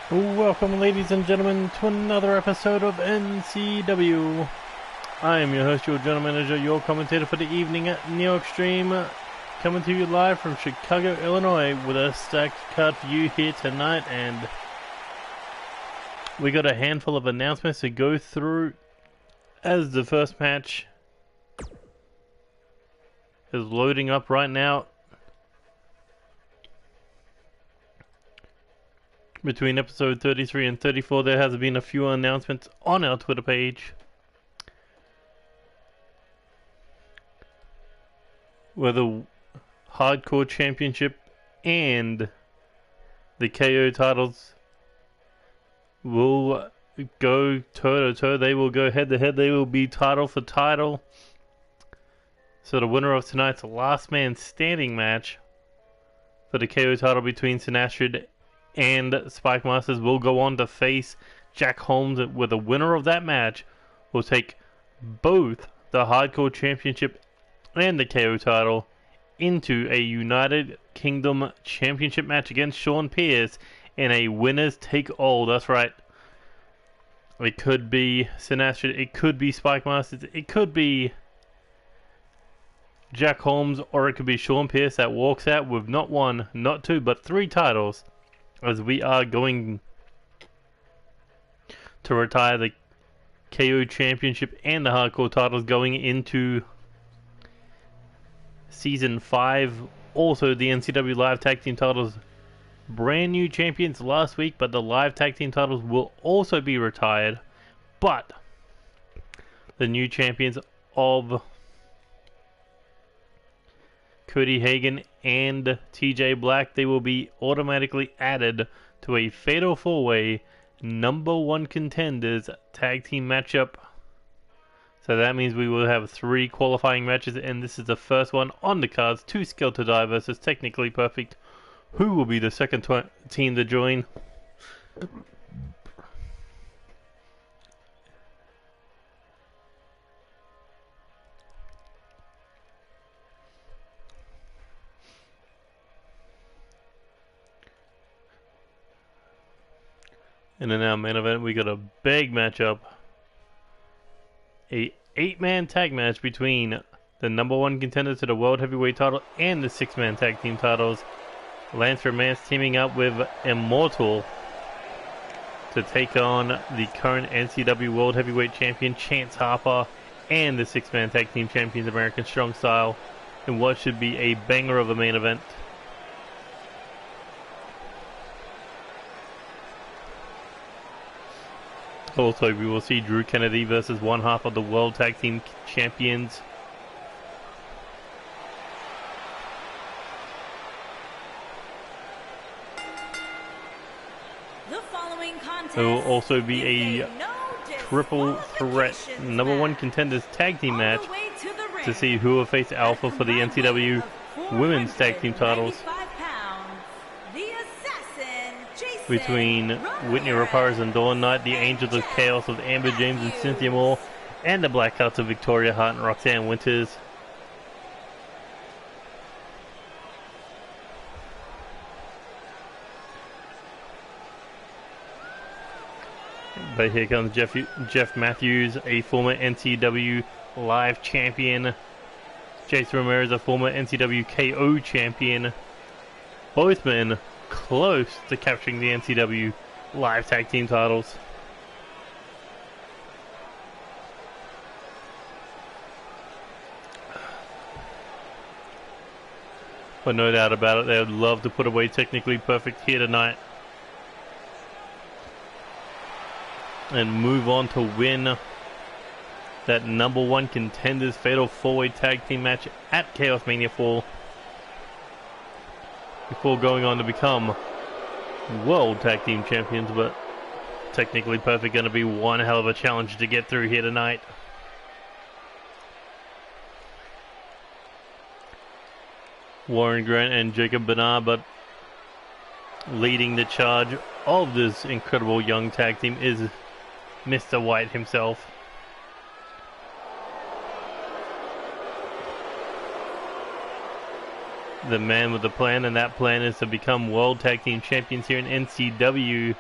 Welcome, ladies and gentlemen, to another episode of NCW. I am your host, your general manager, your commentator for the evening at NeoXtreme, coming to you live from Chicago, Illinois, with a stacked card for you here tonight, and we got a handful of announcements to go through as the first match is loading up right now. Between episode 33 and 34, there has been a few announcements on our Twitter page, where the Hardcore Championship and the KO titles will go toe-to-toe. They will go head-to-head. They will be title for title. So the winner of tonight's last man standing match for the KO title between Sinastrid and Spike Masters will go on to face Jack Holmes, where the winner of that match will take both the Hardcore Championship and the KO title into a United Kingdom Championship match against Sean Pierce in a winners take all. That's right. It could be Sinastrid, it could be Spike Masters, it could be Jack Holmes, or it could be Sean Pierce that walks out with not one, not two, but three titles, as we are going to retire the KO Championship and the Hardcore titles going into Season 5. Also, the NCW Live Tag Team titles, brand new champions last week, but the Live Tag Team titles will also be retired. But the new champions of Cody Hagan and TJ Black, they will be automatically added to a Fatal 4-Way #1 contenders tag team matchup. So that means we will have 3 qualifying matches, and this is the first one on the cards. 2 Skill to Die versus Technically Perfect. Who will be the second team to join? And in our main event, we got a big matchup. A 8-man tag match between the #1 contender to the World Heavyweight title and the 6-man tag team titles. Lance Romance teaming up with Immortal to take on the current NCW World Heavyweight Champion Chance Harper and the 6-man tag team champions American Strong Style in what should be a banger of a main event. Also, we will see Drew Kennedy versus one half of the World Tag Team Champions. The following contest There will also be a triple threat #1 contenders tag team match to see who will face Alpha for the NCW Women's Tag Team titles, between Whitney Raparez and Dawn Knight, the Angels of Chaos of Amber James and Cynthia Moore, and the Blackhearts of Victoria Hart and Roxanne Winters. But here comes Jeff Matthews, a former NCW Live Champion. Jason Ramirez, a former NCW KO Champion. Both men close to capturing the NCW Live Tag Team titles. But no doubt about it, they would love to put away Technically Perfect here tonight and move on to win that #1 contenders Fatal 4-Way Tag Team match at Chaos Mania 4. Before going on to become World Tag Team Champions, but Technically Perfect going to be one hell of a challenge to get through here tonight. Warren Grant and Jacob Bernard, but leading the charge of this incredible young tag team is Mr. White himself. The man with the plan, and that plan is to become World Tag Team Champions here in NCW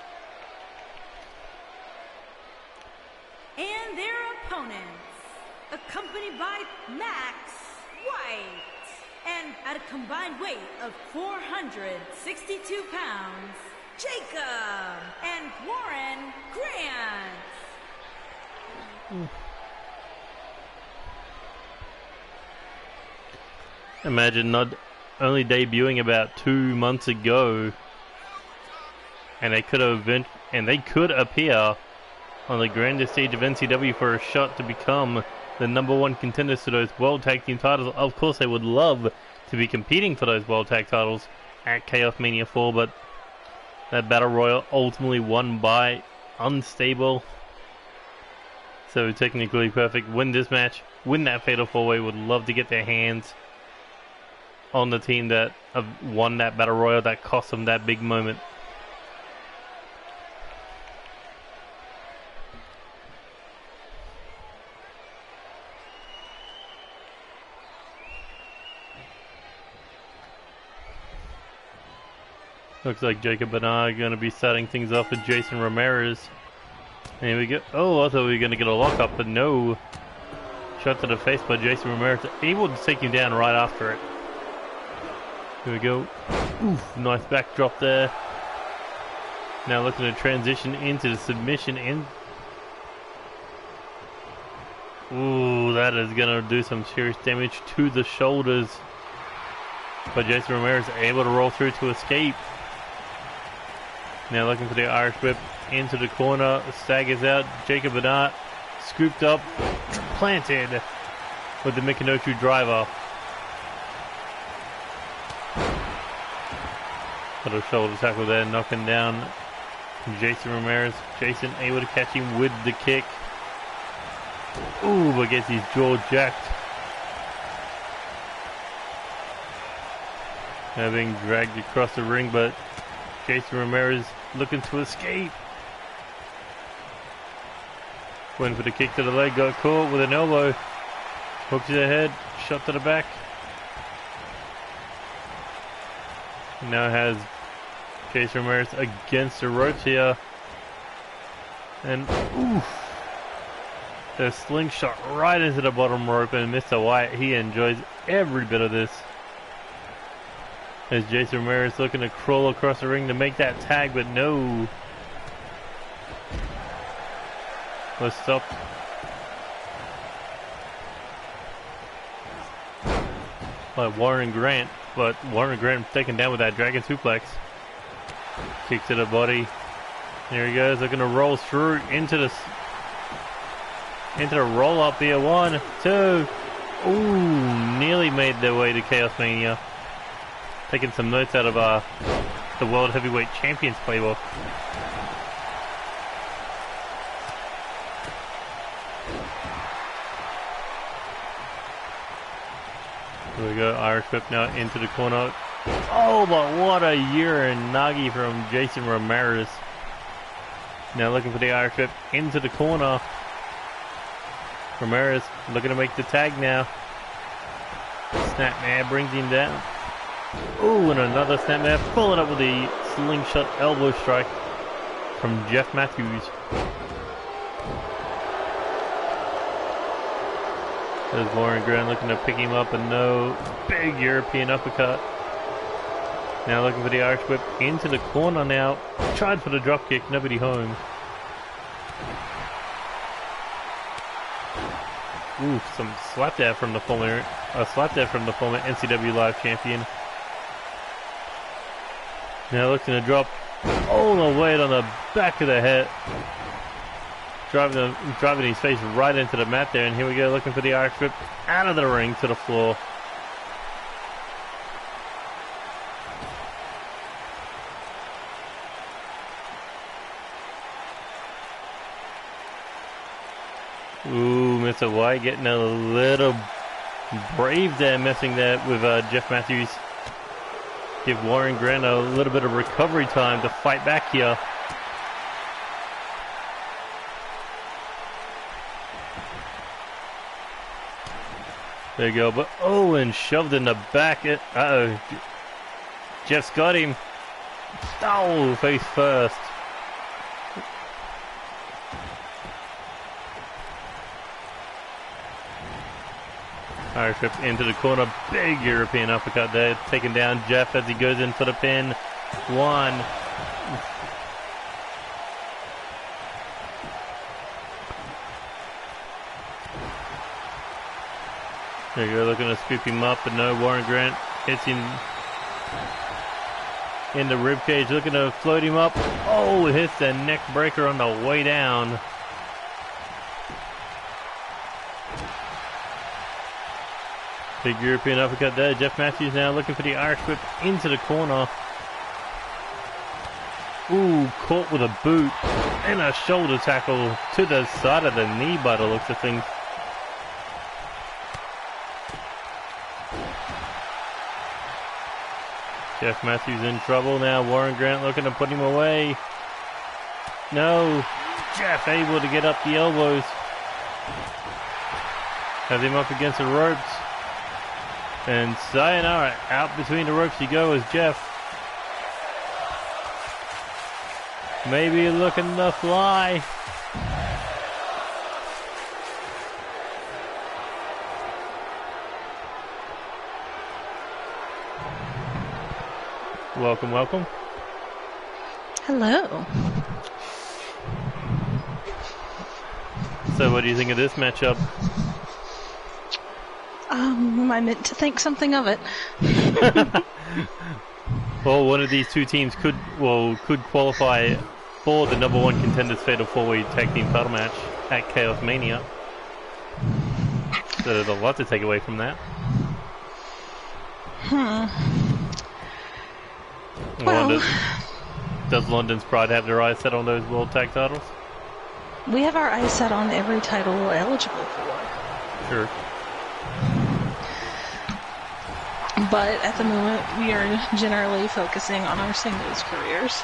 Jacob and Warren Grant. Imagine not only debuting about 2 months ago, and they could appear on the grandest stage of NCW for a shot to become the #1 contenders to those World Tag Team titles. Of course, they would love to be competing for those World Tag titles at Chaos Mania 4, but that Battle Royal ultimately won by Unstable. So technically perfect. Win this match, win that Fatal 4-Way, would love to get their hands on the team that won that Battle Royal that cost them that big moment. Looks like Jacob and I are going to be starting things off with Jason Ramirez. And here we go. Oh, I thought we were going to get a lockup, but no. Shot to the face by Jason Ramirez. Able to take him down right after it. Here we go. Oof, nice backdrop there. Now looking to transition into the submission in. Ooh, that is going to do some serious damage to the shoulders. But Jason Ramirez able to roll through to escape. Now looking for the Irish whip into the corner. Staggers out. Jacob Bernard scooped up. Planted with the Mikinochu driver. Little shoulder tackle there. Knocking down Jason Ramirez. Jason able to catch him with the kick. Ooh, but gets his jaw jacked. Now being dragged across the ring, but Jason Ramirez looking to escape. Went for the kick to the leg, got caught with an elbow. Hook to the head, shot to the back. Now has Jason Ramirez against the ropes here. And oof. The slingshot right into the bottom rope, and Mr. White, he enjoys every bit of this. As Jason Ramirez looking to crawl across the ring to make that tag, but no. Was stopped. By Warren Grant, but Warren Grant taken down with that dragon suplex. Kick to the body. There he goes, looking to roll through into the roll up here. 1, 2. Ooh, nearly made their way to Chaos Mania. Taking some notes out of the World Heavyweight Champions playbook. Here we go, Irish whip now into the corner. Oh, but what a Uranagi from Jason Ramirez. Now looking for the Irish whip into the corner. Ramirez looking to make the tag now. Snapmare brings him down. Ooh, and another snapmare, followed up with the slingshot elbow strike from Jeff Matthews. There's Warren Grant looking to pick him up, and no, big European uppercut. Now looking for the Irish whip into the corner now. Tried for the drop kick, nobody home. Ooh, some slap there from the former NCW Live champion. Now looking to drop all the weight on the back of the head. Driving his face right into the mat there, and here we go, looking for the Irish whip out of the ring to the floor. Ooh, Mr. White getting a little brave there, messing there with Jeff Matthews. Give Warren Grant a little bit of recovery time to fight back here. There you go, but oh, and shoved in the back. Uh-oh. Jeff's got him. Oh, face first. Irish whip into the corner. Big European uppercut there. Taking down Jeff as he goes in for the pin. 1, There you go, looking to scoop him up, but no, Warren Grant hits him in the ribcage, looking to float him up. Oh, hits the neck breaker on the way down. Big European uppercut there. Jeff Matthews now looking for the Irish whip into the corner. Ooh, caught with a boot and a shoulder tackle to the side of the knee by the looks of things. Jeff Matthews in trouble now. Warren Grant looking to put him away. No. Jeff able to get up the elbows. Has him up against the ropes. And sayonara. Out between the ropes you go as Jeff. Maybe looking to fly. Welcome, welcome. Hello. So what do you think of this matchup? I meant to think something of it. Well, one of these two teams could qualify for the number one contenders fatal four-way tag team title match at Chaos Mania. So there's a lot to take away from that. Well, does London's Pride have their eyes set on those world tag titles? we have our eyes set on every title we're eligible for. Sure. But at the moment, we are generally focusing on our singles careers.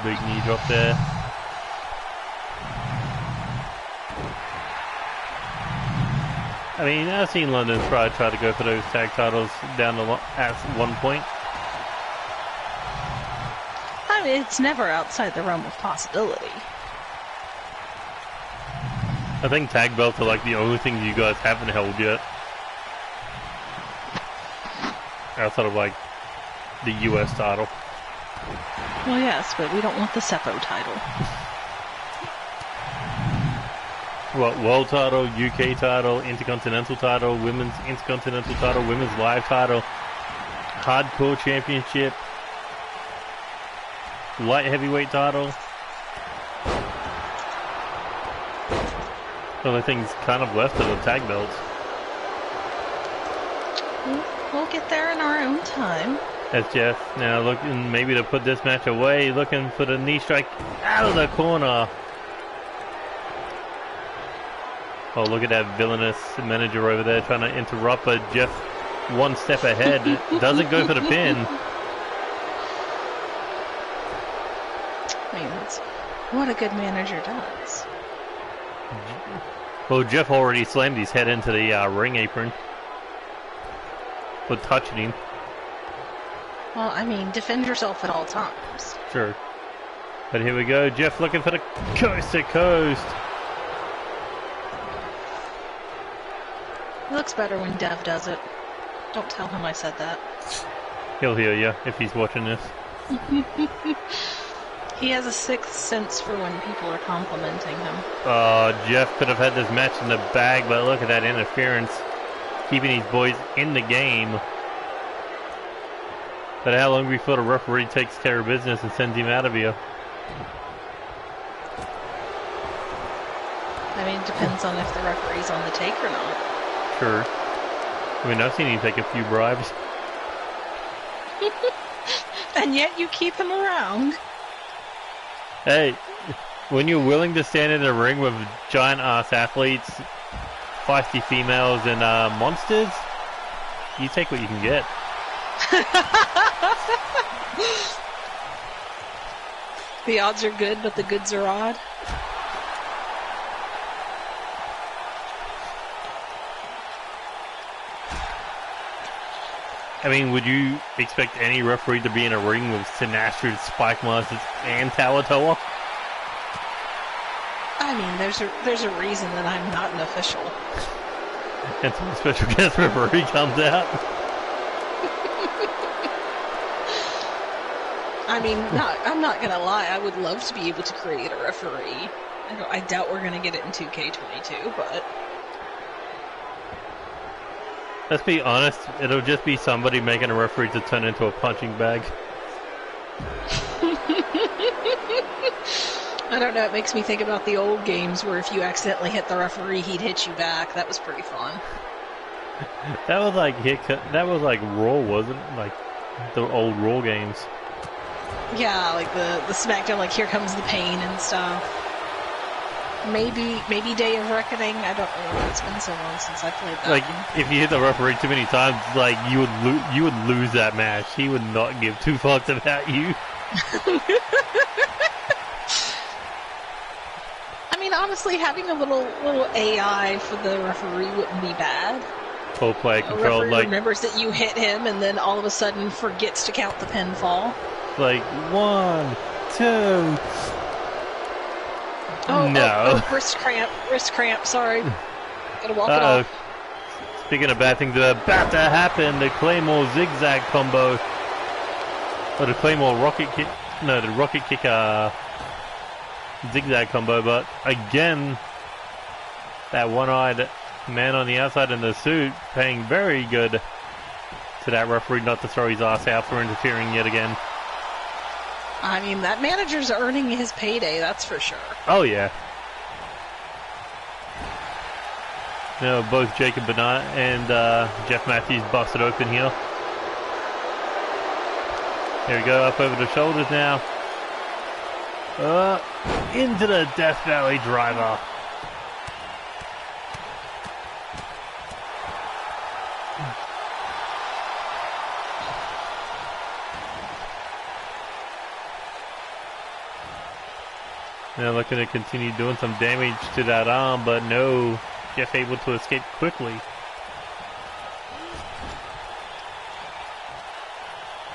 Big knee drop there. I mean, I've seen London's Pride try to go for those tag titles down at one point. I mean, it's never outside the realm of possibility. I think tag belts are like the only thing you guys haven't held yet. Outside of like the US title. Well, yes, but we don't want the Seppo title. What, world title, UK title, intercontinental title, women's intercontinental title, women's live title, hardcore championship, light heavyweight title. The only things kind of left are the tag belts. We'll get there in our own time. That's Jeff now looking maybe to put this match away, looking for the knee strike out of the corner. Oh, look at that villainous manager over there trying to interrupt, but Jeff one step ahead. Doesn't go for the pin. I mean, that's what a good manager does. Well, Jeff already slammed his head into the ring apron for touching him. Well, I mean, defend yourself at all times. Sure. But here we go. Jeff looking for the coast to coast. It looks better when Dev does it. Don't tell him I said that. He'll hear you if he's watching this. He has a sixth sense for when people are complimenting him. Jeff could have had this match in the bag, but look at that interference. Keeping these boys in the game. But how long before the referee takes care of business and sends him out of here? I mean, it depends on if the referee's on the take or not. Sure. I mean, I've seen him take a few bribes. And yet you keep him around. Hey, when you're willing to stand in the ring with giant-ass athletes, feisty females, and monsters, you take what you can get. The odds are good, but the goods are odd. I mean, would you expect any referee to be in a ring with Sinestro, Spike Monsters, and Tawatoa? I mean, there's a reason that I'm not an official. Until the special guest referee comes out. I mean, I'm not gonna lie. I would love to be able to create a referee. I doubt we're gonna get it in 2K22, but let's be honest. It'll just be somebody making a referee to turn into a punching bag. I don't know. It makes me think about the old games where if you accidentally hit the referee, he'd hit you back. That was pretty fun. That was like that was like Raw, wasn't it? Like the old Raw games. Yeah, like the SmackDown, like Here Comes the Pain and stuff. Maybe Day of Reckoning. I don't remember. It's been so long since I played that. Like one. if you hit the referee too many times, like you would lose that match. He would not give two fucks about you. I mean, honestly, having a little AI for the referee wouldn't be bad. Full player control, referee like remembers that you hit him, and then all of a sudden forgets to count the pinfall. like 1, 2. Oh, wrist cramp. Sorry, gotta walk it off. Speaking of bad things that are about to happen, the Claymore zigzag combo, or the Claymore rocket kick. No, the rocket kick zigzag combo. But again, that one-eyed man on the outside in the suit paying very good to that referee not to throw his ass out for interfering yet again. I mean, that manager's earning his payday, that's for sure. Oh yeah. No, both Jacob Bernard and Jeff Matthews busted open here. Here we go, up over the shoulders now. Into the Death Valley driver. Now looking to continue doing some damage to that arm, but no, Jeff able to escape quickly.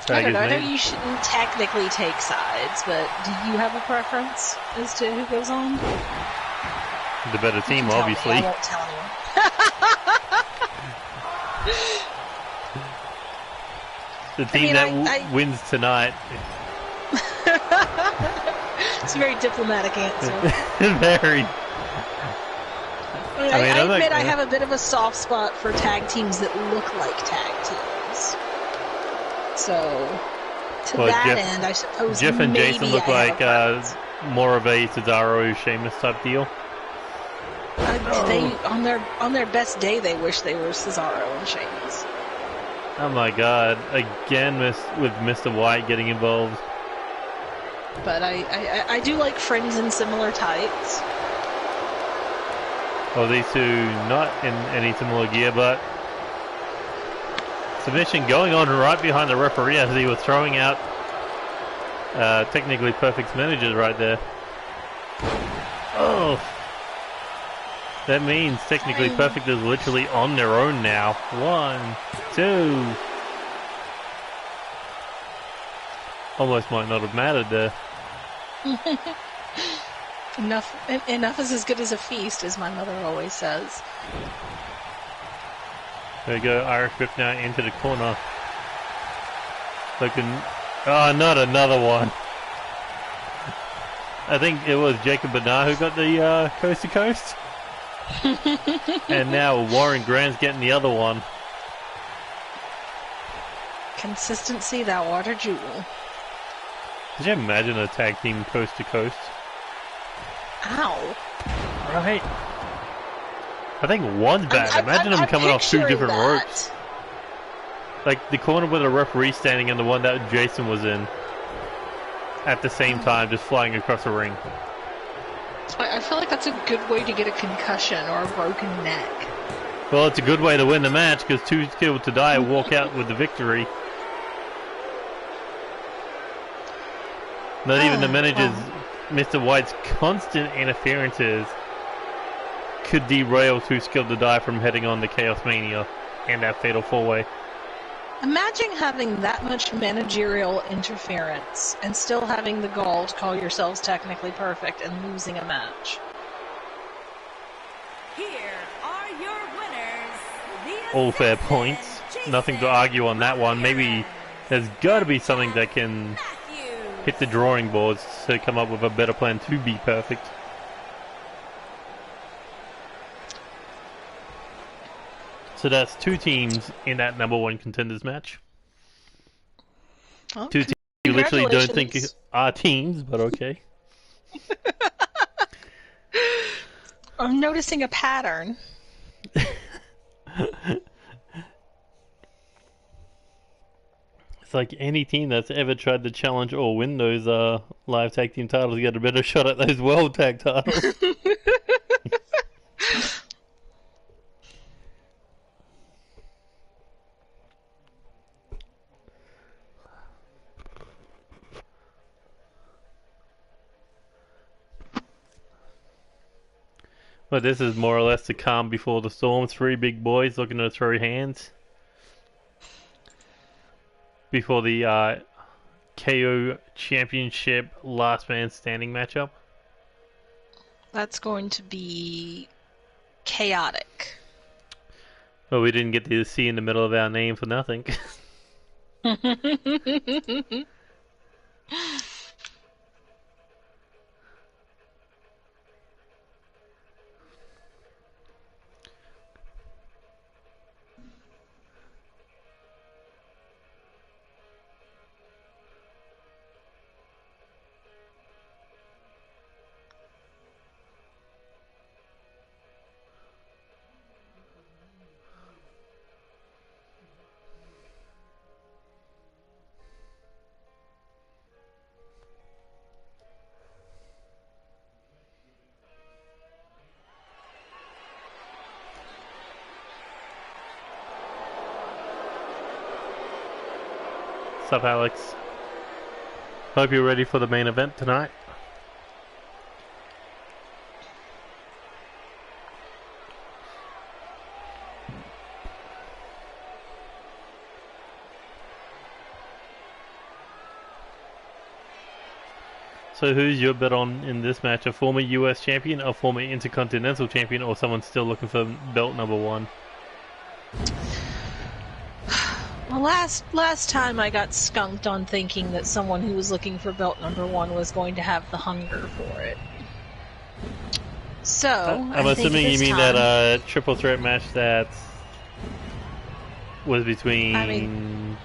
I don't know, I know you shouldn't technically take sides, but do you have a preference as to who goes on? The better team, obviously. I won't tell anyone. The team that wins tonight. It's a very diplomatic answer. Very. I admit I have a bit of a soft spot for tag teams that look like tag teams. So, to that end, I suppose Jeff and maybe Jason look like more of a Cesaro Sheamus type deal. They on their best day, they wish they were Cesaro and Sheamus. Oh my God! Again, with Mr. White getting involved. But I do like friends in similar tights. Well, these two not in any similar gear, but submission going on right behind the referee as he was throwing out technically perfect managers right there. Oh, that means technically perfect is literally on their own now. 1, 2. Almost might not have mattered there. Enough is as good as a feast, as my mother always says. There we go, Irish whip now into the corner. Looking, not another one. I think it was Jacob Bernard who got the coast to coast. And now Warren Grant's getting the other one. Consistency, that water jewel. Could you imagine a tag team coast to coast? Ow. Right. I think one's bad. Imagine them coming off 2 different ropes. Like the corner with a referee standing and the one that Jason was in. At the same time, just flying across the ring. I feel like that's a good way to get a concussion or a broken neck. Well, it's a good way to win the match because 2 skilled to die walk out with the victory. Not even the manager's, Mr. White's constant interferences could derail 2 skilled to die from heading on to Chaos Mania and that fatal 4-way. Imagine having that much managerial interference and still having the gall to call yourselves technically perfect and losing a match. Here are your winners. All fair points. Nothing to argue on that one. Maybe there's got to be something that can hit the drawing boards to come up with a better plan to be perfect. So that's 2 teams in that #1 contenders match. Oh, 2 teams you literally don't think congratulations. are teams, but okay. I'm noticing a pattern. It's like any team that's ever tried to challenge or win those live tag team titles get a better shot at those world tag titles. But this is more or less the calm before the storm. 3 big boys looking to throw hands before the KO Championship last man standing matchup. That's going to be chaotic. Well, we didn't get the C in the middle of our name for nothing. What's up, Alex? Hope you're ready for the main event tonight. So who's your bet on in this match? A former US champion, a former Intercontinental champion, or someone still looking for belt #1? Well, last time I got skunked on thinking that someone who was looking for belt #1 was going to have the hunger for it. So, I'm assuming you mean that triple threat match that was between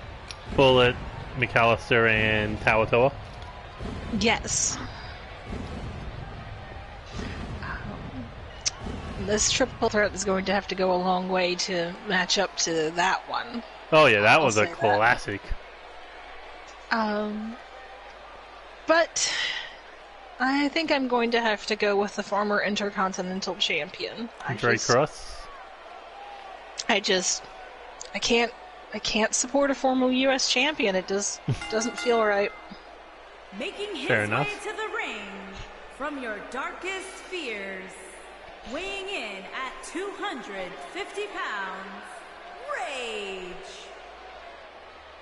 Bullet, McAllister, and Tawatoa? Yes. This triple threat is going to have to go a long way to match up to that one. Oh yeah, that I'll was a say that. classic. But I think I'm going to have to go with the former Intercontinental Champion. Drake Cross. I can't support a former U.S. champion. It doesn't feel right. Making his Fair way enough. to the ring from your darkest fears, weighing in at 250 pounds, Rage.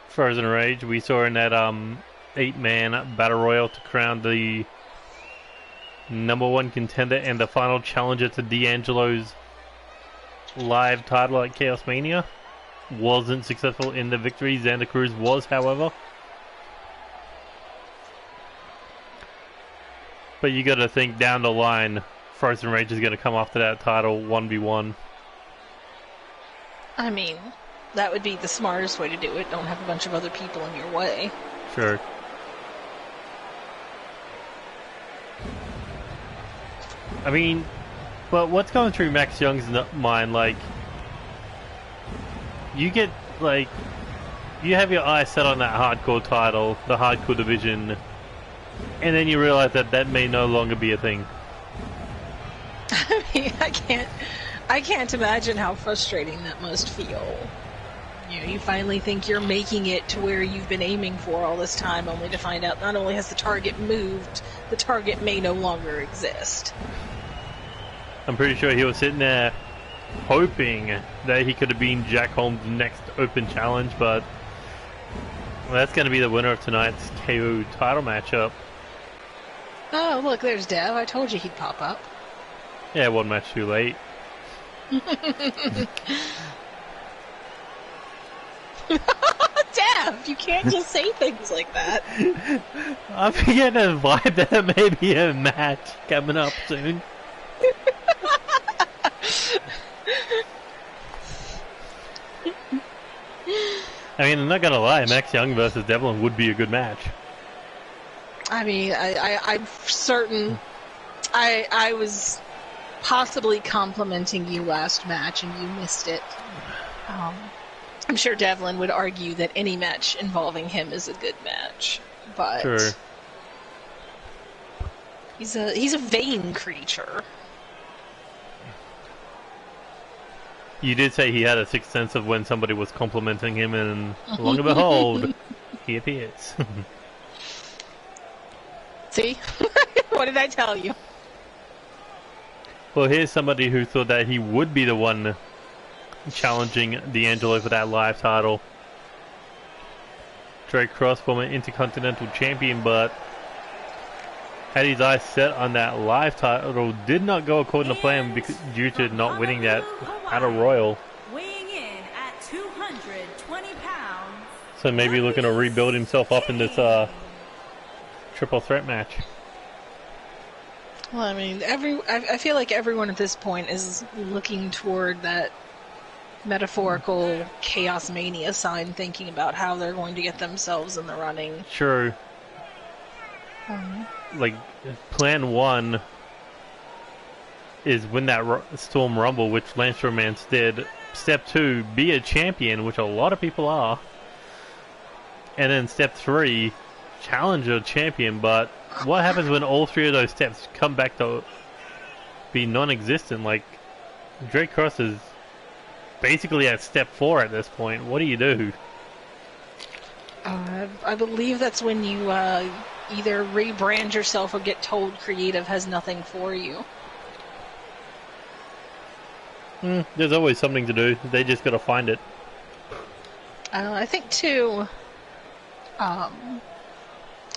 Frozen Rage, we saw in that 8-man battle royal to crown the #1 contender and the final challenger to D'Angelo's live title at Chaos Mania. Wasn't successful in the victory. Xander Cruz was, however. But you got to think down the line, Frozen Rage is going to come after that title 1v1. I mean, that would be the smartest way to do it. Don't have a bunch of other people in your way. Sure. I mean, but what's going through Max Young's mind, like, you get, like, you have your eyes set on that hardcore title, the hardcore division, and then you realize that that may no longer be a thing. I mean, I can't imagine how frustrating that must feel. You know, you finally think you're making it to where you've been aiming for all this time, only to find out not only has the target moved, the target may no longer exist. I'm pretty sure he was sitting there hoping that he could have been Jack Holmes' next open challenge, but well, that's going to be the winner of tonight's KO title matchup. Oh, look, there's Dev. I told you he'd pop up. Yeah, one match too late. Dev! You can't just say things like that. I'm getting a vibe that there may be a match coming up soon. I mean, I'm not gonna lie, Max Young versus Devlin would be a good match. I mean, I'm certain I was possibly complimenting you last match and you missed it. I'm sure Devlin would argue that any match involving him is a good match, but Sure. he's a vain creature. You did say he had a sixth sense of when somebody was complimenting him, and lo and behold, he appears. See? What did I tell you? Well, here's somebody who thought that he would be the one challenging D'Angelo for that live title. Drake Cross, former Intercontinental Champion, but had his eyes set on that live title, did not go according to plan due to not winning that Battle Royal. Weighing in at 220 pounds. So maybe looking to rebuild himself up in this triple threat match. Well, I mean, I feel like everyone at this point is looking toward that metaphorical Chaos Mania sign, thinking about how they're going to get themselves in the running. Sure. Like, plan one is win that Storm Rumble, which Lance Romance did. Step 2, be a champion, which a lot of people are. And then step 3, challenge a champion, but what happens when all 3 of those steps come back to be non-existent? Like, Drake Cross is basically at step 4 at this point. What do you do? I believe that's when you either rebrand yourself or get told creative has nothing for you. There's always something to do. They just gotta find it. I think too.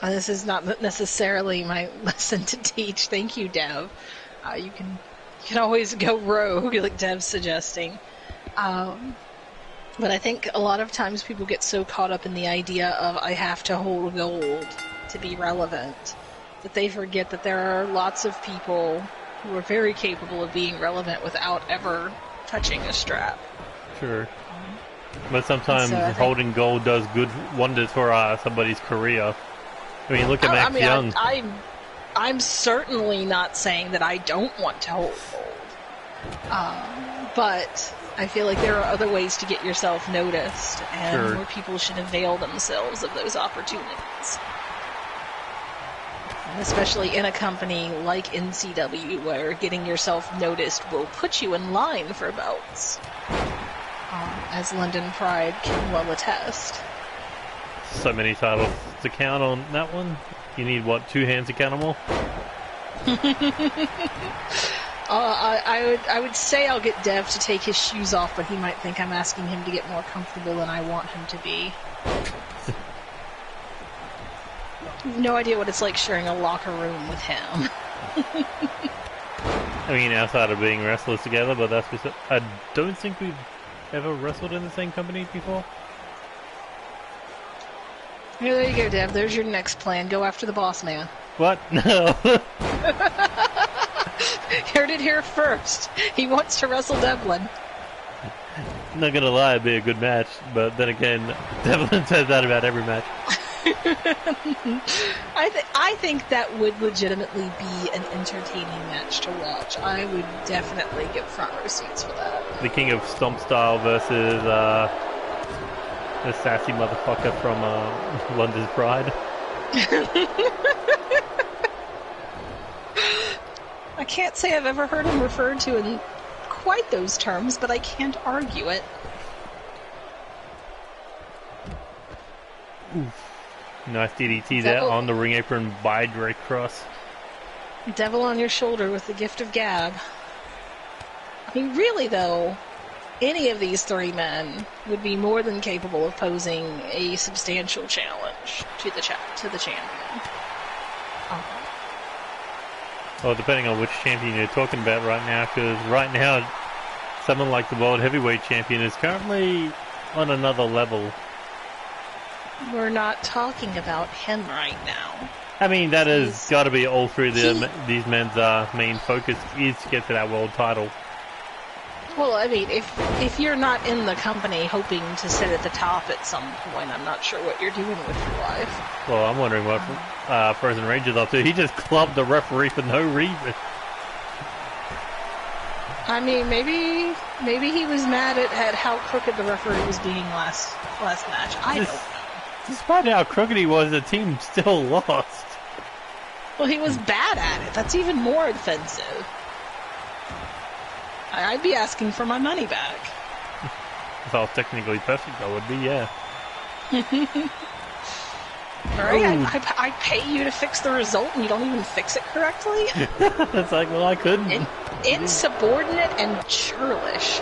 This is not necessarily my lesson to teach. Thank you, Dev. You can always go rogue, like Dev's suggesting. But I think a lot of times people get so caught up in the idea of I have to hold gold to be relevant that they forget that there are lots of people who are very capable of being relevant without ever touching a strap. Sure. But sometimes So holding gold does good wonders for somebody's career. I mean, look at Max Young. I'm certainly not saying that I don't want to hold gold. But I feel like there are other ways to get yourself noticed, and Sure. more people should avail themselves of those opportunities. And especially in a company like NCW, where getting yourself noticed will put you in line for belts. As London Pride can well attest. So many titles to count on that one. You need, what, 2 hands to count them all? I would say I'll get Dev to take his shoes off, but he might think I'm asking him to get more comfortable than I want him to be. No idea what it's like sharing a locker room with him. I mean, outside of being wrestlers together, but that's just... I don't think we've ever wrestled in the same company before. Here, there you go, Dev. There's your next plan. Go after the boss man. What? No. Heard it here first. He wants to wrestle Devlin. Not gonna lie, it'd be a good match, but then again, Devlin says that about every match. I think that would legitimately be an entertaining match to watch. I would definitely get front row seats for that. The King of Stomp Style versus the sassy motherfucker from London's Pride. I can't say I've ever heard him referred to in quite those terms, but I can't argue it. Oof. Nice DDT there on the ring apron by Drake Cross. Devil on your shoulder with the gift of gab. I mean, really though, any of these 3 men would be more than capable of posing a substantial challenge to the champion. Well, depending on which champion you're talking about right now, because right now, someone like the World Heavyweight Champion is currently on another level. We're not talking about him right now. I mean, that has got to be all three of these men's main focus is to get to that world title. Well, I mean, if you're not in the company hoping to sit at the top at some point, I'm not sure what you're doing with your life. Well, I'm wondering what Frozen Rage is up to. He just clubbed the referee for no reason. I mean, maybe he was mad at how crooked the referee was being last match. I don't know. Despite how crooked he was, the team still lost. Well, he was bad at it. That's even more offensive. I'd be asking for my money back. If I was technically perfect, I would be, yeah. Alright, I pay you to fix the result and you don't even fix it correctly? It's like, well, I couldn't. Insubordinate and churlish.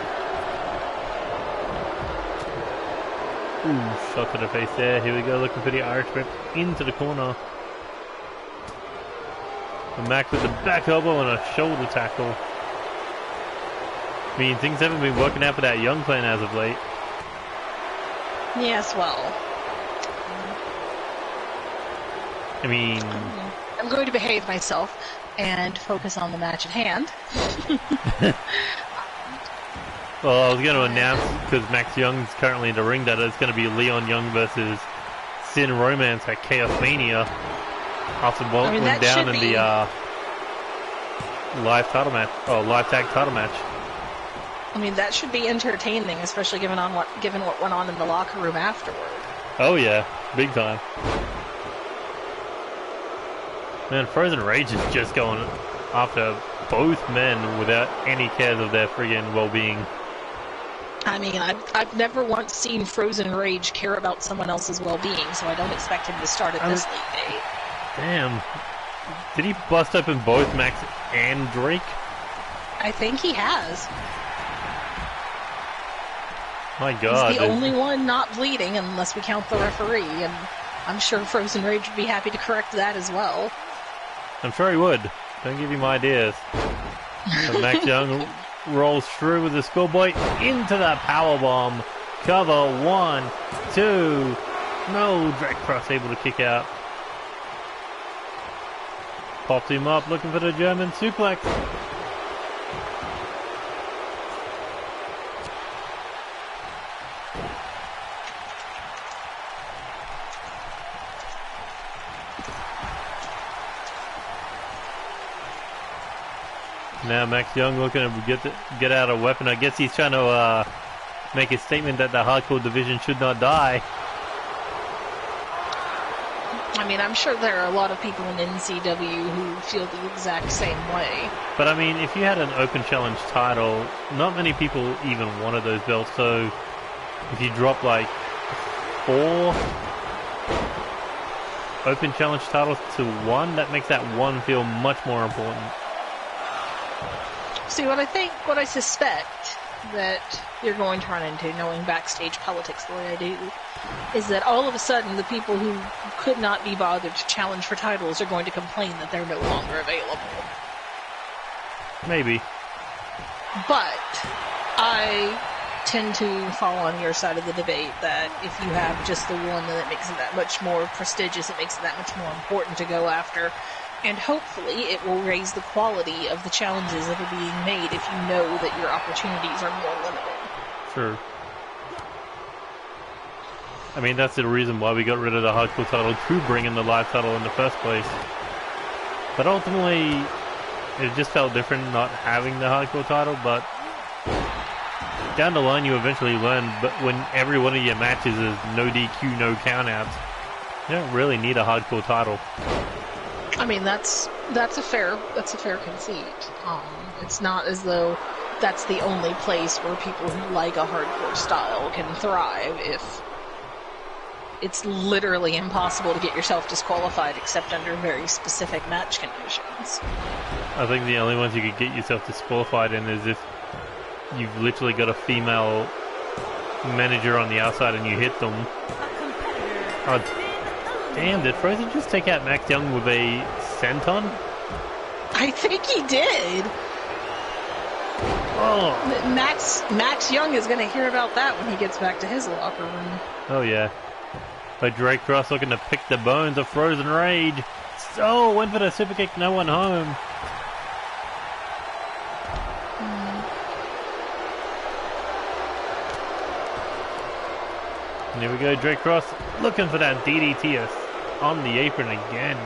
Ooh, shot to the face there. Here we go, looking for the Irish whip into the corner. And Mac with the back elbow and a shoulder tackle. I mean, things haven't been working out for that young clan as of late. Yes, well. I mean... I'm going to behave myself and focus on the match at hand. Well, I was going to announce, because Max Young's currently in the ring, that it's going to be Leon Young versus Sin Romance at Chaos Mania after went down in the live title match, live tag title match. I mean, that should be entertaining, especially given what went on in the locker room afterward. Oh yeah, big time. Man, Frozen Rage is just going after both men without any cares of their friggin' well-being. I mean, I've never once seen Frozen Rage care about someone else's well-being, so I don't expect him to start at this late date. Damn. Did he bust open both Max and Drake? I think he has. My God. He's the only one not bleeding, unless we count the referee, and I'm sure Frozen Rage would be happy to correct that as well. I'm sure he would. Don't give him ideas. So Max Young rolls through with the schoolboy into that powerbomb. Cover 1, 2. No, Drake Cross able to kick out. Popped him up, looking for the German suplex. Now Max Young looking to get out a weapon. I guess he's trying to make a statement that the hardcore division should not die. I mean, I'm sure there are a lot of people in NCW who feel the exact same way. But I mean, if you had an open challenge title, not many people even wanted those belts. So if you drop like 4 open challenge titles to 1, that makes that 1 feel much more important. See, what I suspect that you're going to run into, knowing backstage politics the way I do, is that all of a sudden the people who could not be bothered to challenge for titles are going to complain that they're no longer available. Maybe. But I tend to fall on your side of the debate that if you have just the one, then it makes it that much more prestigious, it makes it that much more important to go after. And hopefully it will raise the quality of the challenges that are being made if you know that your opportunities are more limited. Sure. I mean, that's the reason why we got rid of the hardcore title to bring in the live title in the first place. But ultimately, it just felt different not having the hardcore title, but down the line you eventually learn, but when every one of your matches is no DQ, no countouts, you don't really need a hardcore title. I mean, that's a fair conceit. It's not as though that's the only place where people who like a hardcore style can thrive. If it's literally impossible to get yourself disqualified except under very specific match conditions. I think the only ones you could get yourself disqualified in is if you've literally got a female manager on the outside and you hit them. Oh, damn, did Frozen just take out Max Young with a senton? I think he did. Oh. Max Young is going to hear about that when he gets back to his locker room. Oh, yeah. But Drake Cross looking to pick the bones of Frozen Rage. So went for the super kick, no one home. And here we go, Drake Cross looking for that DDT on the apron again.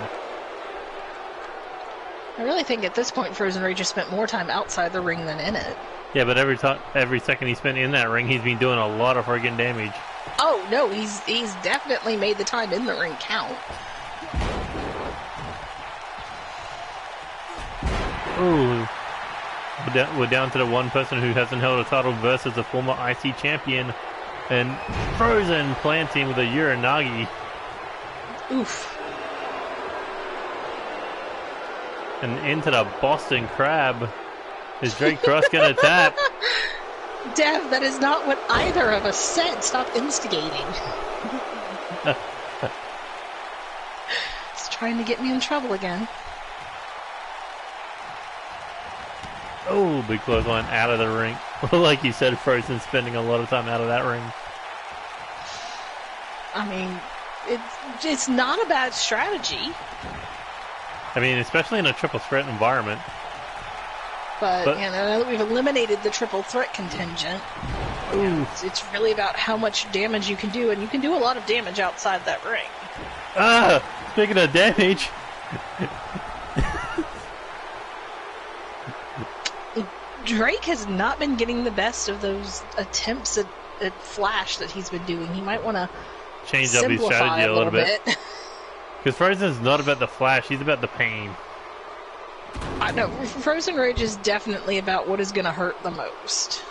I really think at this point Frozen Rage has spent more time outside the ring than in it. Yeah, but every second he spent in that ring, he's been doing a lot of friggin' damage. Oh no, he's definitely made the time in the ring count. Ooh. We're down to the one person who hasn't held a title versus a former IC champion. And Frozen planting with a Uranagi. Oof. And into the Boston Crab. Is Drake Cross gonna tap? Dev, that is not what either of us said. Stop instigating. It's trying to get me in trouble again. Oh, big clothesline out of the ring. Like you said, Frozen spending a lot of time out of that ring. I mean, it's not a bad strategy. I mean, especially in a triple threat environment. But you know, now that we've eliminated the triple threat contingent, it's really about how much damage you can do, and you can do a lot of damage outside that ring. Ah, speaking of damage. Drake has not been getting the best of those attempts at Flash that he's been doing. He might want to change up his strategy a little bit. Because Frozen's not about the Flash, he's about the pain. I know, Frozen Rage is definitely about what is going to hurt the most.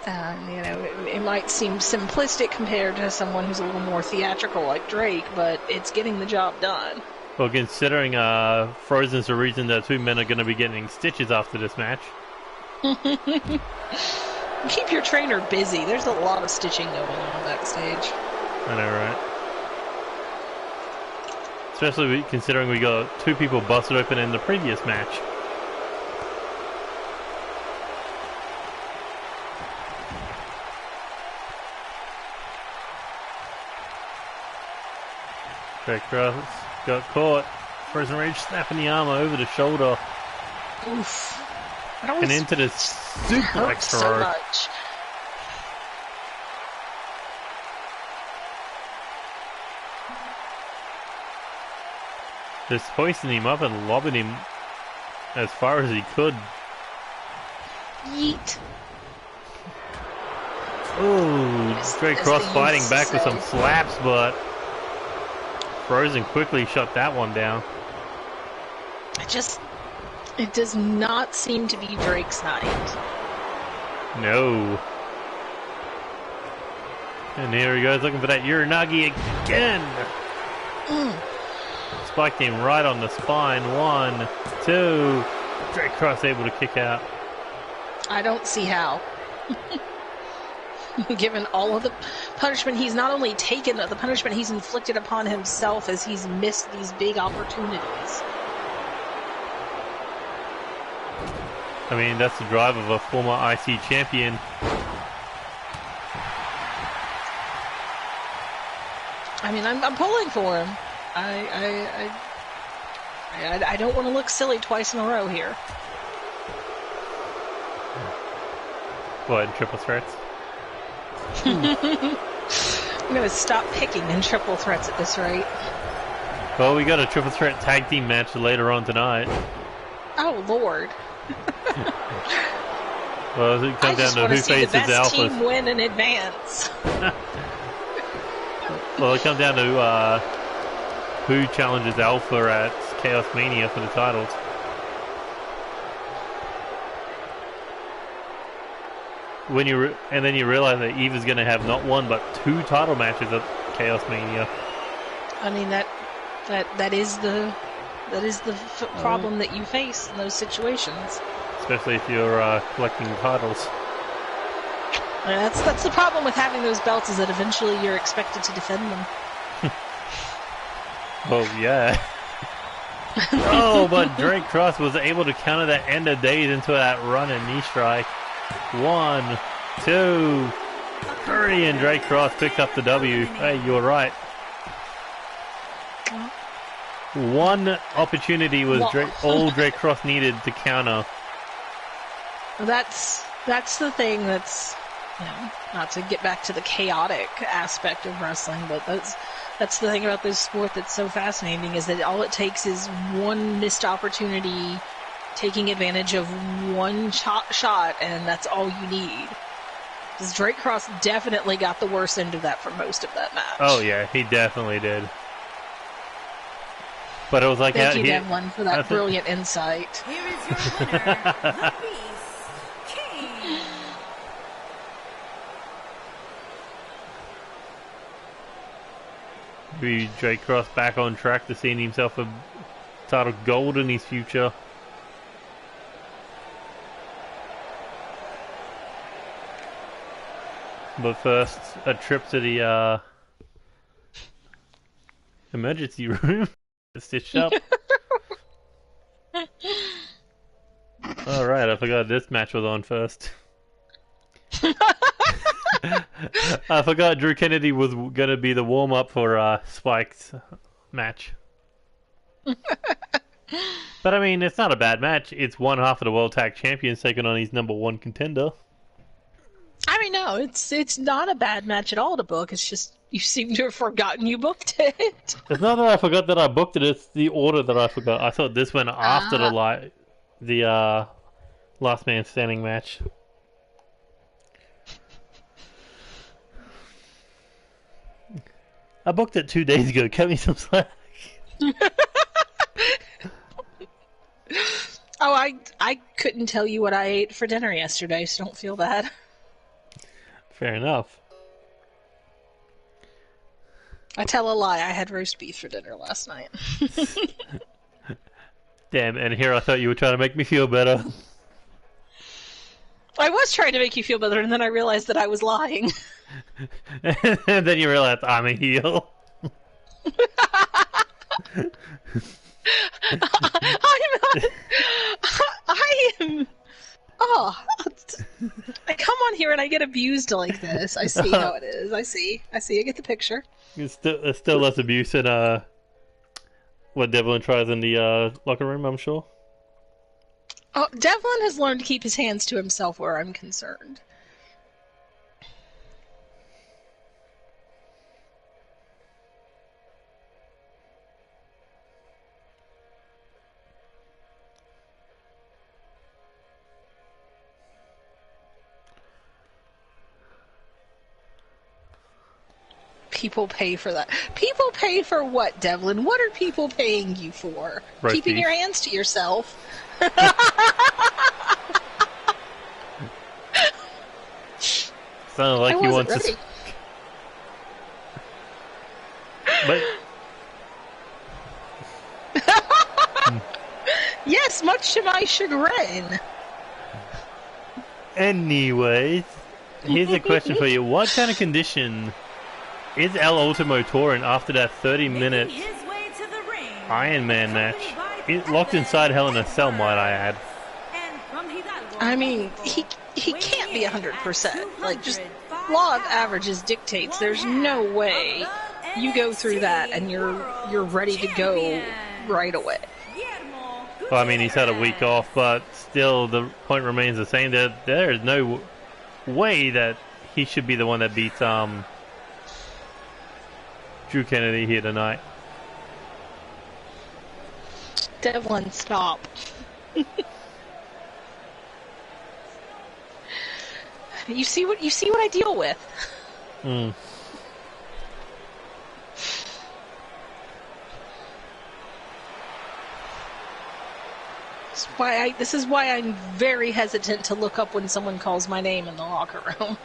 You know, it might seem simplistic compared to someone who's a little more theatrical like Drake, but it's getting the job done. Well, considering Frozen's the reason that two men are going to be getting stitches after this match. Keep your trainer busy. There's a lot of stitching going on backstage. I know, right? Especially considering we got two people busted open in the previous match. Drake Cross got caught. Frozen Rage snapping the arm over the shoulder. Oof. And into the suplex throw. So much. Just hoisting him up and lobbing him as far as he could. Yeet. Ooh, Drake Cross fighting back with some slaps, but Frozen quickly shut that one down. It does not seem to be Drake's night. No. And here he goes looking for that Uranagi again. Spiked him right on the spine. 1, 2. Drake Cross able to kick out. I don't see how. Given all of the punishment he's not only taken, the punishment he's inflicted upon himself as he's missed these big opportunities. I mean, that's the drive of a former IC champion. I mean, I'm pulling for him. I don't want to look silly twice in a row here. What, triple threats? I'm going to stop picking in triple threats at this rate. Well, we got a triple threat tag team match later on tonight. Oh, Lord. Well, it comes down to who faces the best Alphas. team win in advance. Well, it comes down to who challenges Alpha at Chaos Mania for the titles. And then you realize that Eve is going to have not one but 2 title matches at Chaos Mania. I mean that is the problem that you face in those situations. Especially if you're collecting titles. That's the problem with having those belts, is that eventually you're expected to defend them. Oh yeah. Oh, but Drake Cross was able to counter that end of days into that run and knee strike. 1, 2, Hurry, and Drake Cross picked up the W. Hey, you were right. One opportunity was all Drake Cross needed to counter. That's the thing that's, you know, not to get back to the chaotic aspect of wrestling, but that's the thing about this sport that's so fascinating, is that all it takes is one missed opportunity, taking advantage of one shot, and that's all you need. Because Drake Cross definitely got the worst end of that for most of that match. Oh yeah, he definitely did. But it was like... Thank you, Devlin, for that brilliant insight. Here is your winner, the Beast King. Maybe Drake Cross back on track to seeing himself a title gold in his future. But first, a trip to the emergency room. Stitched up. Alright, I forgot this match was on first. I forgot Drew Kennedy was going to be the warm-up for Spike's match. But I mean, it's not a bad match. It's one half of the World Tag Champions taking on his #1 contender. I mean, no, it's not a bad match at all to book. It's just you seem to have forgotten you booked it. It's not that I forgot that I booked it. It's the order that I forgot. I thought this went after the Last Man Standing match. I booked it 2 days ago. Cut me some slack. Oh, I couldn't tell you what I ate for dinner yesterday, so don't feel bad. Fair enough. I tell a lie. I had roast beef for dinner last night. Damn, and here I thought you were trying to make me feel better. I was trying to make you feel better, and then I realized that I was lying. And then you realize I'm a heel. I am. Oh, I come on here and I get abused like this. I see how it is. I see. I get the picture. It's still less abuse than what Devlin tries in the locker room, I'm sure. Oh, Devlin has learned to keep his hands to himself where I'm concerned. People pay for that. People pay for what, Devlin? What are people paying you for? Right, Keeping Keith. your hands to yourself. Sounded like he wants ready. to. But Yes, much to my chagrin. anyways, here's a question for you: what kind of condition is El Ultimo Tour in after that 30-minute Making his way to the ring, Iron Man match? It's locked inside Hell in a Cell, might I add. and from Hidalgo, I mean, he can't be 100%. Like, just law of averages dictates there's no way you go through that and you're ready to go right away. Well, I mean, he's had a week off, but still, the point remains the same. There is no way that he should be the one that beats Drew Kennedy here tonight. Devlin, stop. You see what I deal with. Mm. This is why I'm very hesitant to look up when someone calls my name in the locker room.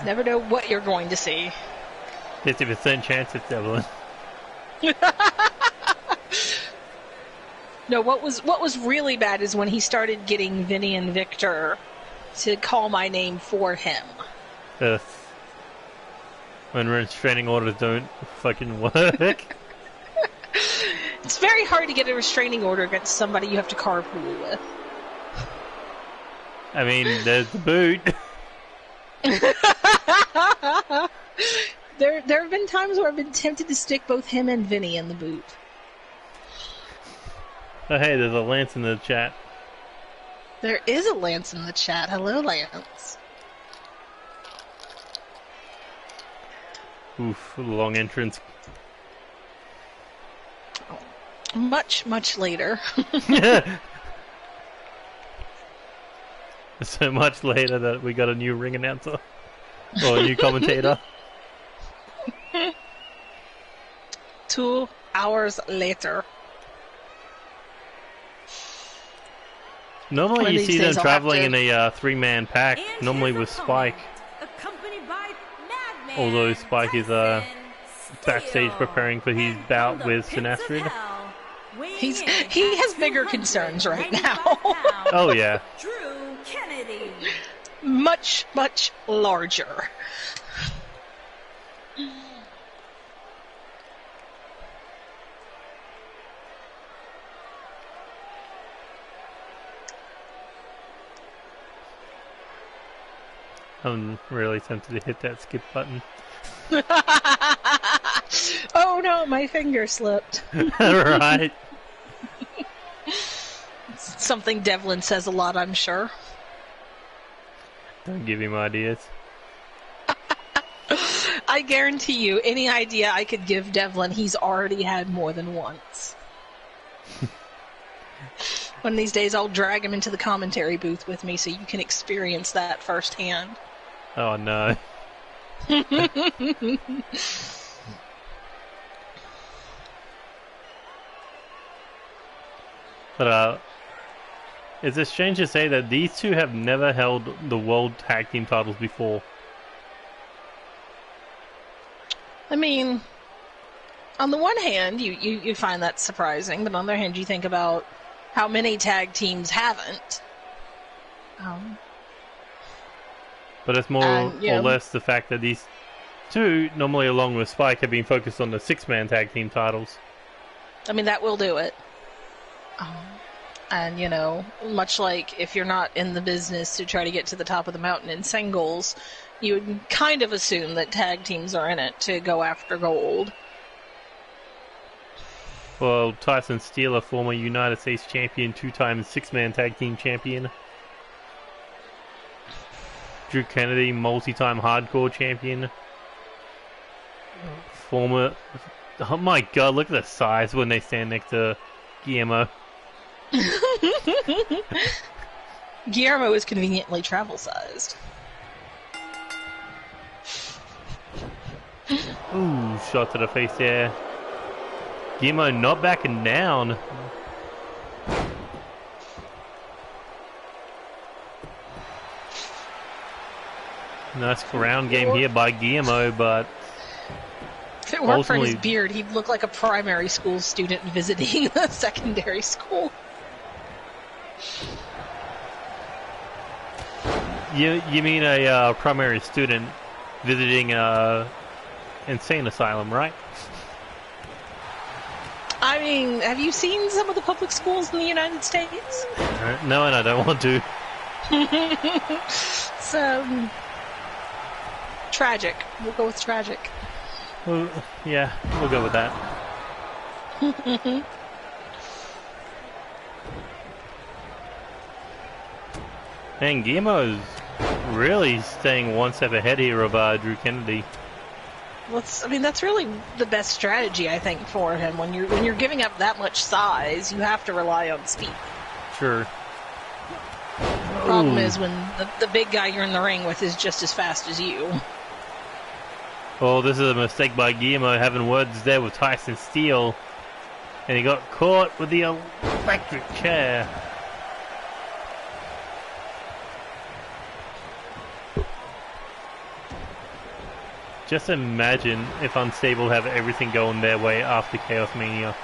Never know what you're going to see. 50% chance it's Devlin. No, what was really bad is when he started getting Vinny and Victor to call my name for him. When restraining orders don't fucking work. It's very hard to get a restraining order against somebody you have to carpool with. I mean, there's the boot. There have been times where I've been tempted to stick both him and Vinny in the boot. Oh, hey, there's a Lance in the chat. There is a Lance in the chat. Hello, Lance. Oof, long entrance. Much, much later. So much later that we got a new ring announcer. Or a new commentator. 2 hours later. Normally One you of see these them days I'll traveling have in a three-man pack, And normally his with opponent, Spike. accompanied by Madman Although Spike is Tyson backstage Steele. preparing for his And bout from the with pits of Sinestrid. hell, weighing He in has at bigger concerns right now. 295 pounds, Oh yeah. Drew Kennedy. Much, much larger. I'm really tempted to hit that skip button. Oh no, my finger slipped. Right. Something Devlin says a lot, I'm sure. Don't give him ideas. I guarantee you, any idea I could give Devlin, he's already had more than once. One of these days, I'll drag him into the commentary booth with me so you can experience that firsthand. Oh no. But is it strange to say that these two have never held the World Tag Team titles before? I mean, on the one hand, you find that surprising, but on the other hand, you think about how many tag teams haven't. But it's more or less the fact that these two, normally along with Spike, have been focused on the six-man tag team titles. I mean, that will do it. And, you know, much like if you're not in the business to try to get to the top of the mountain in singles, you would kind of assume that tag teams are in it to go after gold. Well, Tyson Steele, a former United States champion, two-time six-man tag team champion. Drew Kennedy, multi-time hardcore champion. Former... Oh my god, look at the size when they stand next to Guillermo. Guillermo is conveniently travel-sized. Ooh, shot to the face there. Guillermo not backing down. Nice ground game here by Guillermo, but if it weren't for his ultimately- beard, he'd look like a primary school student visiting a secondary school. You mean a primary student visiting a insane asylum, right? I mean, have you seen some of the public schools in the United States? No, and I don't want to. So, tragic. We'll go with tragic. Well, yeah, we'll go with that. And Guillermo's really staying one step ahead here of Drew Kennedy. I mean, that's really the best strategy, I think, for him. When you're giving up that much size, you have to rely on speed. Sure. The problem is when the big guy you're in the ring with is just as fast as you. Well, this is a mistake by Guillermo, having words there with Tyson Steele. And he got caught with the electric chair. Just imagine if Unstable have everything going their way after Chaos Mania.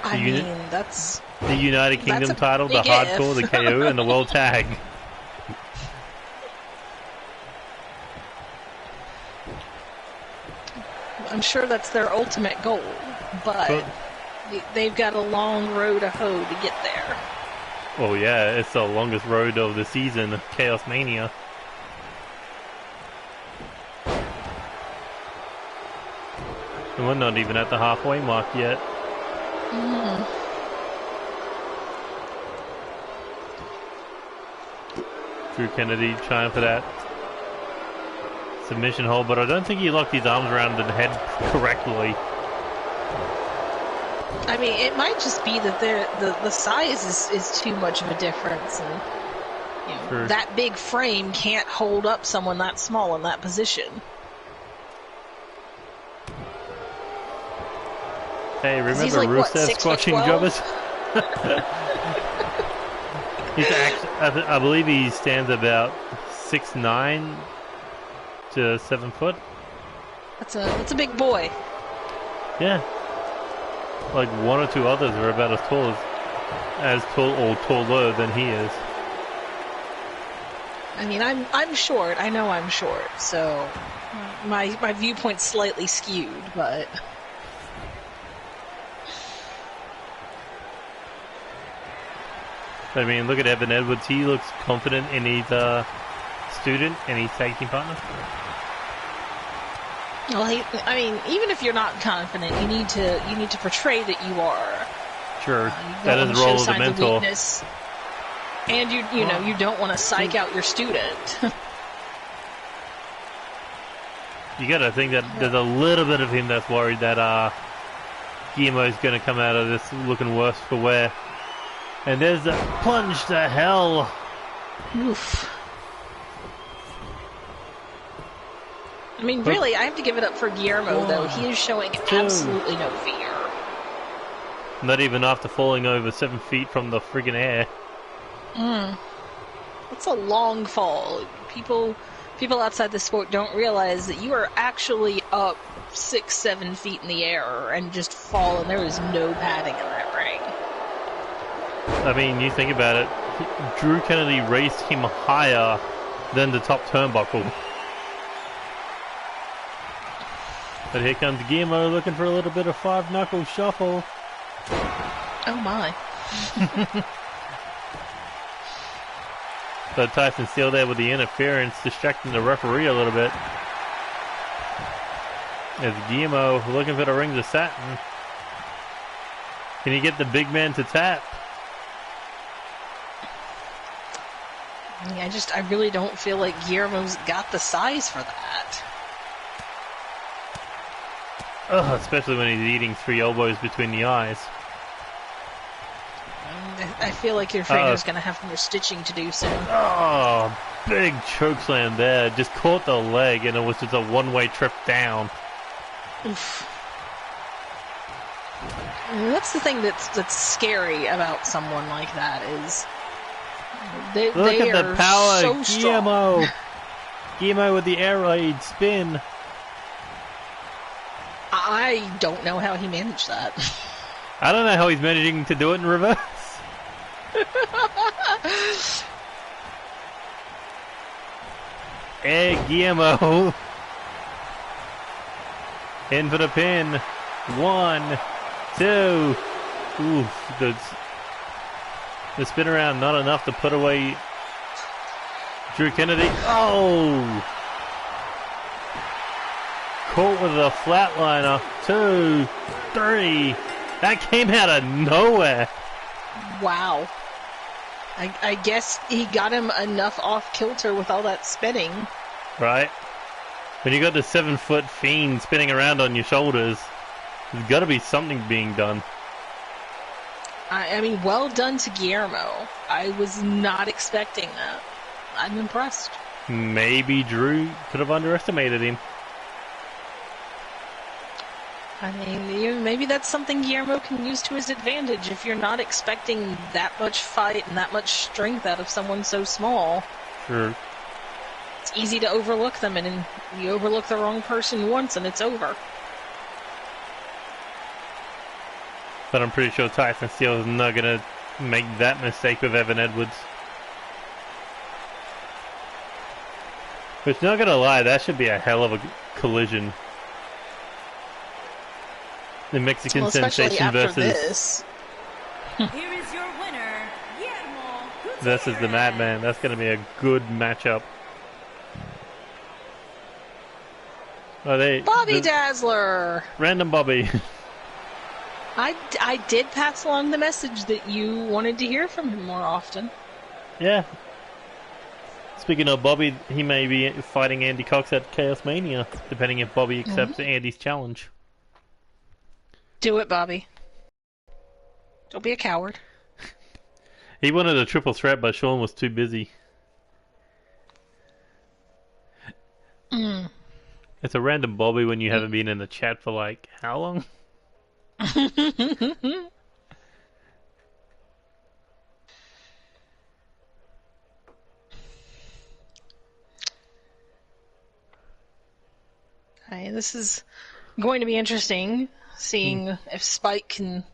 I mean, that's... The United Kingdom That's a title, the big Hardcore, if. the KO, and the World Tag. I'm sure that's their ultimate goal, but they've got a long road to hoe to get there. Oh yeah, it's the longest road of the season, Chaos Mania. And we're not even at the halfway mark yet. Mm. Drew Kennedy trying for that submission hold, but I don't think he locked his arms around the head correctly. I mean, it might just be that the size is too much of a difference, and you know, True. that big frame can't hold up someone that small in that position. Hey, remember he's like, what, Rusev 6'12"? squashing jobbers? He's actually, I believe he stands about 6'9" to 7 foot. That's a big boy. Yeah. Like one or two others are about as tall or taller than he is. I mean, I'm short. I know I'm short, so my viewpoint's slightly skewed, but I mean, look at Evan Edwards. He looks confident in his student and his tag team partner. well, I mean, even if you're not confident, you need to portray that you are. Sure, You that don't is wanna the role show of the signs mentor. weakness. And you know you don't want to psych out your student. You gotta think that there's a little bit of him that's worried that Guillermo's gonna come out of this looking worse for wear. And there's a plunge to hell. Oof. I mean, really, I have to give it up for Guillermo, though. He is showing absolutely no fear. Not even after falling over 7 feet from the friggin' air. That's a long fall. People outside the sport don't realize that you are actually up 6-7 feet in the air and just fall, and there is no padding in that ring. I mean, you think about it. Drew Kennedy raised him higher than the top turnbuckle. But here comes Guillermo looking for a little bit of 5-knuckle shuffle. Oh my. So Tyson still there with the interference, distracting the referee a little bit. As Guillermo looking for the rings of satin. Can he get the big man to tap? I really don't feel like Guillermo's got the size for that. Ugh, especially when he's eating 3 elbows between the eyes. I feel like your trainer's going to have more stitching to do soon. Oh, big chokeslam there. Just caught the leg and it was just a one-way trip down. Oof. That's the thing that's scary about someone like that is Look they at the are power, so Guillermo. strong. Guillermo with the air raid spin. I don't know how he managed that. I don't know how he's managing to do it in reverse. Hey, Guillermo. In for the pin. 1, 2. Oof, the spin around not enough to put away Drew Kennedy. Oh! Caught with a flatliner. 2, 3. That came out of nowhere. Wow. I guess he got him enough off kilter with all that spinning. Right? When you got the 7-foot fiend spinning around on your shoulders, there's got to be something being done. I mean, well done to Guillermo. I was not expecting that. I'm impressed. Maybe Drew could have underestimated him. I mean, maybe that's something Guillermo can use to his advantage if you're not expecting that much fight and that much strength out of someone so small. Sure. It's easy to overlook them, and then you overlook the wrong person once and it's over. But I'm pretty sure Tyson Steele is not going to make that mistake with Evan Edwards. Which, not going to lie, that should be a hell of a collision. The Mexican especially Sensation after versus this. Here is your winner, Guillermo versus the Madman. That's going to be a good matchup. Oh, Bobby Dazzler! Random Bobby. I did pass along the message that you wanted to hear from him more often. Yeah. Speaking of Bobby, he may be fighting Andy Cox at Chaos Mania, depending if Bobby accepts Andy's challenge. Do it, Bobby. Don't be a coward. He wanted a triple threat, but Sean was too busy. It's a random Bobby when you haven't been in the chat for like, how long? Okay, this is going to be interesting, seeing if Spike can,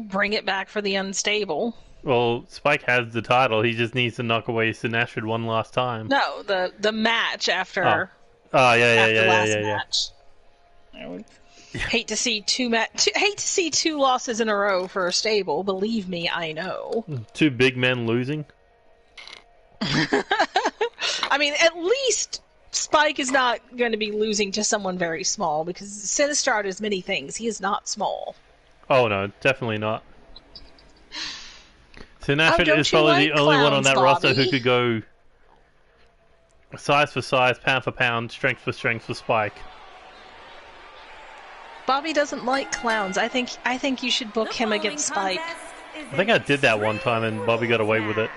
bring it back for the unstable. Well, Spike has the title. He just needs to knock away Sinestrid one last time. No, the match after. Oh yeah. Match. I would hate to see two losses in a row for a stable. Believe me, I know. Two big men losing. I mean, at least Spike is not going to be losing to someone very small, because Sinistard is many things. He is not small. Oh no, definitely not. Sinestrid don't is you probably like the only one on clowns, that roster who Bobby? could go size for size, pound for pound, strength for strength for Spike. Bobby doesn't like clowns. I think you should book him against Spike. I think I did that one time and Bobby got away with it.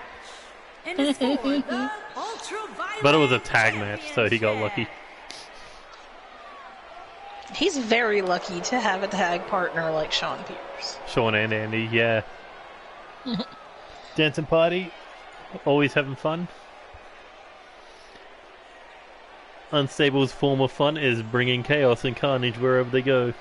But it was a tag match, so he got lucky. He's very lucky to have a tag partner like Sean Pierce. Sean and Andy, yeah. Dancing party, always having fun. Unstable's form of fun is bringing chaos and carnage wherever they go.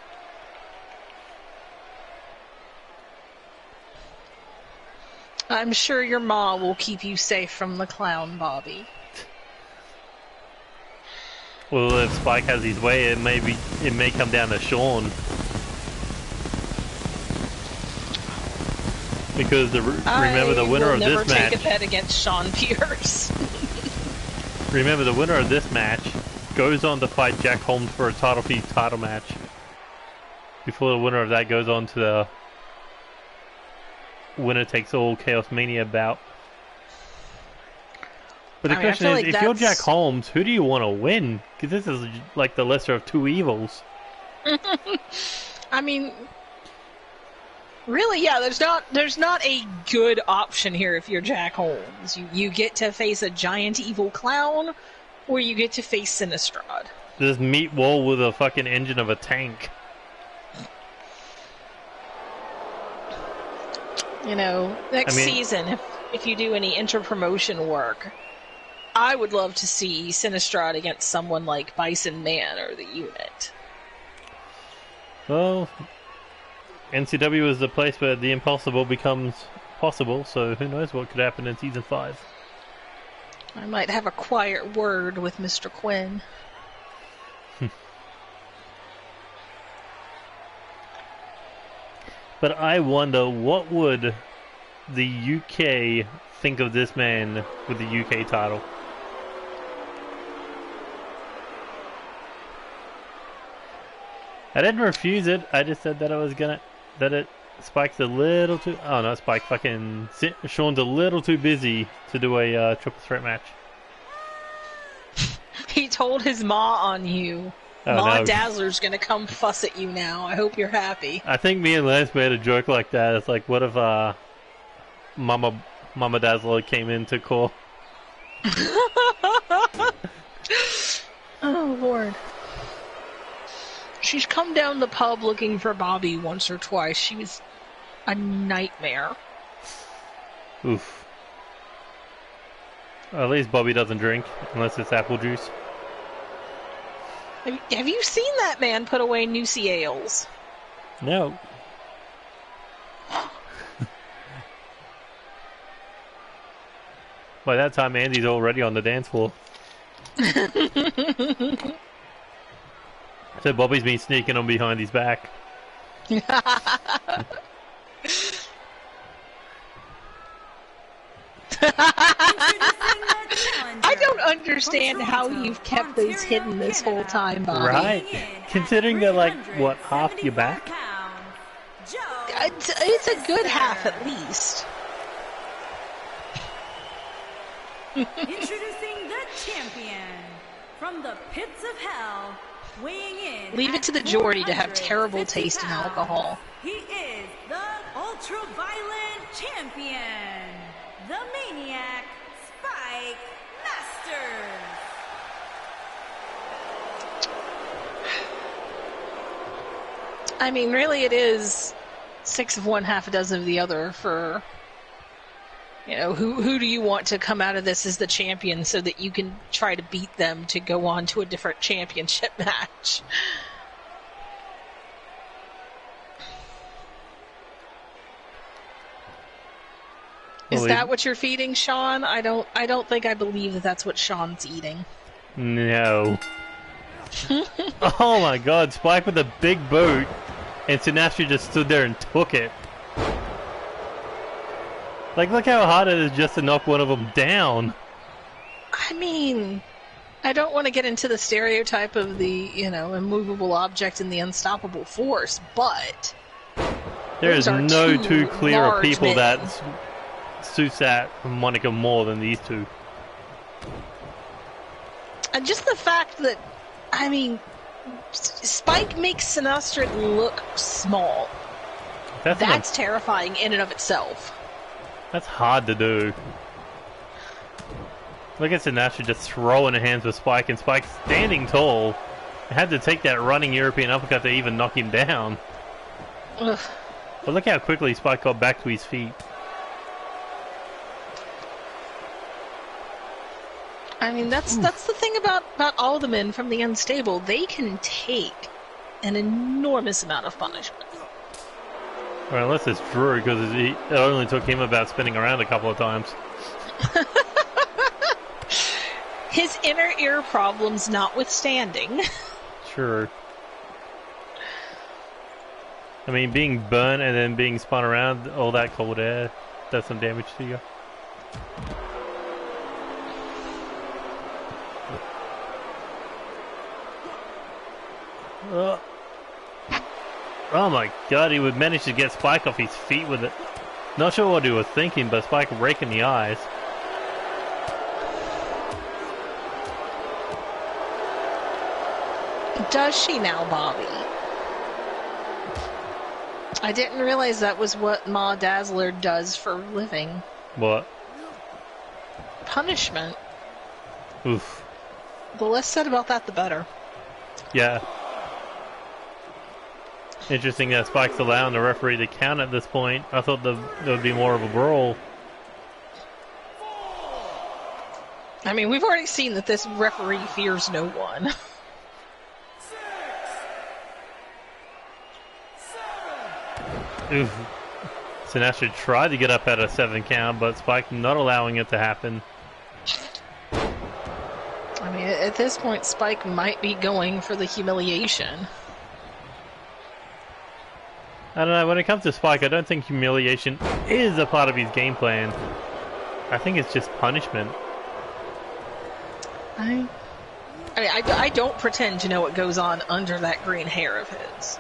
I'm sure your ma will keep you safe from the clown, Bobby. Well, if Spike has his way, it may come down to Sean. Because remember the winner of this match. I will never take a bet against Sean Pierce. Remember the winner of this match goes on to fight Jack Holmes for a title match. Before the winner of that goes on to the winner takes all Chaos Mania bout. But the question is, if you're Jack Holmes, who do you want to win? Because this is like the lesser of two evils. I mean, really, yeah. There's not a good option here if you're Jack Holmes. You get to face a giant evil clown, or you get to face Sinistrad. This meat wall with a fucking engine of a tank. Next season, if you do any inter-promotion work, I would love to see Sinistrad against someone like Bison Man or the Unit. Well, NCW is the place where the impossible becomes possible, so who knows what could happen in Season 5. I might have a quiet word with Mr. Quinn. But I wonder, what would the UK think of this man with the UK title? I didn't refuse it. I just said that I was gonna, Spike's a little too. Oh no, Spike fucking Sean's a little too busy to do a triple threat match. He told his ma on you. Oh, Ma no. Dazzler's gonna come fuss at you now. I hope you're happy. I think me and Lance made a joke like that. It's like, what if Mama Dazzler came into call? Oh Lord. She's come down the pub looking for Bobby once or twice. She was a nightmare. Oof. At least Bobby doesn't drink, unless it's apple juice. Have you seen that man put away Nusi ales? No. By that time, Andy's already on the dance floor. So Bobby's been sneaking on behind his back. I don't understand how you've kept those hidden this whole time, Bobby. Right? Considering they're like, what, half your back? It's a good half at least. Introducing the champion from the pits of hell, weighing in. Leave it to the Geordie to have terrible taste in alcohol. He is the ultra-violent champion, the maniac, Spike Masters. I mean, really, it is 6 of one, half a dozen of the other for, you know, who do you want to come out of this as the champion so that you can try to beat them to go on to a different championship match? Is that what you're feeding Sean? I don't think I believe that that's what Sean's eating. No. Oh my god, Spike with a big boot, and Sinestro just stood there and took it. Like, look how hard it is just to knock one of them down. I mean, I don't want to get into the stereotype of the, you know, immovable object and the unstoppable force, but there is no two clearer people men. that suits that moniker more than these two. And just the fact that, I mean, Spike makes Sinestro look small. That's terrifying in and of itself. That's hard to do. Look at Sinestro just throwing her hands with Spike, and Spike standing tall. Had to take that running European uppercut to even knock him down. Ugh. But look how quickly Spike got back to his feet. I mean, that's the thing about all the men from the Unstable. They can take an enormous amount of punishment. Well, unless it's Drew, because it only took him about spinning around a couple of times. His inner ear problems notwithstanding. Sure. I mean, being burnt and then being spun around, all that cold air does some damage to you. Oh my god, he would manage to get Spike off his feet with it. Not sure what he was thinking, but Spike raking the eyes. Does she now, Bobby? I didn't realize that was what Ma Dazzler does for a living. What? Punishment. Oof. The less said about that, the better. Yeah. Interesting that Spike's allowing the referee to count at this point. I thought there would be more of a brawl. I mean, we've already seen that this referee fears no one. 6, 7. Oof. Sinestro tried to get up at a 7 count, but Spike not allowing it to happen. I mean, at this point, Spike might be going for the humiliation. I don't know, when it comes to Spike, I don't think humiliation is a part of his game plan. I think it's just punishment. I don't pretend to know what goes on under that green hair of his.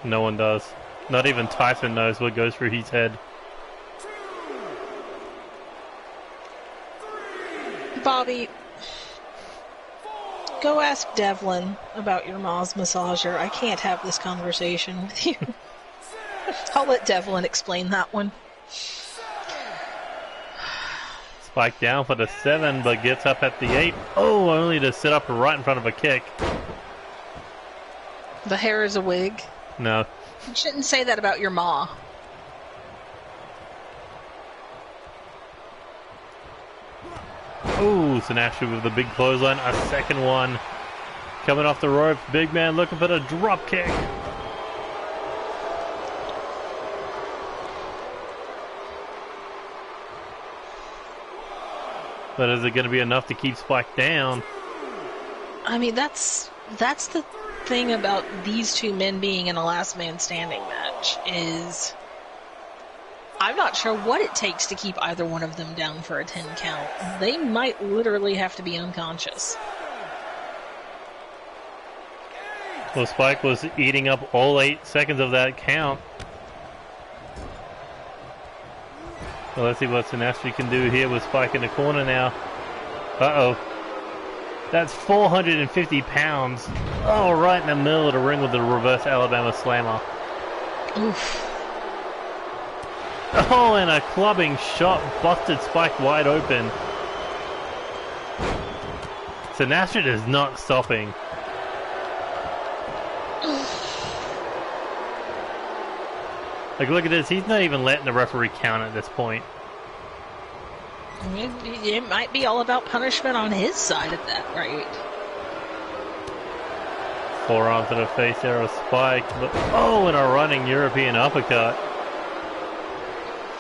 No one does. Not even Tyson knows what goes through his head. Bobby, go ask Devlin about your Ma's massager. I can't have this conversation with you. I'll let Devlin explain that one. Spike down for the 7, but gets up at the 8. Oh, only to sit up right in front of a kick. The hair is a wig. No. You shouldn't say that about your Ma. Oh, Sinestro with the big clothesline. A second one. Coming off the rope. Big man looking for the drop kick. But is it going to be enough to keep Spike down? I mean, that's the thing about these two men being in a last man standing match is I'm not sure what it takes to keep either one of them down for a 10 count. They might literally have to be unconscious. Well, Spike was eating up all 8 seconds of that count. Well, let's see what Sinestro can do here with Spike in the corner now. Uh-oh. That's 450 pounds. Oh, right in the middle of the ring with the reverse Alabama Slammer. Oof. Oh, and a clubbing shot busted Spike wide open. Sinestro is not stopping. Like, look at this. He's not even letting the referee count at this point. It might be all about punishment on his side at that rate. Forearm to the face there of Spike. But, oh, and a running European uppercut.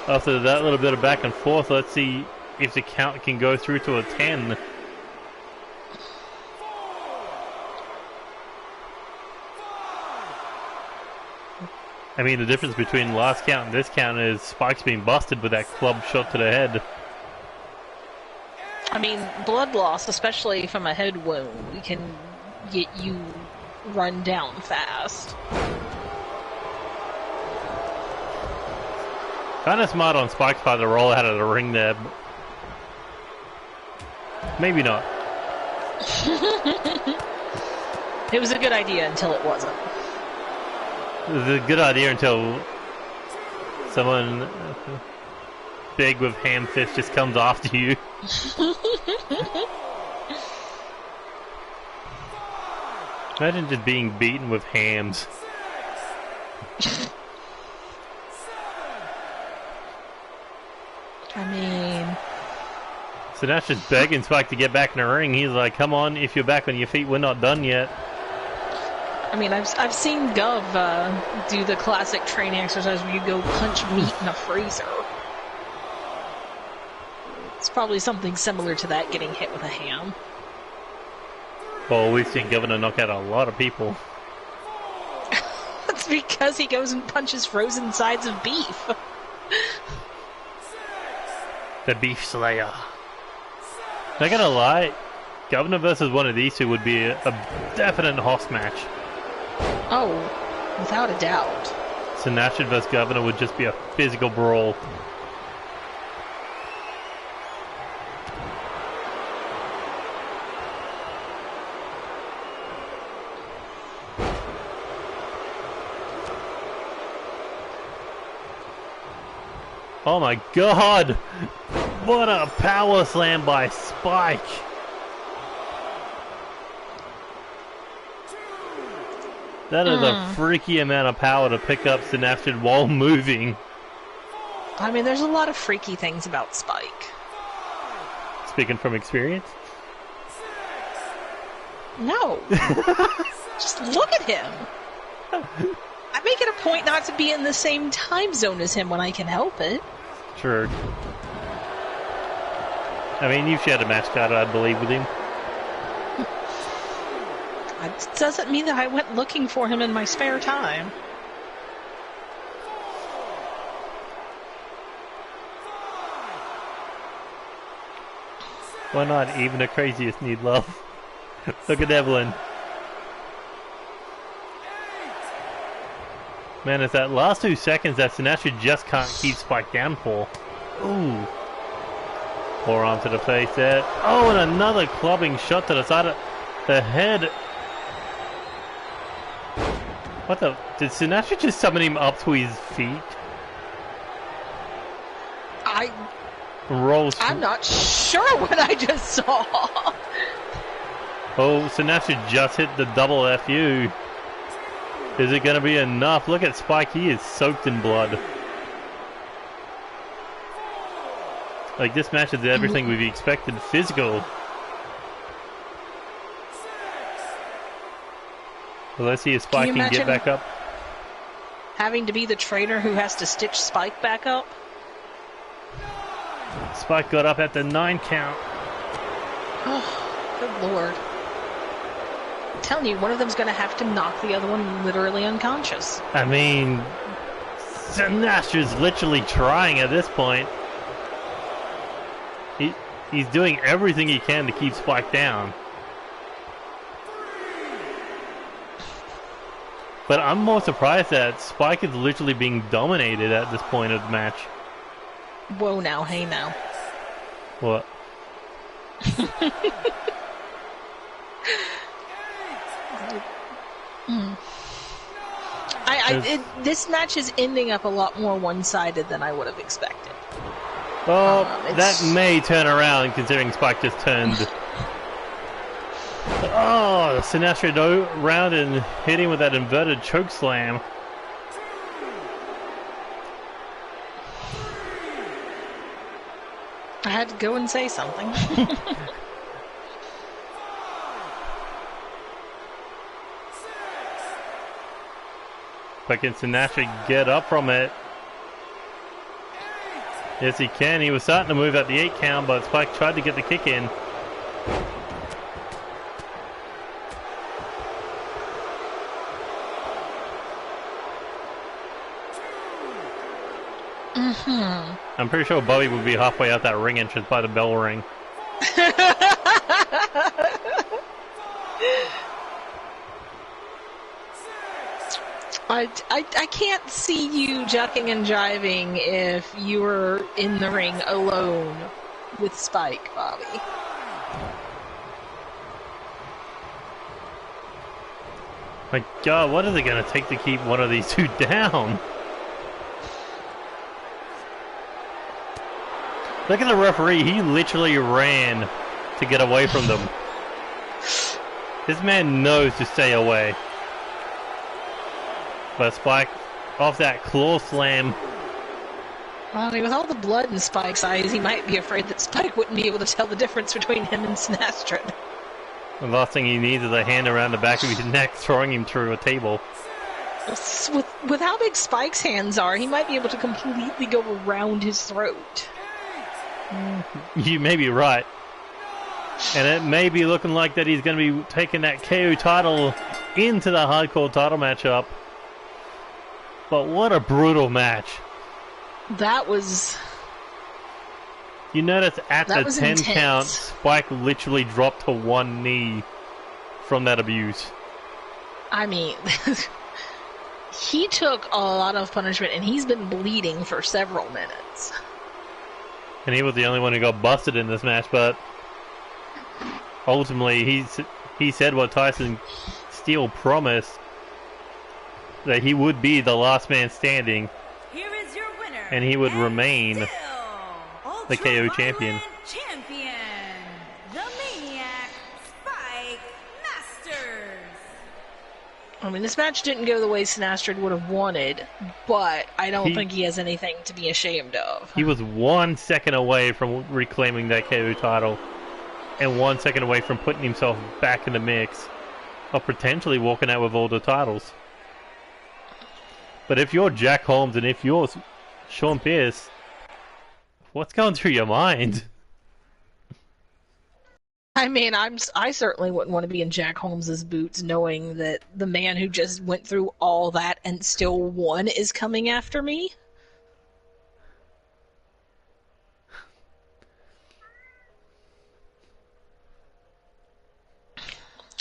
After that little bit of back and forth, let's see if the count can go through to a 10. I mean, the difference between last count and this count is Spike's being busted with that club shot to the head. I mean, blood loss, especially from a head wound, can get you run down fast. Kind of smart on Spike's part to roll out of the ring there. Maybe not. It was a good idea until it wasn't. It was a good idea until someone big with ham fist just comes after you. Imagine just being beaten with hams. I mean... So that's just begging Spike to get back in the ring. He's like, come on, if you're back on your feet, we're not done yet. I mean, I've seen Gov do the classic training exercise where you go punch meat in a freezer. It's probably something similar to that, getting hit with a ham. Well, we've seen Governor knock out a lot of people. That's because he goes and punches frozen sides of beef. The Beef Slayer. Not gonna lie, Governor versus one of these two would be a definite hoss match. Oh, without a doubt. Sinestro versus Governor would just be a physical brawl. Oh my god! What a power slam by Spike! That is a freaky amount of power to pick up Sinestro while moving. I mean, there's a lot of freaky things about Spike. Speaking from experience? No. Just look at him. I make it a point not to be in the same time zone as him when I can help it. Sure. I mean, you've shared a match card, I believe, with him. It doesn't mean that I went looking for him in my spare time. Why not? Even the craziest need love. Look at Evelyn. Man, it's that last 2 seconds that Sinestro just can't keep Spike down for. Ooh. Forearm to the face there. Oh, and another clubbing shot to the side of the head. What the? Did Sinestro just summon him up to his feet? I'm not sure what I just saw. Oh, Sinestro just hit the double FU. Is it going to be enough? Look at Spike, he is soaked in blood. Like, this match is everything we've expected. Physical. Well, let's see if Spike can get back up. Having to be the trainer who has to stitch Spike back up? Spike got up at the 9 count. Oh, good lord. I'm telling you, one of them's going to have to knock the other one literally unconscious. I mean, Sinastra's literally trying at this point. He's doing everything he can to keep Spike down. But I'm more surprised that Spike is literally being dominated at this point of the match. Whoa now, hey now. What? This match is ending up a lot more one-sided than I would have expected. Well, that may turn around considering Spike just turned. Oh, Sinestro round and hitting with that inverted choke slam. I had to go and say something. But can Sinestro get up from it? Yes, he can. He was starting to move at the 8 count, but Spike tried to get the kick in. I'm pretty sure Bobby would be halfway out that ring entrance by the bell ring. I can't see you jucking and jiving if you were in the ring alone with Spike, Bobby. My God, what is it going to take to keep one of these two down? Look at the referee, he literally ran to get away from them. This man knows to stay away. But Spike, off that claw slam. Well, I mean, with all the blood in Spike's eyes, he might be afraid that Spike wouldn't be able to tell the difference between him and Sinestro. The last thing he needs is a hand around the back of his neck throwing him through a table. With how big Spike's hands are, he might be able to completely go around his throat. You may be right. And it may be looking like that he's going to be taking that KO title into the hardcore title matchup. But what a brutal match. That was... You notice at the 10 intense. count, Spike literally dropped to one knee from that abuse. I mean, he took a lot of punishment, and he's been bleeding for several minutes. And he was the only one who got busted in this match, but ultimately he said what Tyson Steele promised, that he would be the last man standing. Here is your winner, and he would remain the KO champion. The Maniac, Spike Masters. I mean, this match didn't go the way Sinestro would have wanted, but I don't think he has anything to be ashamed of. He was 1 second away from reclaiming that KO title, and 1 second away from putting himself back in the mix of potentially walking out with all the titles. But if you're Jack Holmes and if you're Sean Pierce, what's going through your mind? I mean, I certainly wouldn't want to be in Jack Holmes's boots, knowing that the man who just went through all that and still won is coming after me.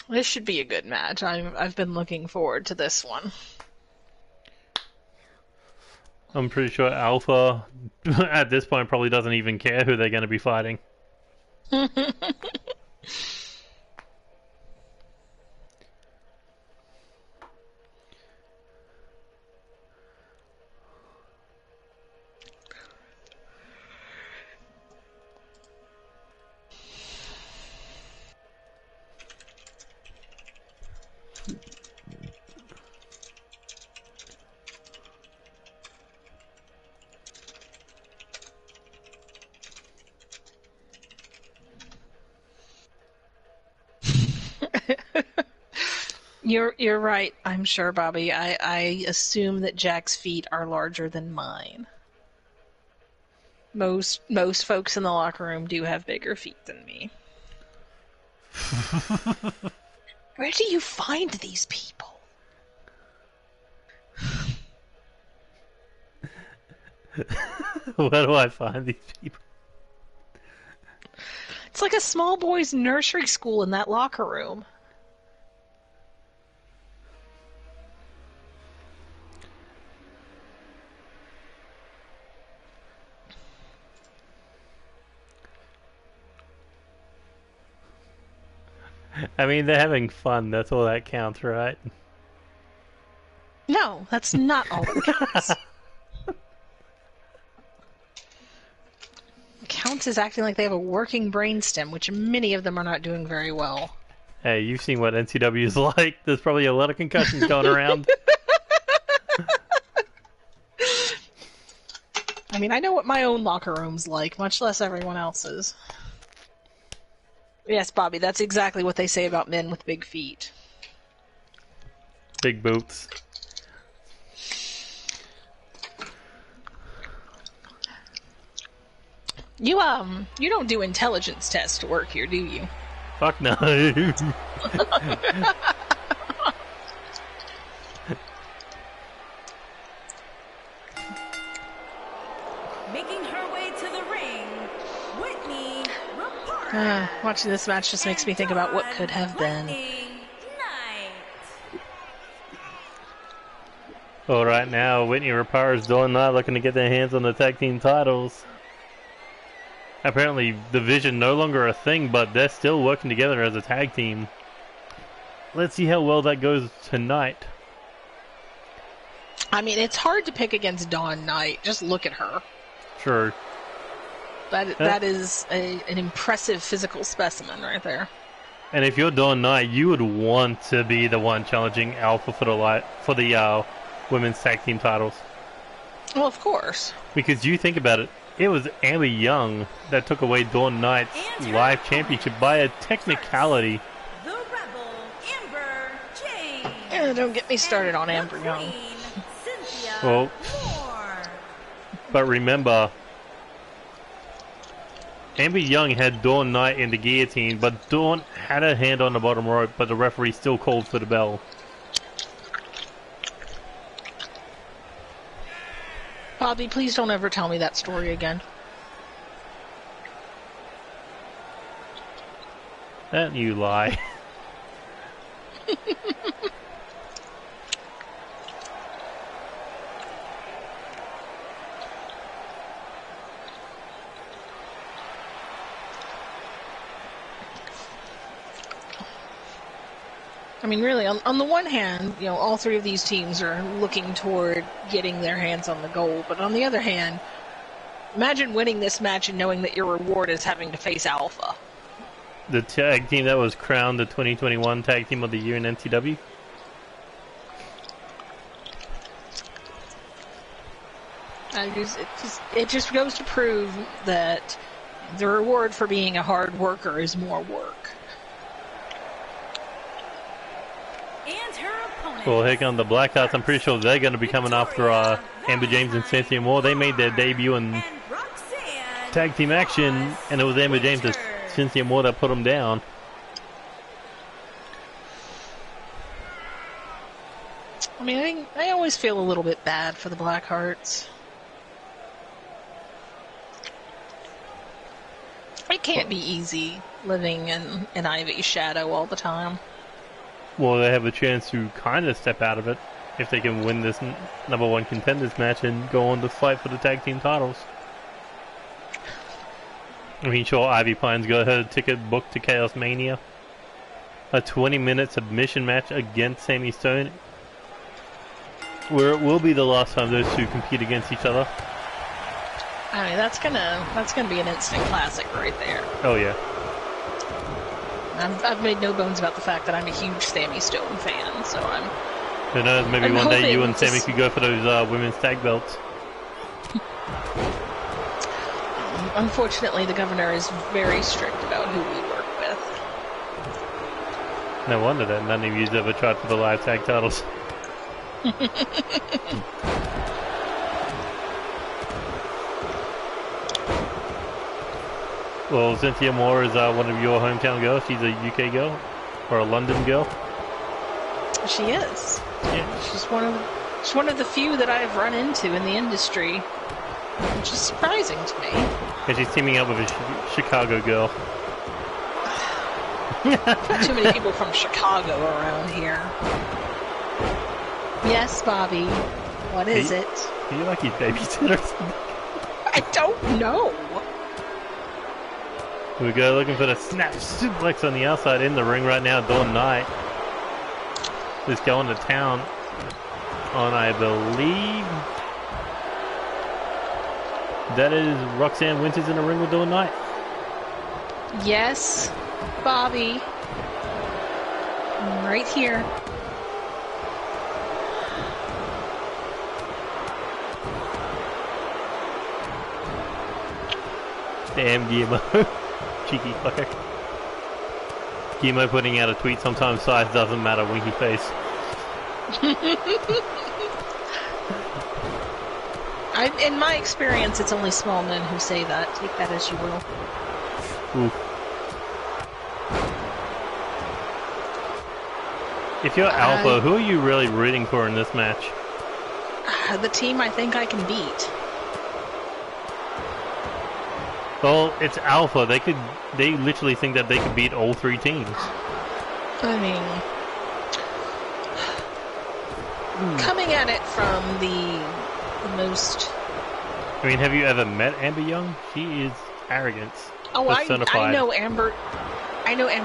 This should be a good match. I've been looking forward to this one. I'm pretty sure Alpha, at this point, probably doesn't even care who they're going to be fighting. You're right, I'm sure, Bobby. I assume that Jack's feet are larger than mine. Most folks in the locker room do have bigger feet than me. Where do you find these people? Where do I find these people? It's like a small boys' nursery school in that locker room. I mean, they're having fun. That's all that counts, right? No, that's not all that counts. Counts is acting like they have a working brainstem, which many of them are not doing very well. Hey, you've seen what NCW is like. There's probably a lot of concussions going around. I mean, I know what my own locker room's like, much less everyone else's. Yes, Bobby, that's exactly what they say about men with big feet. Big boots. You don't do intelligence tests to work here, do you? Fuck no. Making her way to the ring, Whitney Rapara. Watching this match just makes me think about what could have been. Knight. Well, right now, Whitney Rapara's doing that, looking to get their hands on the tag team titles. Apparently, division no longer a thing, but they're still working together as a tag team. Let's see how well that goes tonight. I mean, it's hard to pick against Dawn Knight. Just look at her. Sure. That is an impressive physical specimen right there. And if you're Dawn Knight, you would want to be the one challenging Alpha for the women's tag team titles. Well, of course. Because you think about it, it was Amber Young that took away Dawn Knight's live championship by a technicality. The Rebel, Amber Jane. Yeah, don't get me started on Amber The Young. Queen, Cynthia Well, Moore. but remember, Amber Young had Dawn Knight in the guillotine, but Dawn had her hand on the bottom rope, but the referee still called for the bell. Bobby, please don't ever tell me that story again. That you lie. I mean, really, on the one hand, you know, all three of these teams are looking toward getting their hands on the gold, but on the other hand, imagine winning this match and knowing that your reward is having to face Alpha. The tag team that was crowned the 2021 Tag Team of the Year in NCW. It just goes to prove that the reward for being a hard worker is more work. And her opponent. Well, heck on the Blackouts, I'm pretty sure they're going to be coming after Amber James and Cynthia Moore. They made their debut in And Roxanne tag team action, and it was Amber James and Cynthia Moore that put them down. I mean, I always feel a little bit bad for the Blackhearts. It can't be easy living in Ivy's shadow all the time. Well, they have a chance to kind of step out of it if they can win this number one contenders match and go on to fight for the tag team titles. I mean, sure, Ivy Pine's got her ticket booked to Chaos Mania. A 20-minute submission match against Sami Stone, where it will be the last time those two compete against each other. I mean, that's gonna be an instant classic right there. Oh yeah. I've made no bones about the fact that I'm a huge Sami Stone fan, so Who knows, maybe I'm one day you hoping and Sammy could go for those women's tag belts. unfortunately the governor is very strict about who we work with. No wonder that none of you ever tried for the live tag titles. Well, Cynthia Moore is one of your hometown girls. She's a UK girl, or a London girl. She is. Yeah. She's one of the few that I've run into in the industry. which is surprising to me. Because she's teaming up with a Chicago girl. Not too many people from Chicago around here. Yes, Bobby. What is it? Are you like his babysitter or something? I don't know. We go looking for the snap suplex on the outside in the ring right now. Dawn Knight is going to town on, I believe, that is Roxanne Winters in the ring with Dawn Knight. Yes, Bobby. I'm right here. Damn Guillermo. Cheeky fucker. Guillermo putting out a tweet, sometimes size doesn't matter, winky face. In my experience, it's only small men who say that. Take that as you will. Oof. If you're Alpha, who are you really rooting for in this match? The team I think I can beat. Well, it's Alpha. They literally think that they could beat all three teams. I mean, coming at it from the most... I mean, have you ever met Amber Young? She is arrogance. Oh, I personified. know Amber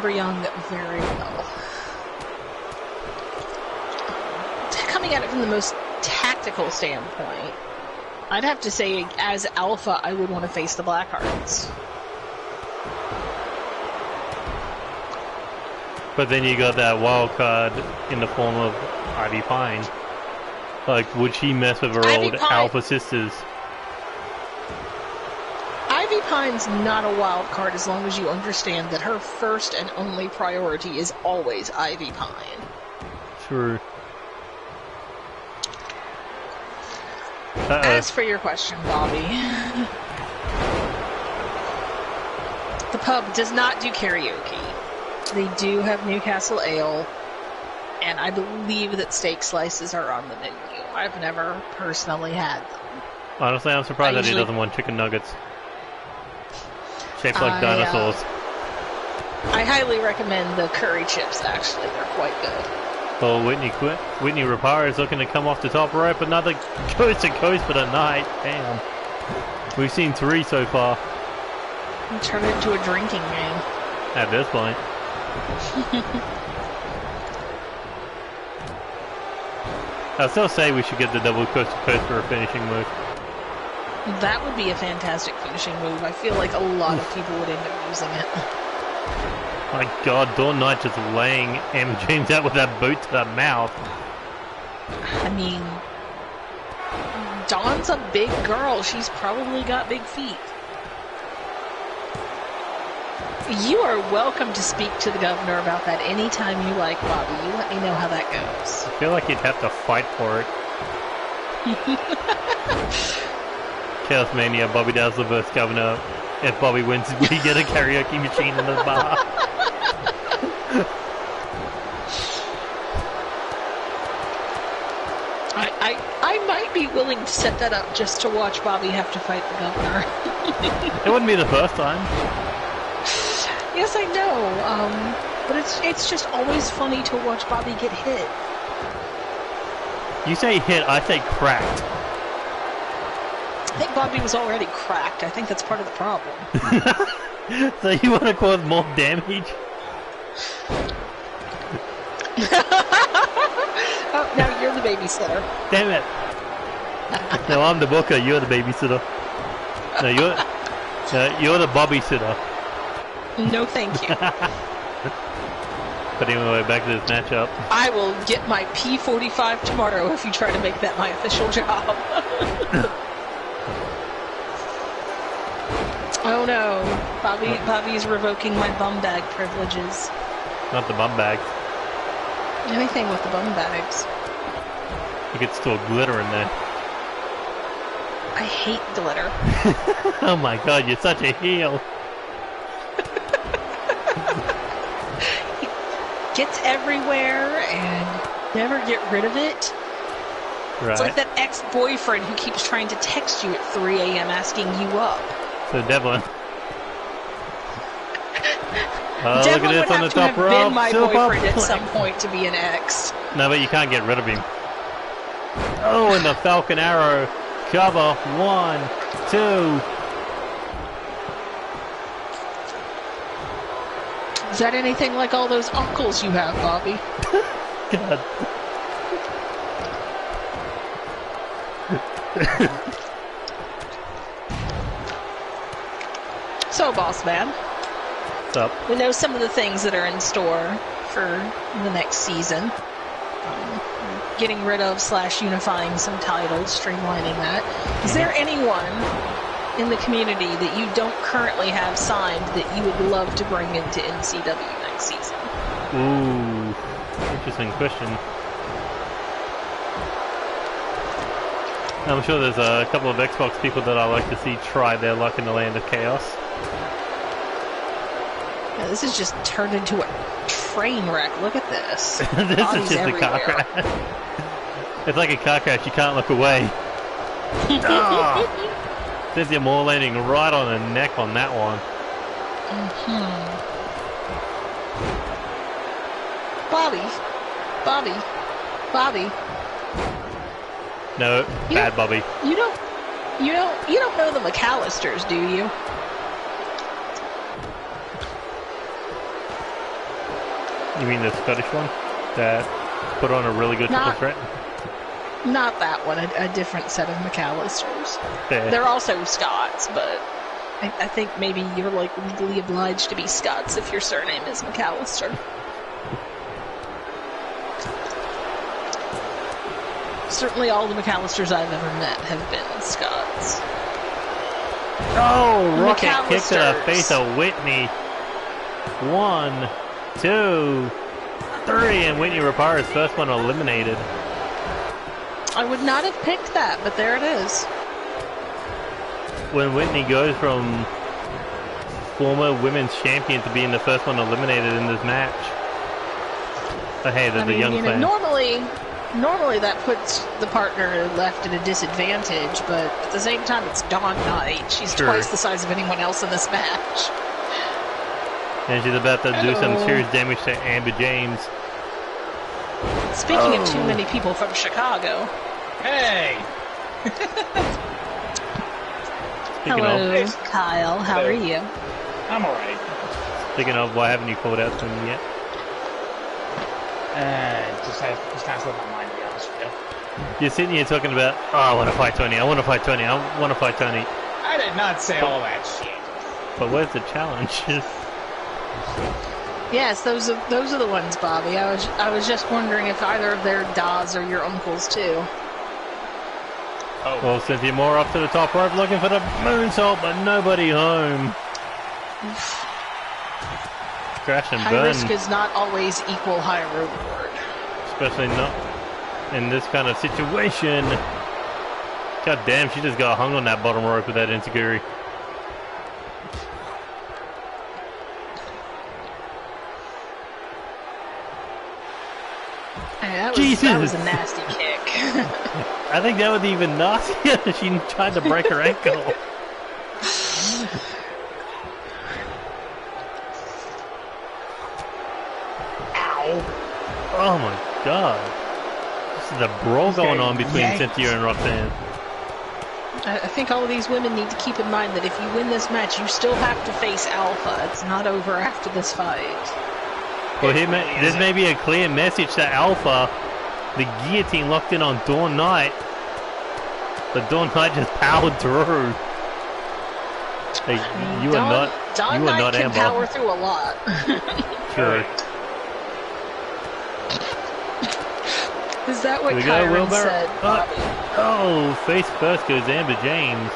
Young very well. Coming at it from the most tactical standpoint, I'd have to say, as Alpha, I would want to face the Blackhearts. But then you got that wild card in the form of Ivy Pine. Like, would she mess with her Ivy old Pine- Alpha sisters? Ivy Pine's not a wild card as long as you understand that her first and only priority is always Ivy Pine. True. As for your question, Bobby, the pub does not do karaoke. They do have Newcastle Ale, and I believe that steak slices are on the menu. I've never personally had them. Honestly, I'm surprised that he doesn't want chicken nuggets. Shaped like dinosaurs. I highly recommend the curry chips, actually. They're quite good. Oh, Whitney Rapara is looking to come off the top rope. Another coast to coast for the night. Damn. We've seen 3 so far. You turn it into a drinking game. At this point. I still say we should get the double coast to coast for a finishing move. That would be a fantastic finishing move. I feel like a lot of people would end up using it. My god, Dawn Knight just laying Emma James out with that boot to the mouth. I mean, Dawn's a big girl. She's probably got big feet. You are welcome to speak to the governor about that anytime you like, Bobby. You let me know how that goes. I feel like you'd have to fight for it. Chaos Mania, Bobby Dazzler vs. Governor. If Bobby wins, we get a karaoke machine in the bar. I might be willing to set that up just to watch Bobby have to fight the governor. It wouldn't be the first time. Yes, I know. But it's just always funny to watch Bobby get hit. You say hit, I say cracked. I think Bobby was already cracked. I think that's part of the problem. So you want to cause more damage? Oh, now you're the babysitter. Damn it. No, I'm the booker, you're the babysitter. No, you're the Bobby sitter. No, thank you. But anyway, back to this matchup. I will get my P45 tomorrow if you try to make that my official job. Oh no, Bobby's revoking my bum bag privileges. Not the bum bags. Anything with the bum bags. You could still glitter in there. I hate glitter. Oh my god, you're such a heel. It gets everywhere and never get rid of it. Right. It's like that ex-boyfriend who keeps trying to text you at 3 a.m. asking you up. So Devlin. Oh, Devlin look at would this on the have to top have rope. been my Super boyfriend at plex. some point to be an ex. No, but you can't get rid of him. Oh, and the Falcon Arrow. Cover. 1, 2. Is that anything like all those uncles you have, Bobby? God. So, boss man, What's up? we know some of the things that are in store for the next season. Getting rid of / unifying some titles, streamlining that. Is there anyone in the community that you don't currently have signed that you would love to bring into NCW next season? Ooh, interesting question. I'm sure there's a couple of Xbox people that I like to see try their luck in the land of chaos. Yeah, this has just turned into a train wreck. Look at this. This Bodies is just everywhere. a car crash. It's like a car crash, you can't look away. Oh, Cynthia Moore landing right on the neck on that one. Bobby. No, You bad don't- Bobby. You don't know the McAllisters, do you? You mean the Scottish one? That put on a really good triple Not- threat? Not that one, a different set of McAllisters. Fair. They're also Scots, but I think maybe you're like legally obliged to be Scots if your surname is McAllister. Certainly all the McAllisters I've ever met have been Scots. Oh, rocket kick to the McAllisters. face of Whitney. 1, 2, 3, and Whitney Rapara's first one eliminated. I would not have picked that, but there it is. When Whitney goes from former women's champion to being the first one eliminated in this match. Oh, hey, there's a young fan. Normally that puts the partner left at a disadvantage, but at the same time it's Dawn Knight. She's Sure. twice the size of anyone else in this match. And she's about to do some Hello. serious damage to Amber James. Speaking of too Oh. many people from Chicago. Hey! Speaking Hello, of, Kyle. How Hello. are you? I'm alright. why haven't you called out to him yet? Just kind of slipped my mind, to be honest with you. You're sitting here talking about, oh, I want to fight Tony, I want to fight Tony, I want to fight Tony. I did not say all that shit. But where's the challenge? Yes, those are the ones, Bobby. I was just wondering if either of their Daz are your uncles too. Oh, Well, Cynthia Moore up to the top rope looking for the moonsault, but nobody home. Crash and High burn, risk is not always equal high reward. especially not in this kind of situation. God damn, she just got hung on that bottom rope with that enziguri. Hey, that Jesus. was a nasty kick. I think that would be even nastier. She tried to break her ankle. Oh my god. This is a brawl going on between yanked. Cynthia and Roxanne. I think all of these women need to keep in mind that if you win this match, you still have to face Alpha. It's not over after this fight. Well, this may be a clear message to Alpha. The guillotine locked in on Dawn Knight. But Dawn Knight just powered through. Hey, you are Dawn not Knight can Amber. power through a lot. True. Is that what Here we go, Kyron wheelbarrow. said, Bobby? Oh, face first goes Amber James.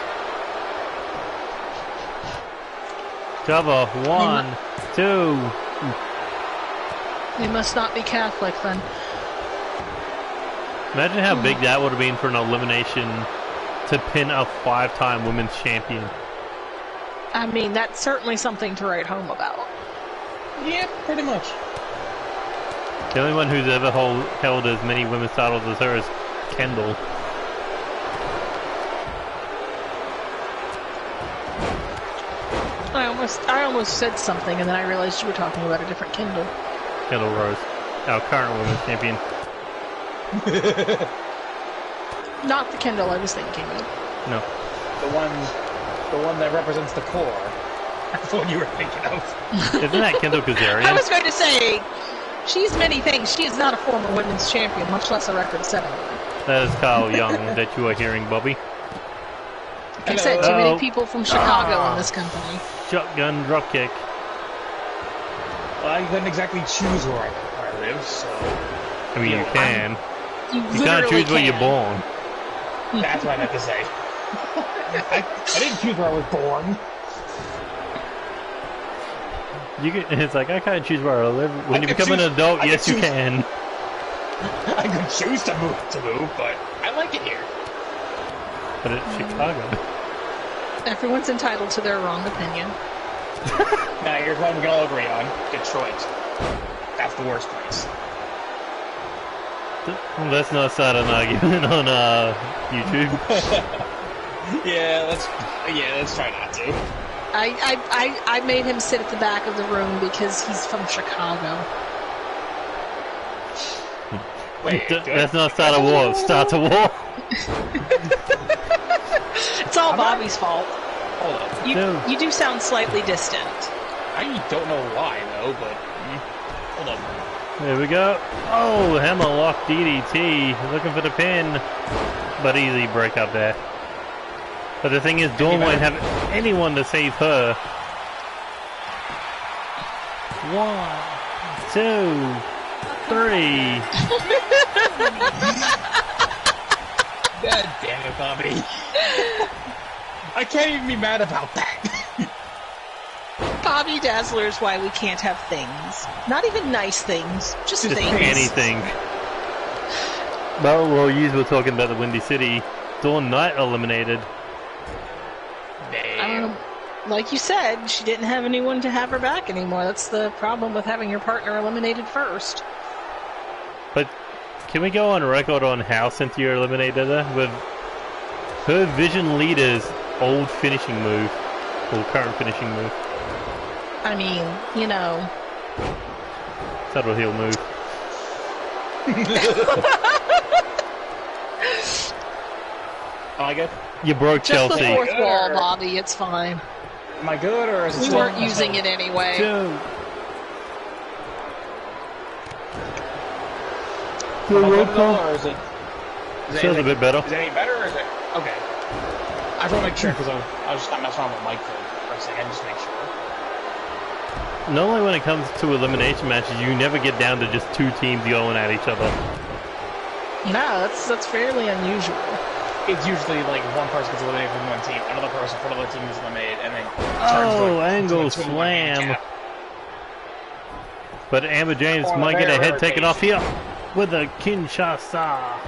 Cover, 1, 2. You must not be Catholic then. Imagine how big that would have been for an elimination to pin a 5-time women's champion. I mean, that's certainly something to write home about. yeah, pretty much. The only one who's ever held as many women's titles as her is Kendall. I almost said something, and then I realized you were talking about a different Kendall. Kendall Rose, our current women's champion. Not the Kendall I was thinking of. No. The one that represents the core. That's the one you were thinking of. Isn't that Kendall Kazarian? I was going to say, she's many things. She is not a former women's champion, much less a record-setting one. That is Kyle Young that you are hearing, Bobby. I said too many people from Chicago in this company. Shotgun dropkick. Well, I couldn't exactly choose where I live, so... I mean, you can. You can't choose where can. you're born. That's what I meant to say. I didn't choose where I was born. It's like, I can't choose where I live. When you become an adult, yes, you can. I could choose to move, but I like it here. But it's Chicago. Everyone's entitled to their wrong opinion. Now here's what I'm going to agree on. Detroit. That's the worst place. Let's not start an argument on YouTube. let's try not to. I made him sit at the back of the room because he's from Chicago. Wait, let's not start a war. Start a war. It's all Bobby's fault. Hold up. You do sound slightly distant. I don't know why, though, but... hold up. There we go. Oh, hammerlock DDT. Looking for the pin. But easy break up there. But the thing is, Dawn won't have anyone to save her. 1, 2, 3. God damn it, Bobby. I can't even be mad about that. Bobby Dazzler's why we can't have things. Not even nice things, just things. Anything. Well, you were talking about the Windy City. Dawn Knight eliminated. Like you said, she didn't have anyone to have her back anymore. That's the problem with having your partner eliminated first. But can we go on record on how Cynthia eliminated her? With her Vision Leader's old finishing move. Or current finishing move. I mean, you know. Subtle heel move. I get. You broke Just Chelsea. the fourth wall, Bobby. It's fine. Am I good, or is it We still... weren't using it anyway. Or is it... Sounds a bit better. Is it any better, or is it... Okay. I just want to make sure, because I was just not messing around with the mic for a second, just to make sure. Normally when it comes to elimination matches, you never get down to just two teams going at each other. No, that's fairly unusual. It's usually like one person gets eliminated from one team, another person from another team is eliminated, and then... Oh, angle slam. But Amber James might get a head taken off here with a Kinshasa.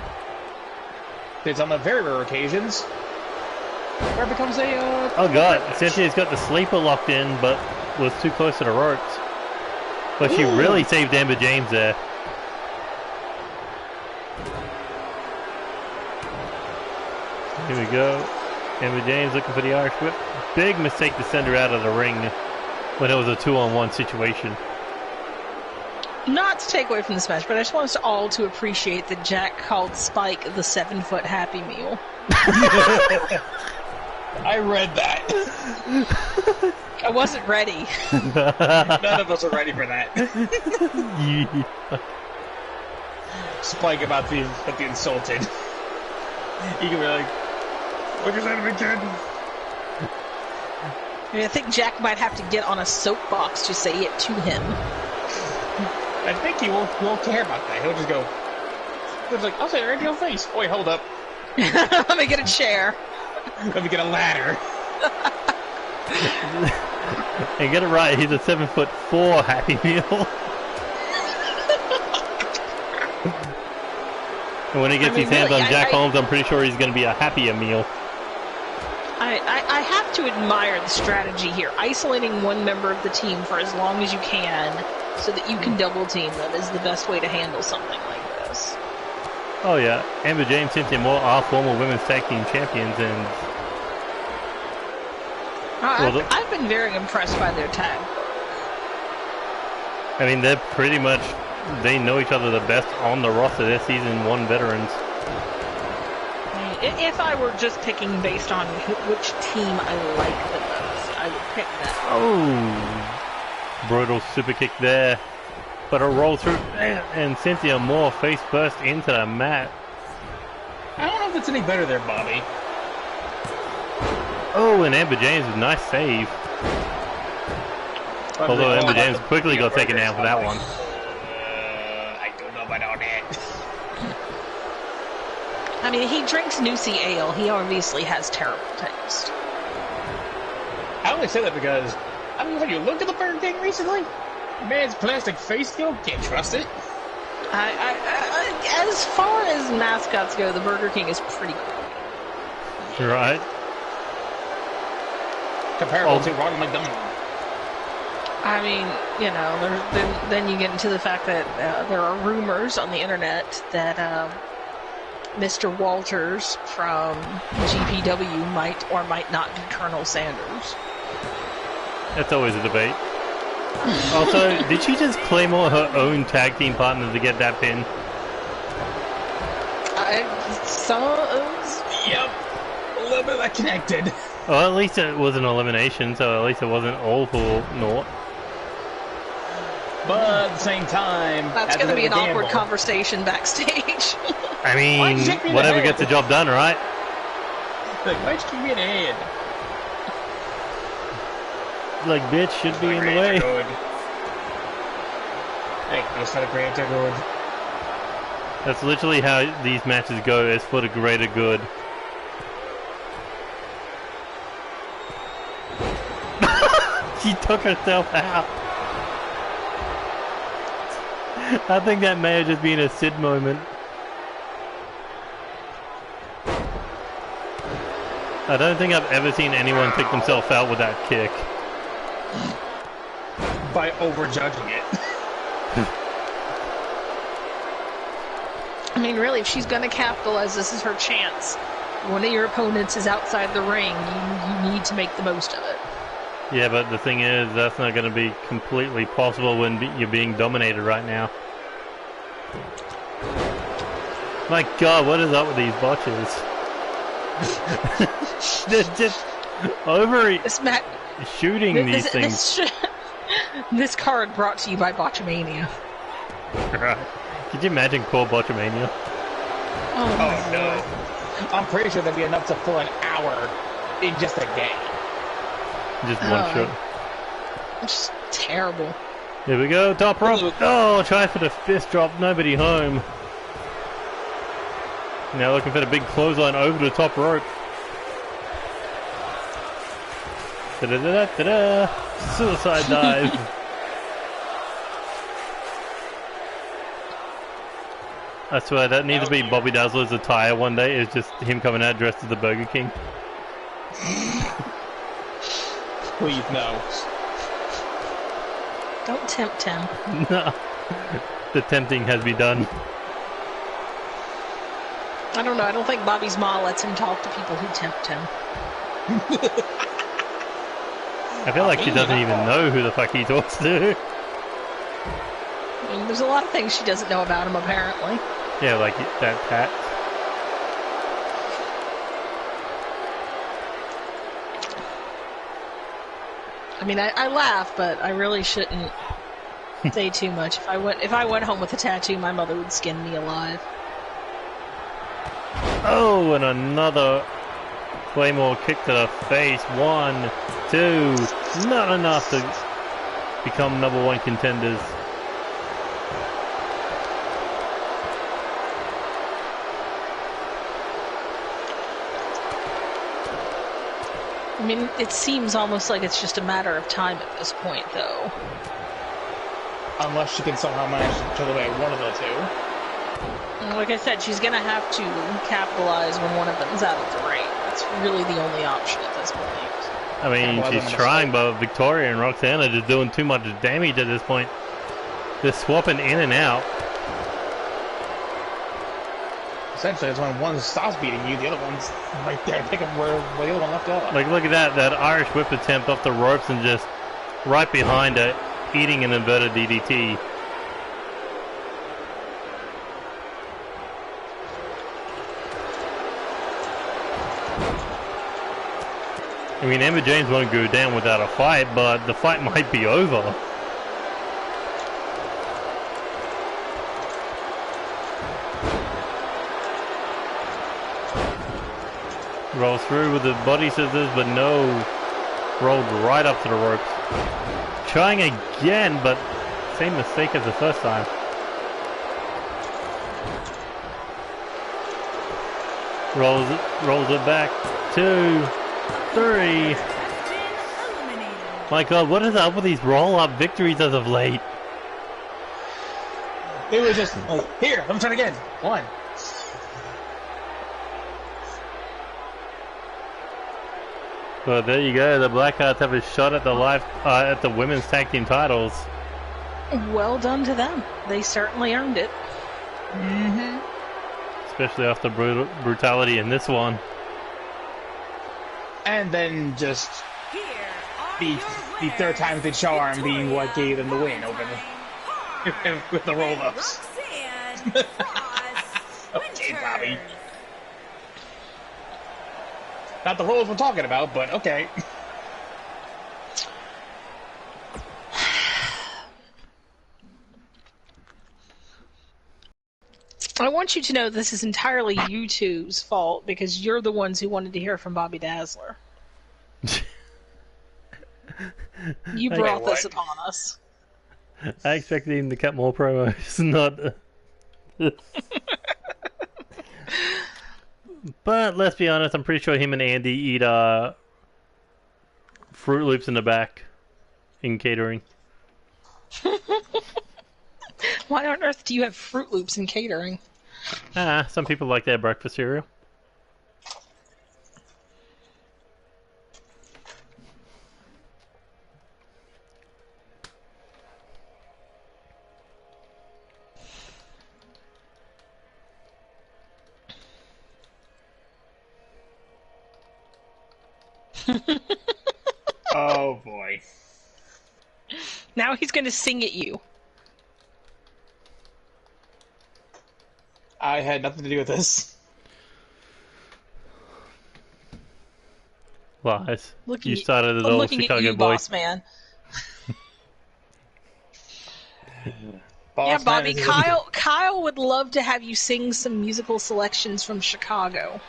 It's on the very rare occasions where it becomes a... oh god, Cynthia's got the sleeper locked in, but was too close to the ropes. But she really saved Amber James there. Here we go. Amber James looking for the Irish whip. Big mistake to send her out of the ring when it was a 2-on-1 situation. Not to take away from this match, but I just want us all to appreciate that Jack called Spike the 7-foot Happy Meal. I read that. I wasn't ready. None of us are ready for that. Yeah. Spike about the insulted. You can be like, what is that again? I mean, I think Jack might have to get on a soapbox to say it to him. I think he won't care about that. He'll just go, he's like, I'll say it right to your face. Oh, wait, hold up. Let me get a chair. Let me get a ladder. And get it right, he's a 7'4" Happy Meal. And when he gets his hands on Jack Holmes, I'm pretty sure he's going to be a happier meal. I have to admire the strategy here. Isolating one member of the team for as long as you can so that you can double team them is the best way to handle something like this. Oh yeah, Amber James, Cynthia Moore are former women's tag team champions, and I've been very impressed by their tag. I mean, they're pretty much, they know each other the best on the roster. They're season 1 veterans. If I were just picking based on which team I like the most, I would pick that. Oh, brutal super kick there. But a roll through, and Cynthia Moore face first into the mat. I don't know if it's any better there, Bobby. Oh, and Amber James with a nice save. Although Amber James quickly got taken down for that one. I don't know about all that. I mean, he drinks Nusi ale. He obviously has terrible taste. I only say that because, I mean, have you looked at the Burger King recently? Man's plastic face still can't trust it. As far as mascots go, the Burger King is pretty cool. Right. Comparable to Ronald McDonald. I mean, you know, then you get into the fact that there are rumors on the internet that Mr. Walters from GPW might or might not be Colonel Sanders. That's always a debate. Also, did she just claymore her own tag team partner to get that pin? Yep. A little bit like connected. Well, at least it was an elimination, so at least it wasn't all for naught. But at the same time, that's going to be an awkward conversation backstage. I mean, whatever gets the job done, right? Like, why'd you keep me in the head? Like, bitch should be in the way. Hey, it's not a greater good. That's literally how these matches go, is for the greater good. She took herself out. I think that may have just been a Sid moment. I don't think I've ever seen anyone take themselves out with that kick. By overjudging it. I mean, really, if she's going to capitalize, this is her chance. One of your opponents is outside the ring. You need to make the most of it. Yeah, but the thing is, that's not going to be completely possible when you're being dominated right now. My God, what is up with these botches? They're just shooting these things. This card brought to you by Botchamania. Right. Could you imagine poor Botchamania? Oh no. I'm pretty sure that'd be enough to fill an hour in just a game. Just one shot. Just terrible. Here we go, top rope. Oh, try for the fist drop, nobody home. Now looking for the big clothesline over the top rope. Da-da-da-da-da-da. Suicide dive. I swear, that needs to be Bobby Dazzler's attire one day. It's just him coming out dressed as the Burger King. Please, no. Don't tempt him. No. The tempting has been done. I don't know. I don't think Bobby's ma lets him talk to people who tempt him. I feel like she doesn't even know who the fuck he talks to. I mean, there's a lot of things she doesn't know about him, apparently. Yeah, like that hat. I mean, I laugh, but I really shouldn't say too much. If I went home with a tattoo, my mother would skin me alive. Oh, and another Claymore kick to the face. 1, 2, not enough to become #1 contenders. I mean, it seems almost like it's just a matter of time at this point, though. Unless she can somehow manage to eliminate one of the two. Like I said, she's going to have to capitalize when one of them's out of the ring. That's really the only option at this point. I mean, she's trying, but Victoria and Roxanne are just doing too much damage at this point. They're swapping in and out. Essentially, it's when one stops beating you, the other one's right there, pick up where the other one left off. Like, look at that Irish whip attempt off the ropes and just right behind it, eating an inverted DDT. I mean, Emma James won't go down without a fight, but the fight might be over. Rolls through with the body scissors, but no. Rolled right up to the ropes. Trying again, but same mistake as the first time. Rolls it back. 2, 3. My God, what is up with these roll-up victories as of late? It was just like, here, let me try it again. 1. Well, there you go. The Blackhearts have a shot at the women's tag team titles. Well done to them. They certainly earned it. Mm-hmm. Especially after brutality in this one. And then the third time's the charm being what gave them the win over with the roll-ups. Okay, Bobby. Not the roles we're talking about, but okay. I want you to know this is entirely you two's fault because you're the ones who wanted to hear from Bobby Dazzler. You brought this upon us. I expected him to cut more promos, not... But let's be honest, I'm pretty sure him and Andy eat Fruit Loops in the back in catering. Why on earth do you have Fruit Loops in catering? Some people like their breakfast cereal. Oh boy. Now he's going to sing at you. I had nothing to do with this. Lies. You started it all, Chicago boy. Boss man. Yeah, Bobby, Kyle would love to have you sing some musical selections from Chicago.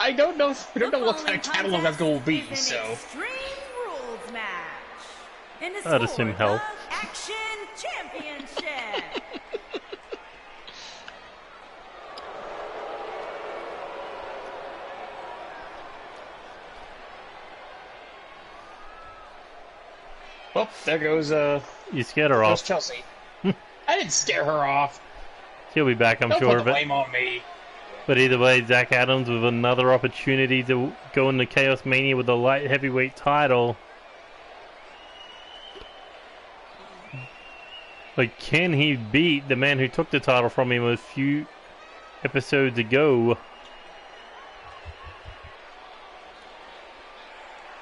I don't know what kind of catalog that's going to be, so... I'd assume hell. Action Championship. Well, there goes, You scared her off. Chelsea. I didn't scare her off. She'll be back, I'm Don't sure put of the it. blame on me. But either way, Zach Adams with another opportunity to go into Chaos Mania with the light heavyweight title. Like, can he beat the man who took the title from him a few episodes ago?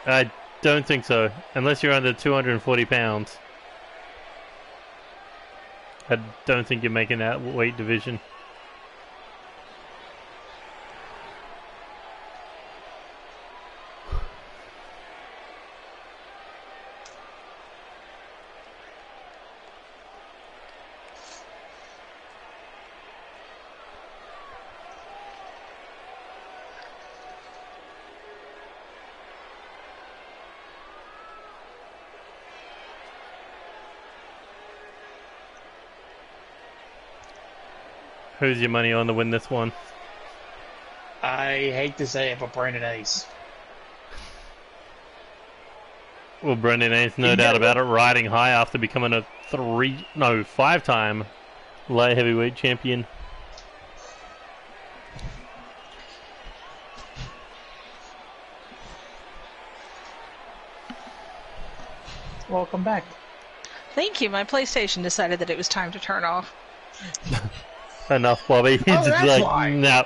I don't think so, unless you're under 240 pounds. I don't think you're making that weight division. Who's your money on to win this one? I hate to say it, but Brandon Ace. Well, Brendan Ace, no doubt about it, riding high after becoming a 5-time light heavyweight champion. Welcome back. Thank you. My PlayStation decided that it was time to turn off. Enough, Bobby. He's Oh, just that's like, why. no.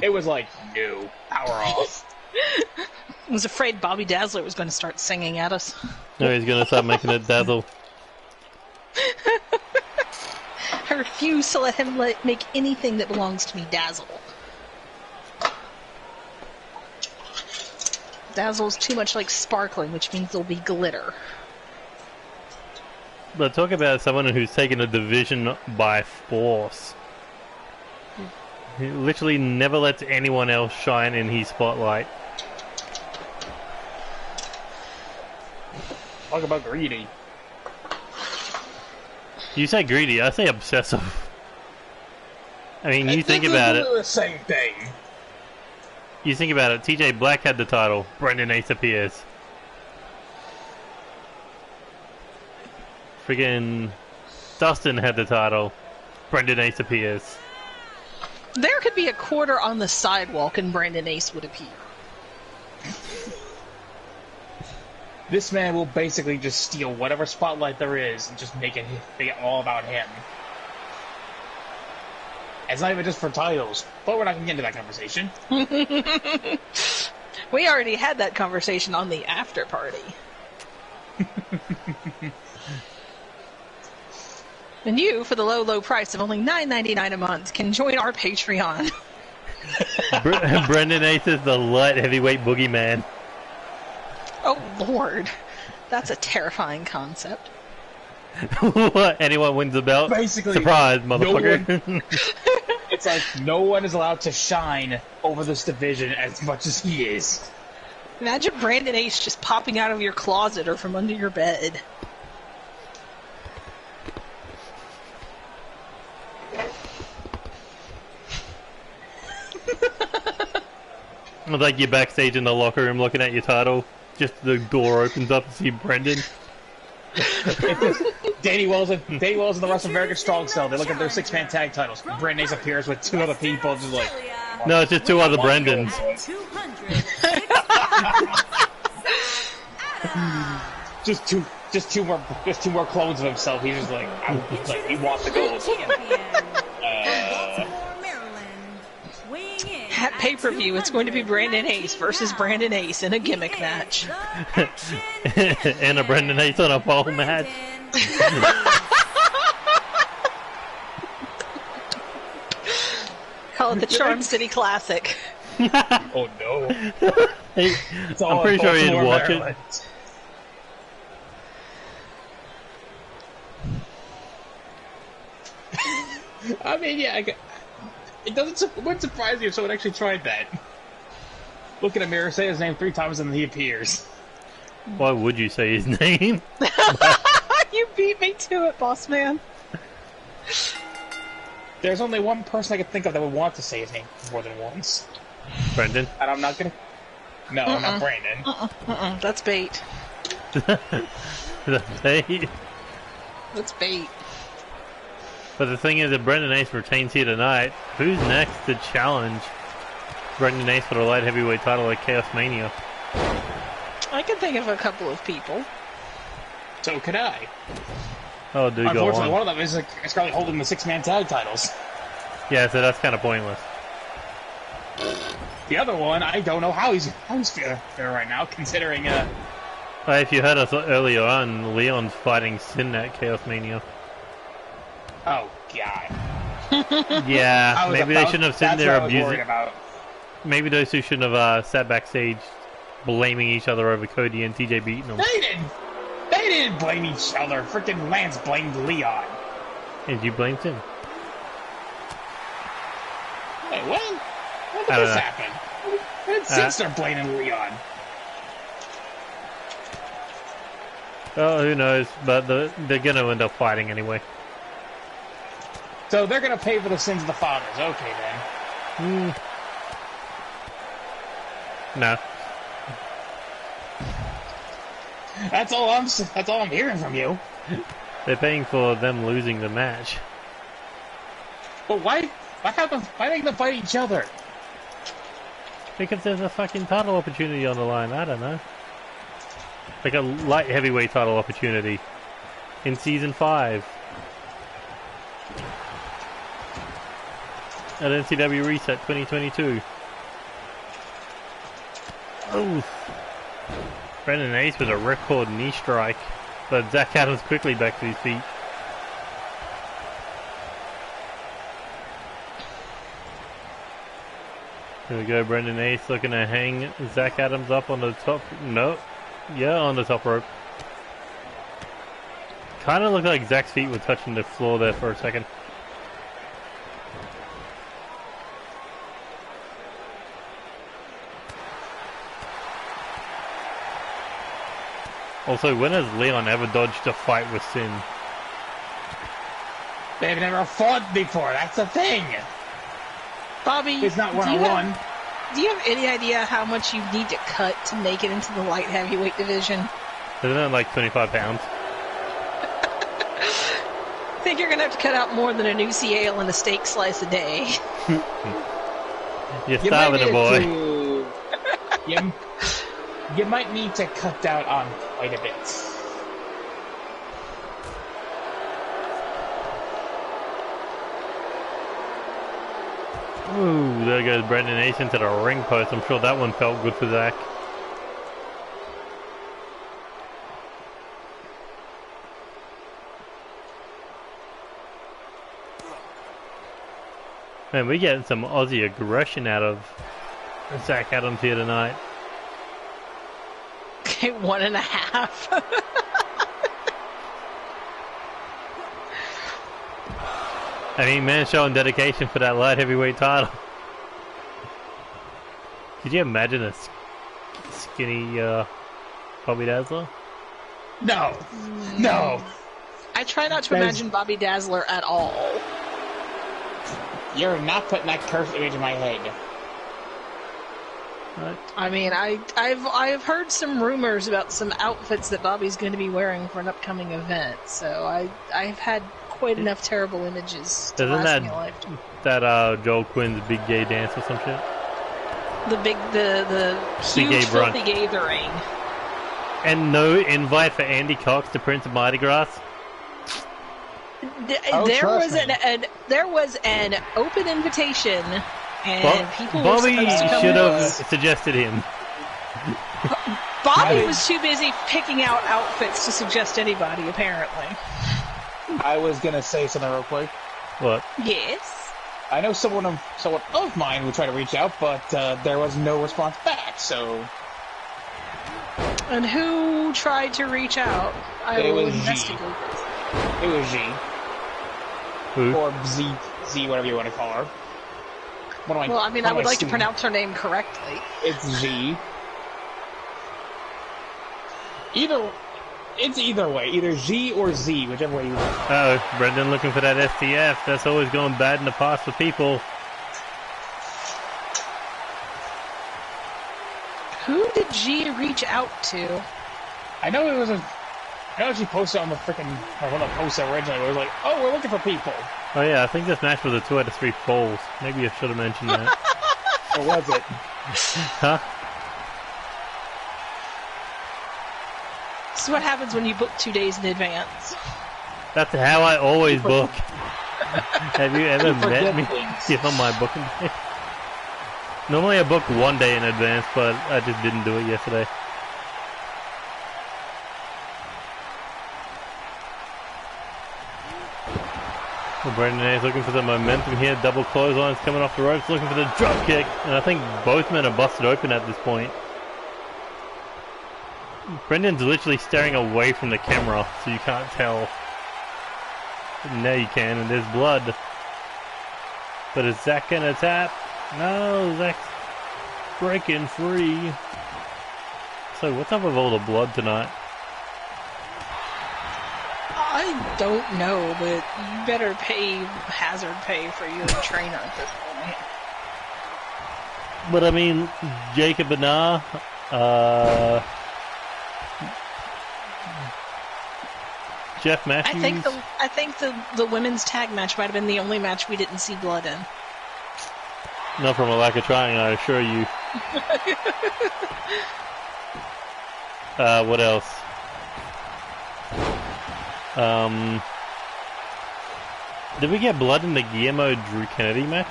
It was like, no, power off. I was afraid Bobby Dazzler was going to start singing at us. No, he's gonna start making it dazzle. I refuse to let him make anything that belongs to me dazzle. Dazzle's too much like sparkling, which means there'll be glitter. But talk about someone who's taken a division by force. He literally never lets anyone else shine in his spotlight. Talk about greedy. You say greedy, I say obsessive. I mean, you think about it. The same thing. You think about it. TJ Black had the title. Brendan Ace appears. Friggin' Dustin had the title. Brendan Ace appears. There could be a quarter on the sidewalk and Brandon Ace would appear. This man will basically just steal whatever spotlight there is and just make it all about him. It's not even just for titles, but we're not going to get into that conversation. We already had that conversation on the after party. And you, for the low, low price of only $9.99 a month, can join our Patreon. Brendan Ace is the light heavyweight boogeyman. Oh, Lord. That's a terrifying concept. What? Anyone wins the belt? Basically, surprise, motherfucker. No it's like no one is allowed to shine over this division as much as he is. Imagine Brandon Ace just popping out of your closet or from under your bed. Like you're backstage in the locker room looking at your title. Just the door opens up to see Brendan. Danny Wells and the rest of American Strong Style. They look at their 6-man tag titles. Brandon Ace appears with 2 other people, just like no, it's just 2 other Brendans. just two more clones of himself. He's just like, he wants to go. At pay-per-view, it's going to be Brandon Ace versus Brandon Ace in a gimmick match. And a Brendan Ace on a pole match. Call it the Charm City Classic. Oh no. Hey, I'm pretty sure he'd watch Maryland. it. I mean, yeah, it wouldn't surprise you if someone actually tried that. Look in a mirror, say his name 3 times, and then he appears. Why would you say his name? You beat me to it, boss man. There's only one person I can think of that would want to say his name more than once. Brendan? And I'm not gonna... No, not Brandon. That's bait. Hey. That's bait. But the thing is, if Brendan Ace retains here tonight, who's next to challenge Brendan Ace for the light heavyweight title at Chaos Mania? I can think of a couple of people. So could I. Oh, do go Unfortunately, on. one of them is currently holding the 6-man tag titles. Yeah, so that's kind of pointless. The other one, I don't know how he's feeling right now, considering... If you heard us earlier on, Leon's fighting Sin at Chaos Mania. Oh, God. Yeah, maybe they shouldn't have sitting there abusing. About. Maybe those two shouldn't have sat backstage blaming each other over Cody and TJ beating them. They didn't blame each other. Freaking Lance blamed Leon. And you blamed him. Wait, when did this happen? When did Sid start blaming Leon? Oh, who knows? But they're going to end up fighting anyway. So they're going to pay for the sins of the fathers. Okay, then. No. That's all I'm hearing from you. They're paying for them losing the match. But why make them fight each other? Because there's a fucking title opportunity on the line. I don't know. Like a light heavyweight title opportunity in season 5. at NCW Reset 2022. Oh, Brendan Ace with a record knee strike, but Zach Adams quickly back to his feet. Here we go, Brendan Ace looking to hang Zach Adams up on the top. No, yeah, on the top rope. Kind of looked like Zach's feet were touching the floor there for a second. Also, when has Leon ever dodged a fight with Sin? They've never fought before, that's the thing! Bobby, It's not one-on-one. Do you have any idea how much you need to cut to make it into the light heavyweight division? Isn't it like 25 pounds? I think you're gonna have to cut out more than a Nusi ale and a steak slice a day. You're starving a boy. You might need to cut down on quite a bit. Ooh, there goes Brendan Ace into the ring post. I'm sure that one felt good for Zach. Man, we're getting some Aussie aggression out of Zach Adams here tonight. Okay, 1.5. I mean, man, showing dedication for that light heavyweight title. Could you imagine a skinny Bobby Dazzler? No! No! I try not to imagine Bobby Dazzler at all. You're not putting that cursed image in my head. What? I mean, I've heard some rumors about some outfits that Bobby's going to be wearing for an upcoming event, so I've had quite enough terrible images to last me a lifetime. That Joel Quinn's big gay dance or some shit? The huge gay filthy brunch. gathering. And no invite for Andy Cox to Prince of Mardi Gras? There was an open invitation, and people were Bobby supposed to come. should have suggested him. Bobby was too busy picking out outfits to suggest anybody, apparently. I was gonna say something real quick. What? Yes. I know someone of mine would try to reach out, but there was no response back, so... And who tried to reach out? I will investigate this. It was G. Who? Or Z, whatever you want to call her. Well, I mean, I would like to pronounce her name correctly. It's Z. It's either way. Either G or Z, whichever way you want. Oh, Brendan looking for that STF. That's always going bad in the past for people. Who did G reach out to? I know she posted on the freaking one of the posts originally. It was like, oh, we're looking for people. Oh yeah, I think this match was a 2 out of 3 falls. Maybe I should have mentioned that. Or was it? Huh? This is what happens when you book 2 days in advance. That's how I always book. Have you ever met me on my booking day? Normally I book 1 day in advance, but I just didn't do it yesterday. Well, Brendan is looking for the momentum here. Double clotheslines coming off the ropes, looking for the drop kick. And I think both men are busted open at this point. Brendan's literally staring away from the camera, so you can't tell. Now you can, and there's blood. But is Zach gonna tap? No, Zach's breaking free. So what's up with all the blood tonight? I don't know, but you better pay hazard pay for your trainer at this point. But I mean, Jacob and Jeff Matthews. I think the women's tag match might have been the only match we didn't see blood in. Not from a lack of trying, I assure you. What else? Did we get blood in the Guillermo Drew Kennedy match?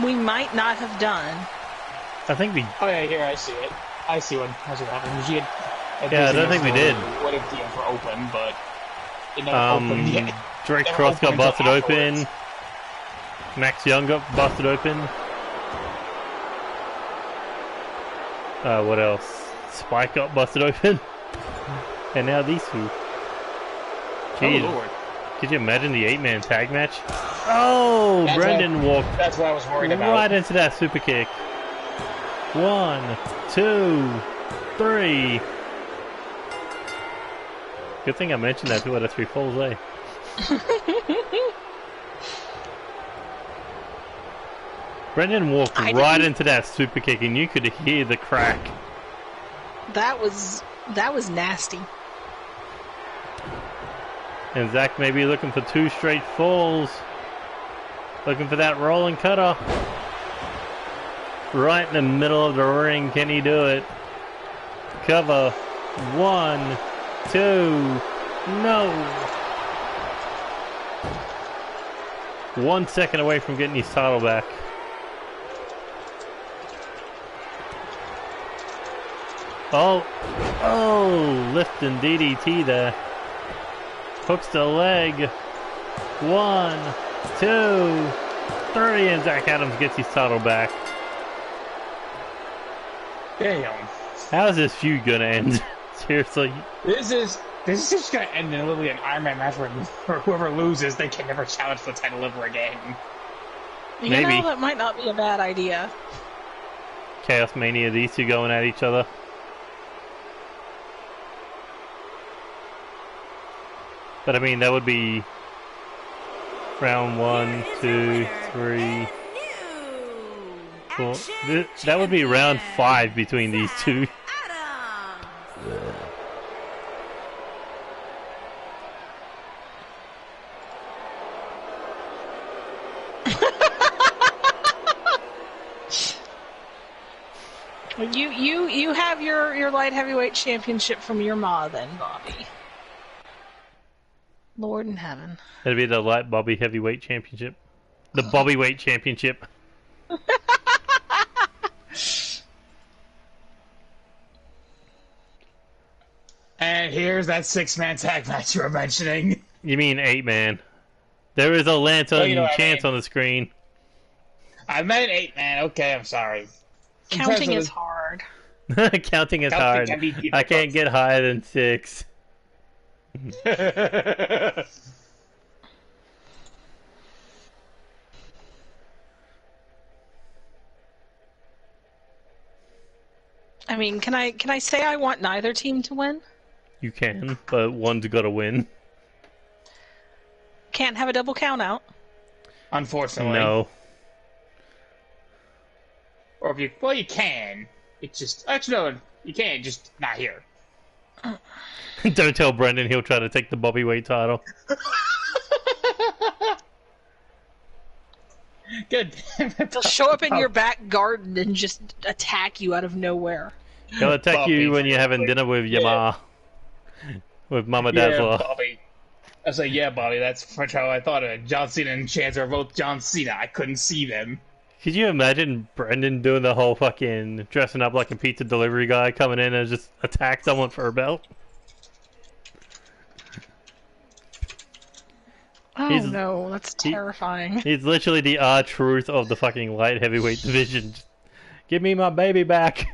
we might not have done. I think we... Oh yeah, here I see it. I see what happened. She had Yeah, I don't think we did. What if DM for open, but it never opened yet. Drake Never Cross got opened until busted open. afterwards. Max Young got busted open. What else? Spike got busted open. And now these two. Jeez. Oh Lord. Could you imagine the 8-man tag match? Oh, That's Brendan walked That's what I was worried about. right into that super kick. 1, 2, 3. Good thing I mentioned that 2 out of 3 falls, eh? Brendan walked right into that super kick and you could hear the crack. That was nasty. And Zach may be looking for 2 straight falls. Looking for that rolling cutter. Right in the middle of the ring. Can he do it? Cover. 1, 2. No. 1 second away from getting his title back. Oh. Oh. Lifting DDT there. Hooks the leg. 1, 2, 3, and Zach Adams gets his title back. Damn. How's this feud gonna end? Seriously. This is just gonna end in literally an Iron Man match where whoever loses, they can never challenge for the title ever again. You Maybe. know, that might not be a bad idea. Chaos Mania, these two going at each other. But I mean, that would be round 1, 2, 3, 4. That would be round 5 between these two. You have your light heavyweight championship from your ma then, Bobby. Lord in heaven. That'd be the light Bobby heavyweight championship. The Bobby weight championship. And here's that 6-man tag match you were mentioning. You mean 8-man. There is a lantern chance on the screen. I meant 8-man. Okay, I'm sorry. Counting is hard. Counting is hard. I can't get higher than 6. I mean, can I say I want neither team to win? You can, but one's gotta win. Can't have a double count out. Unfortunately. No. Or if you, well, you can. It's just, actually, no, you can, just not here. Don't tell Brendan he'll try to take the Bobby weight title. Good. They'll show up in your back garden and just attack you out of nowhere. He'll attack Bobby, you when you're having dinner with your ma. With Mama Dazzler. Yeah, Bobby. I was like, yeah, Bobby, that's how I thought of it. John Cena and Chance are both John Cena. I couldn't see them. Could you imagine Brendan doing the whole fucking dressing up like a pizza delivery guy, coming in and just attack someone for a belt? Oh no, that's terrifying. He's literally the R-Truth of the fucking light heavyweight division. Just, give me my baby back.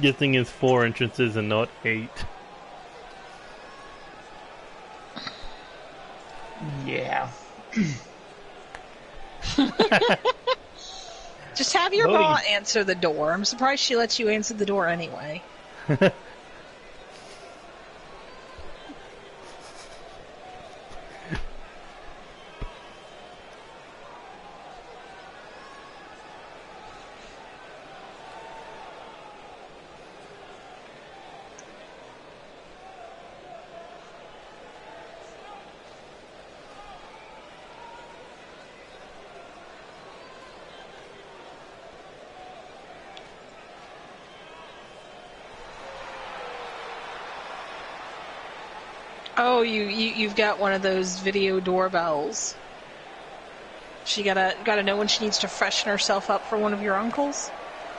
Good thing is 4 entrances and not 8. Yeah. Just have your ma answer the door. I'm surprised she lets you answer the door anyway. Oh, you've got one of those video doorbells. She gotta know when she needs to freshen herself up for one of your uncles.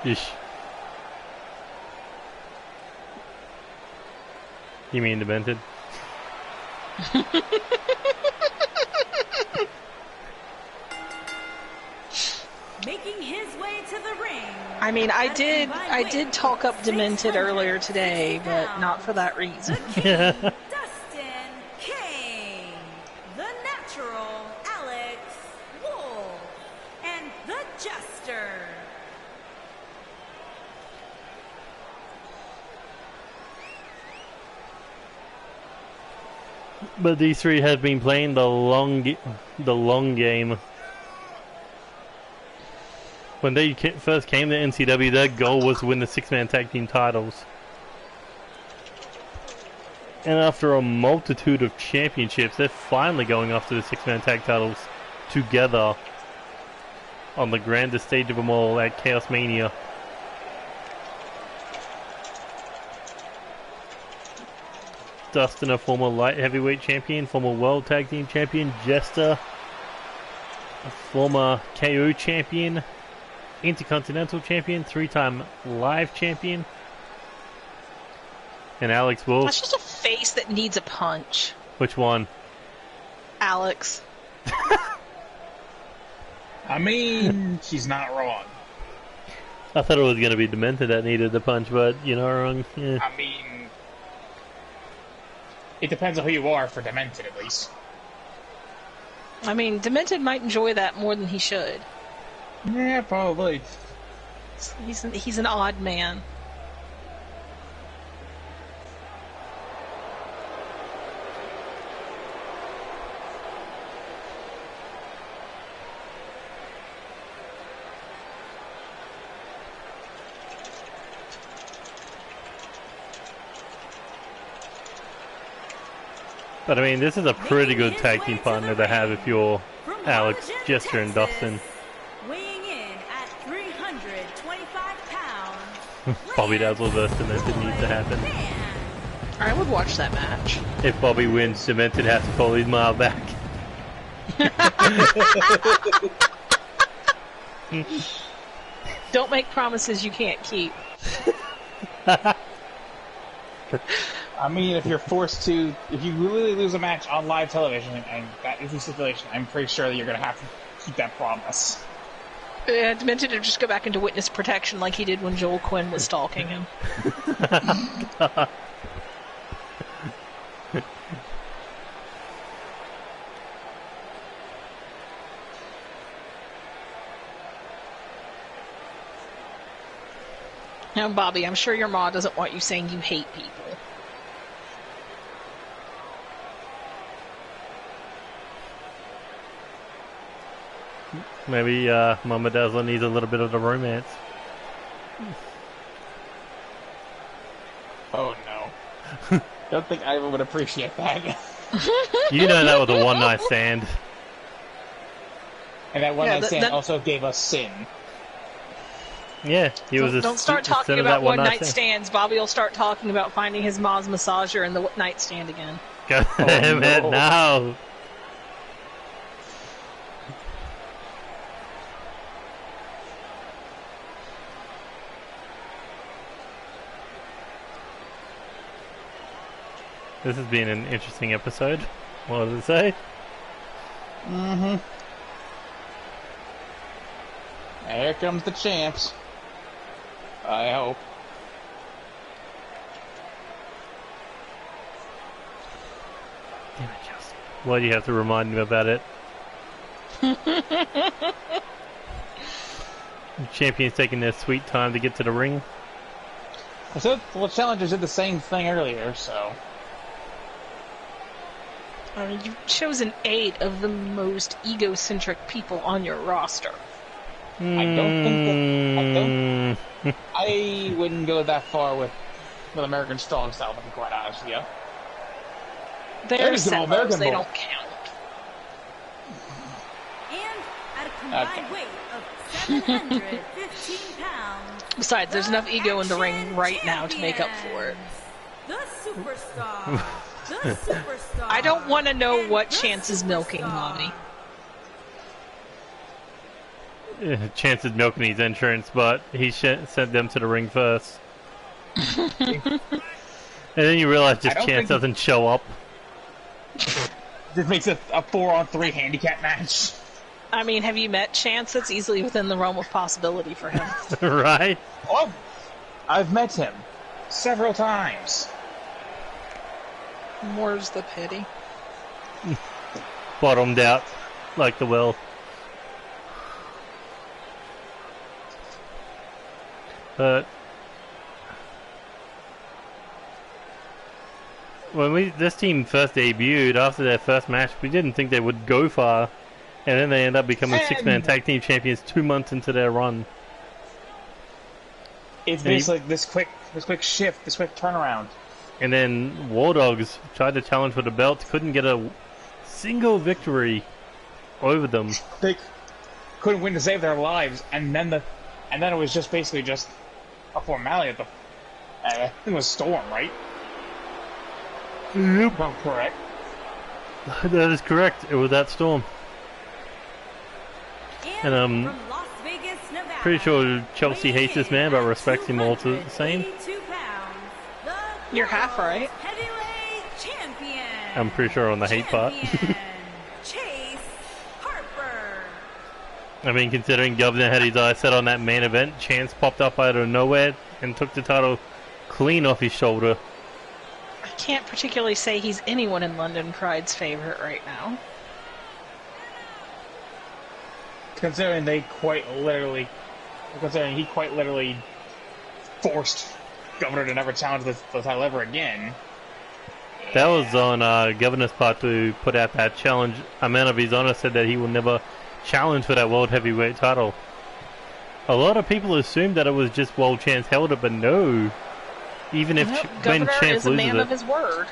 Ish. You mean demented? Making his way to the ring. I mean, I did talk up Demented earlier today, but not for that reason. Dustin King, the Natural Alex Wolf, and the Jester. But these three have been playing the long game. When they first came to NCW, their goal was to win the six-man tag team titles. And after a multitude of championships, they're finally going after the six-man tag titles together on the grandest stage of them all at Chaos Mania. Dustin, a former light heavyweight champion, former world tag team champion. Jester, a former KO champion, intercontinental champion, three-time live champion. And Alex Wolf. That's just a face that needs a punch. Which one? Alex. I mean, she's not wrong. I thought it was going to be Demented that needed the punch, but you're not wrong. Yeah. I mean, it depends on who you are for Demented, at least. I mean, Demented might enjoy that more than he should. Yeah, probably. He's an odd man. But I mean, this is a pretty good tag team partner to have if you're Alex, Jester, and Dustin. Weighing in at 325 pounds. Bobby Dazzle versus Demented needs to happen. I would watch that match. If Bobby wins, Demented has to call his mile back. Don't make promises you can't keep. I mean, if you're forced to, if you really lose a match on live television, and that is the stipulation, I'm pretty sure that you're going to have to keep that promise. Demented to just go back into witness protection like he did when Joel Quinn was stalking him. Now, Bobby, I'm sure your ma doesn't want you saying you hate people. Maybe Mama Dazzler needs a little bit of the romance. Oh no. Don't think Ivan would appreciate that. You know that was a one-night stand. And that one-night stand also gave us Sin. Yeah, he was. Don't start talking about one-night stands. Bobby will start talking about finding his mom's massager in the nightstand again. God damn it, no. This has been an interesting episode. What does it say? Mm-hmm. Here comes the champs. I hope. Damn it, Chelsea. Why do you have to remind me about it? The champion's taking their sweet time to get to the ring. I said, well, challengers did the same thing earlier, so... I mean, you've chosen 8 of the most egocentric people on your roster. I don't think that... I wouldn't go that far with American Strong Style, to be quite honest with you. They're settles, they don't count. And at a combined weight of 715 pounds. Besides, there's enough ego in the ring right now to make up for it. The superstar The superstar. I don't want to know and what the Chance is milking, superstar. Mommy. Chance is milking his insurance, but he sent them to the ring first. And then you realize just Chance doesn't show up. This makes it a 4-on-3 handicap match. I mean, have you met Chance? That's easily within the realm of possibility for him. Right? Oh, I've met him several times. More's the pity. Bottomed out like the well. But when this team first debuted, after their first match, we didn't think they would go far, and then they end up becoming six-man tag team champions 2 months into their run. It's basically this quick shift, this quick turnaround. And then War Dogs tried to challenge for the belt, couldn't get a single victory over them. They couldn't win to save their lives, and then it was just basically just a formality at the. I think it was Storm, right? Yep. If I'm correct. That is correct. It was that Storm. And from Las Vegas, Nevada, pretty sure Chelsea hates this man, but respects him all the same. 282 pounds, the You're half right. Heavyweight champion. I'm pretty sure on the hate part. Champion, Chase Harper. I mean, considering Governor had his eyes set on that main event, Chance popped up out of nowhere and took the title clean off his shoulder. I can't particularly say he's anyone in London Pride's favorite right now. Considering he quite literally forced Governor to never challenge the title ever again. That was on Governor's part to put out that challenge. A man of his honor said that he will never challenge for that World Heavyweight title. A lot of people assumed that it was just while Chance held it, but no. Even if when Governor Chance is a loses man it. of his word.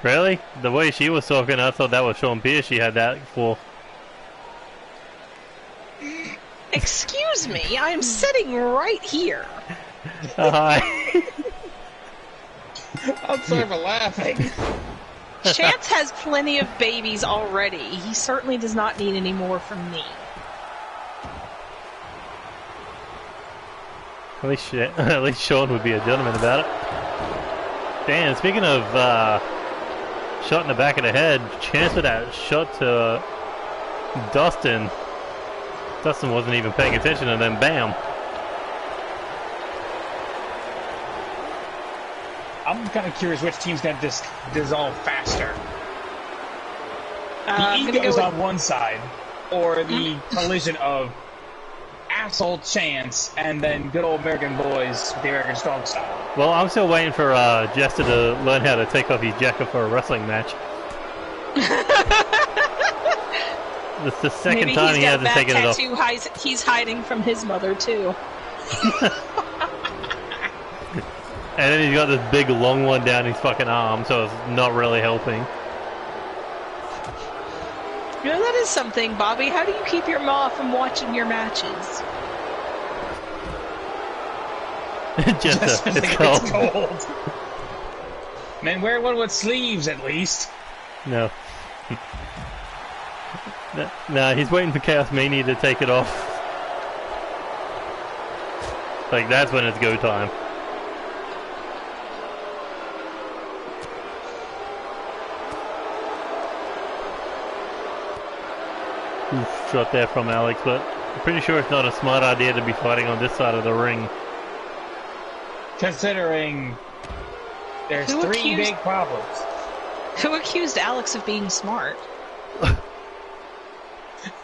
Really? The way she was talking, I thought that was Sean Pierce she had that for. Excuse me, I'm sitting right here. Hi. I'm sorry for laughing. Chance has plenty of babies already. He certainly does not need any more from me. At least Sean would be a gentleman about it. Dan, speaking of shot in the back of the head, Chance with that shot to Dustin. Dustin wasn't even paying attention, and then bam. I'm kind of curious which team's going to dissolve faster. The egos on one side, or the collision of asshole Chance and then good old American boys, the American Strong style. Well, I'm still waiting for Jester to learn how to take off his jacket for a wrestling match. It's the second time he hasn't taken it off. He's hiding from his mother too. And then he's got this big long one down his fucking arm, so it's not really helping. You know, that is something, Bobby. How do you keep your ma from watching your matches? Just it's cold. Man, wear one with sleeves at least. No. No, he's waiting for Chaos Mania to take it off. Like, that's when it's go time. Oof, shot there from Alex, but I'm pretty sure it's not a smart idea to be fighting on this side of the ring. Considering there's three big problems. Who accused Alex of being smart?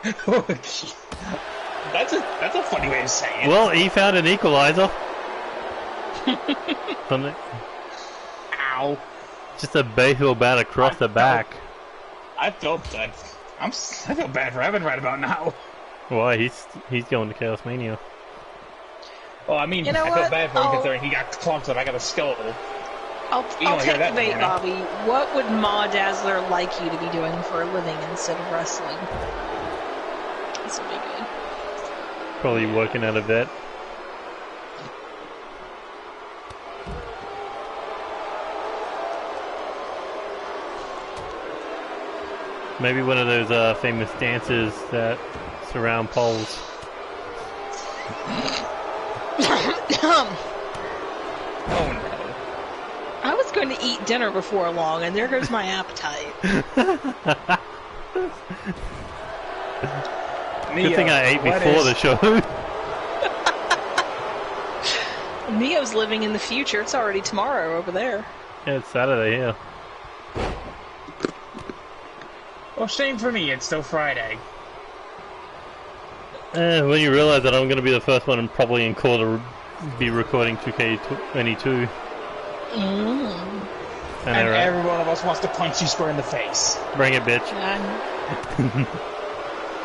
That's a funny way to say it. Well, he found an equalizer. Something. Ow. Just a baseball bat across the back. I feel bad. I feel bad for Evan right about now. Why? He's going to Chaos Mania. Well, I mean, You know I feel what? bad for him considering he got clunked up. I got a skull. I'll don't hear take that the bait, anymore now. Bobby. What would Ma Dazzler like you to be doing for a living instead of wrestling? This will be good. Probably working at a vet. Maybe one of those famous dances that surround poles. Oh no. I was going to eat dinner before long, and there goes my appetite. Good thing I ate before the show. Neo's living in the future. It's already tomorrow over there. Yeah, it's Saturday, yeah. Well, shame for me, it's still Friday. When you realize that I'm going to be the first one and probably in call to be recording 2K22. And every one of us wants to punch you square in the face. Bring it, bitch.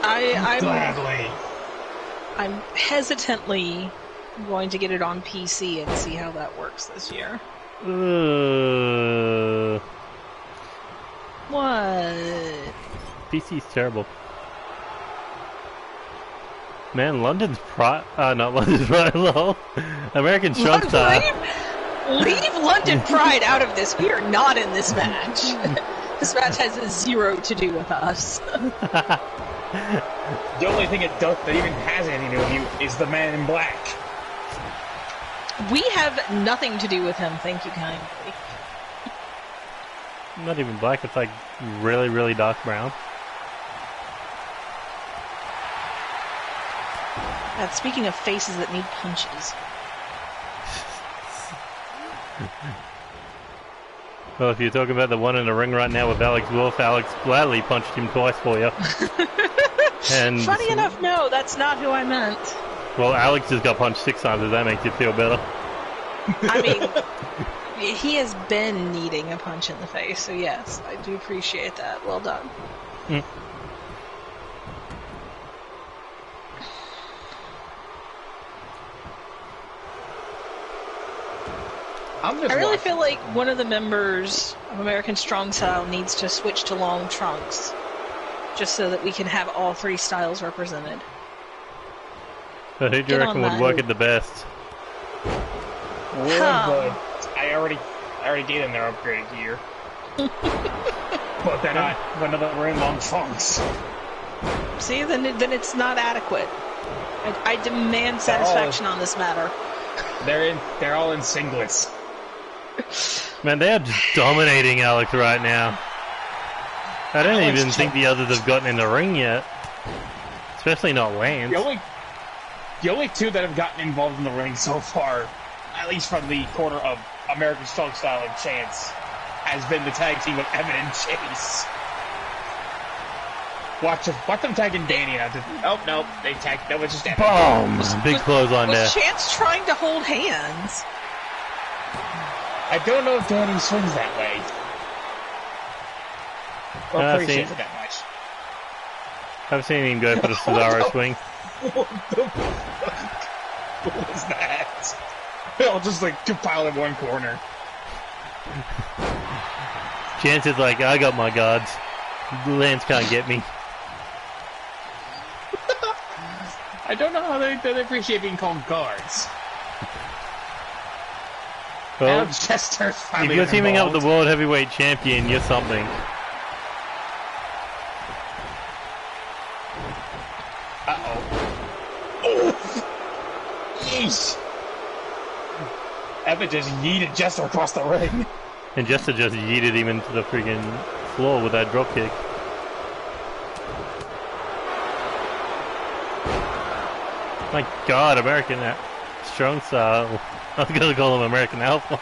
Gladly. I'm hesitantly going to get it on PC and see how that works this year. What? PC's terrible. Man, London's pride. Not London's pride, lol. American Strong Style. Leave London Pride out of this. We are not in this match. This match has zero to do with us. The only thing that even has anything to do with you is the man in black. We have nothing to do with him, thank you kindly. Not even black, it's like really, really dark brown. And speaking of faces that need punches. Well, if you're talking about the one in the ring right now with Alex Wolf, Alex gladly punched him twice for you. And funny enough, no, that's not who I meant. Well, Alex just got punched 6 times, if that makes you feel better. I mean, he has been needing a punch in the face, so yes, I do appreciate that. Well done. Mm. I really feel like one of the members of American Strong Style needs to switch to long trunks, just so that we can have all 3 styles represented. But who do you reckon would work it the best? Wood, but I already gave them their upgraded gear. But they're not one of them are in long trunks. See, then it's not adequate. I demand satisfaction on this matter. They're all in singlets. Man, they are just dominating Alex right now. I don't even think the others have gotten in the ring yet. Especially not Lance. The only 2 that have gotten involved in the ring so far, at least from the corner of American Strong Style and Chance, has been the tag team of Evan and Chase. Watch them tagging Danny out. Oh no, they tagged. That was just Evan. Boom! Big clothesline there. Was Chance trying to hold hands? I don't know if Danny swings that way. Or appreciates it that much. I've seen him go for the Cesaro swing. What was that? They'll just like compile in one corner. Chance is like, I got my guards. Lance can't get me. I don't know how they appreciate being called guards. Well, Chester's if you're teaming up with the World Heavyweight Champion, you're something. Uh-oh. Oh! Yeesh! Evan just yeeted Jester across the ring. And Jester just yeeted him into the freaking floor with that dropkick. My God, American Strong Style. I was gonna call him American Alpha.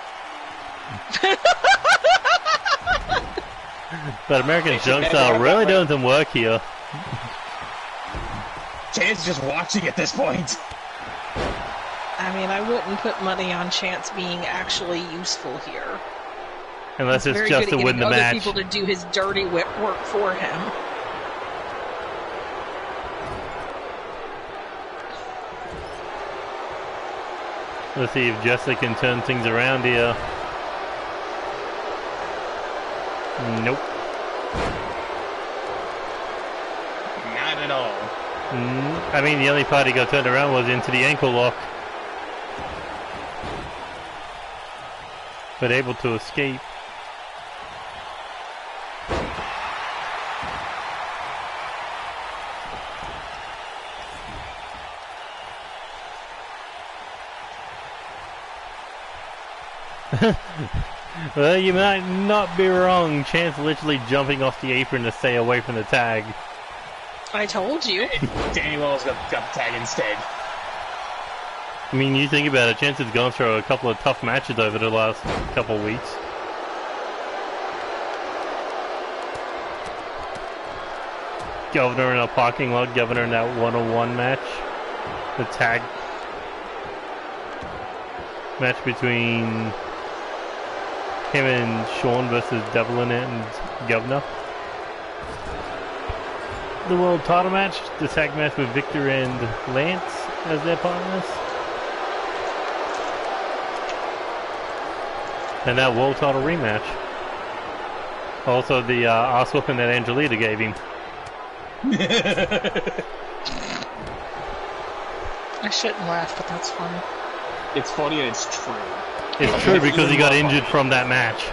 But American Strong Style really doing some work here. Chance just watching at this point. I mean, I wouldn't put money on Chance being actually useful here. Unless it's just to win the match. Other people to do his dirty work for him. Let's see if Jesse can turn things around here. Nope. Not at all. I mean, the only part he got turned around was into the ankle lock. But able to escape. Well, you might not be wrong. Chance literally jumping off the apron to stay away from the tag. I told you. Danny Wells got the tag instead. I mean, you think about it, Chance has gone through a couple of tough matches over the last couple of weeks. Governor in a parking lot, Governor in that 101 match. The tag match between him and Sean versus Devlin and Governor. The world title match, the tag match with Victor and Lance as their partners. And that world title rematch. Also the ass whooping that Angelita gave him. I shouldn't laugh, but that's funny. It's funny and it's true. It's true because he got injured from that match.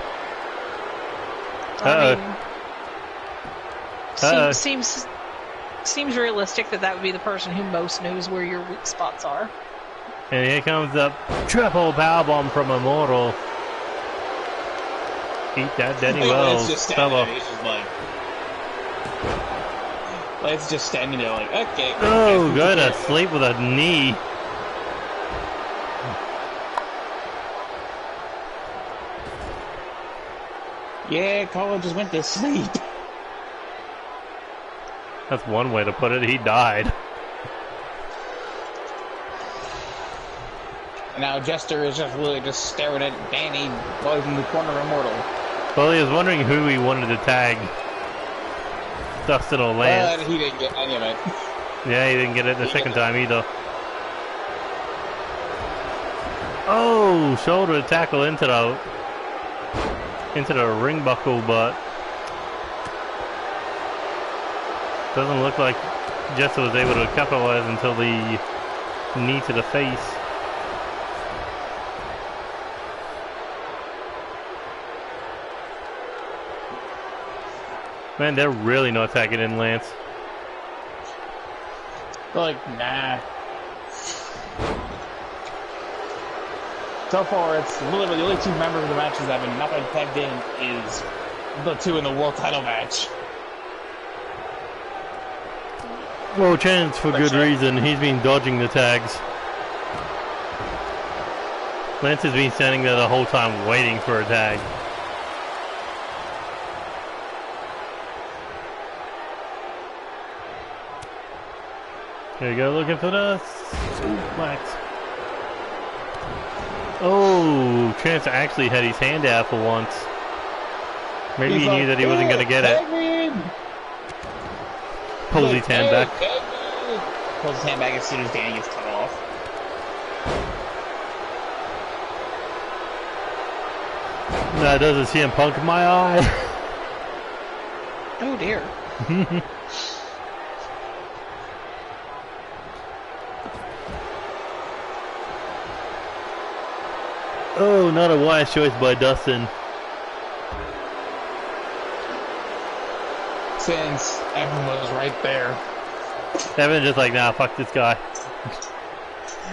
I mean, seems realistic that would be the person who most knows where your weak spots are. And here comes the triple powerbomb from Immortal. Eat that, Danny Wells. Lance just standing there like, okay. Oh, go to sleep with a knee. Yeah, Colin just went to sleep. That's one way to put it. He died. And now Jester is just really just staring at Danny while he's in the corner of Immortal. Well, he was wondering who he wanted to tag. Dustin or Lance. He didn't get any of it. Yeah, he didn't get it the second time either. Oh, shoulder tackle into the ring buckle, but doesn't look like Jester was able to capitalize until the knee to the face. Man, they're really not tagging in Lance. Like, nah. So far, it's literally the only two members of the matches that have been not been tagged in is the two in the world title match. Well, Chance for good reason. He's been dodging the tags. Lance has been standing there the whole time waiting for a tag. Here you go, looking for the suplex. Oh, Chance actually had his hand out for once. Maybe he knew that he wasn't going to get it. Pulls his hand back. Pulls his hand back as soon as Danny gets cut off. That doesn't CM Punk in my eye. Oh dear. Oh, not a wise choice by Dustin. Since Evan was right there. Evan just like, nah, fuck this guy.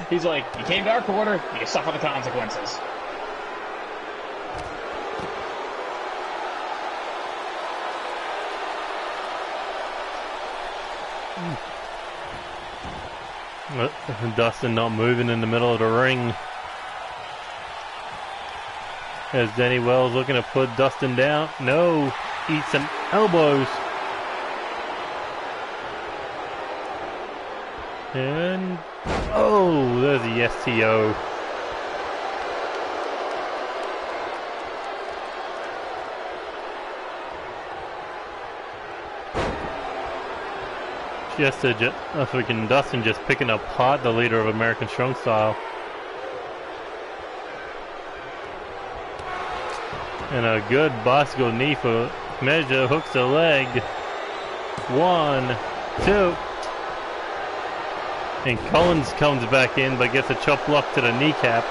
He's like, you came to our corner, you suffer the consequences. Dustin not moving in the middle of the ring. As Danny Wells looking to put Dustin down. No, eat some elbows. And oh, there's the STO. Freaking Dustin just picking apart the leader of American Strong Style. And a good bicycle knee for measure, hooks the leg. 1, 2. And Collins comes back in but gets a chop block to the kneecap.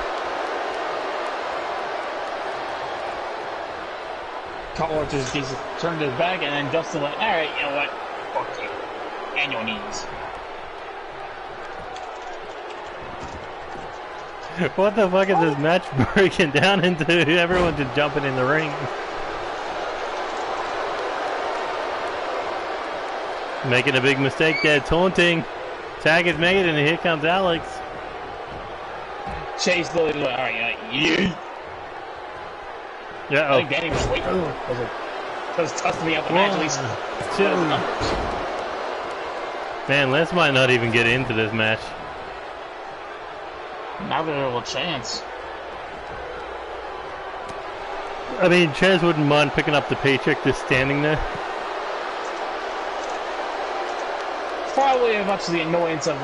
Collins just turned his back and then Dustin like, alright, you know what? Fuck you. And your knees. What the fuck is this match breaking down into? Everyone just jumping in the ring. Making a big mistake there, taunting. Tag is made, and here comes Alex. Chase literally, alright, yeah. Yeah, I think Danny was waiting. Was tough to be out the match at least. Man, Les might not even get into this match. Now there's a little chance. I mean, Chaz wouldn't mind picking up the paycheck just standing there. Probably as much as the annoyance of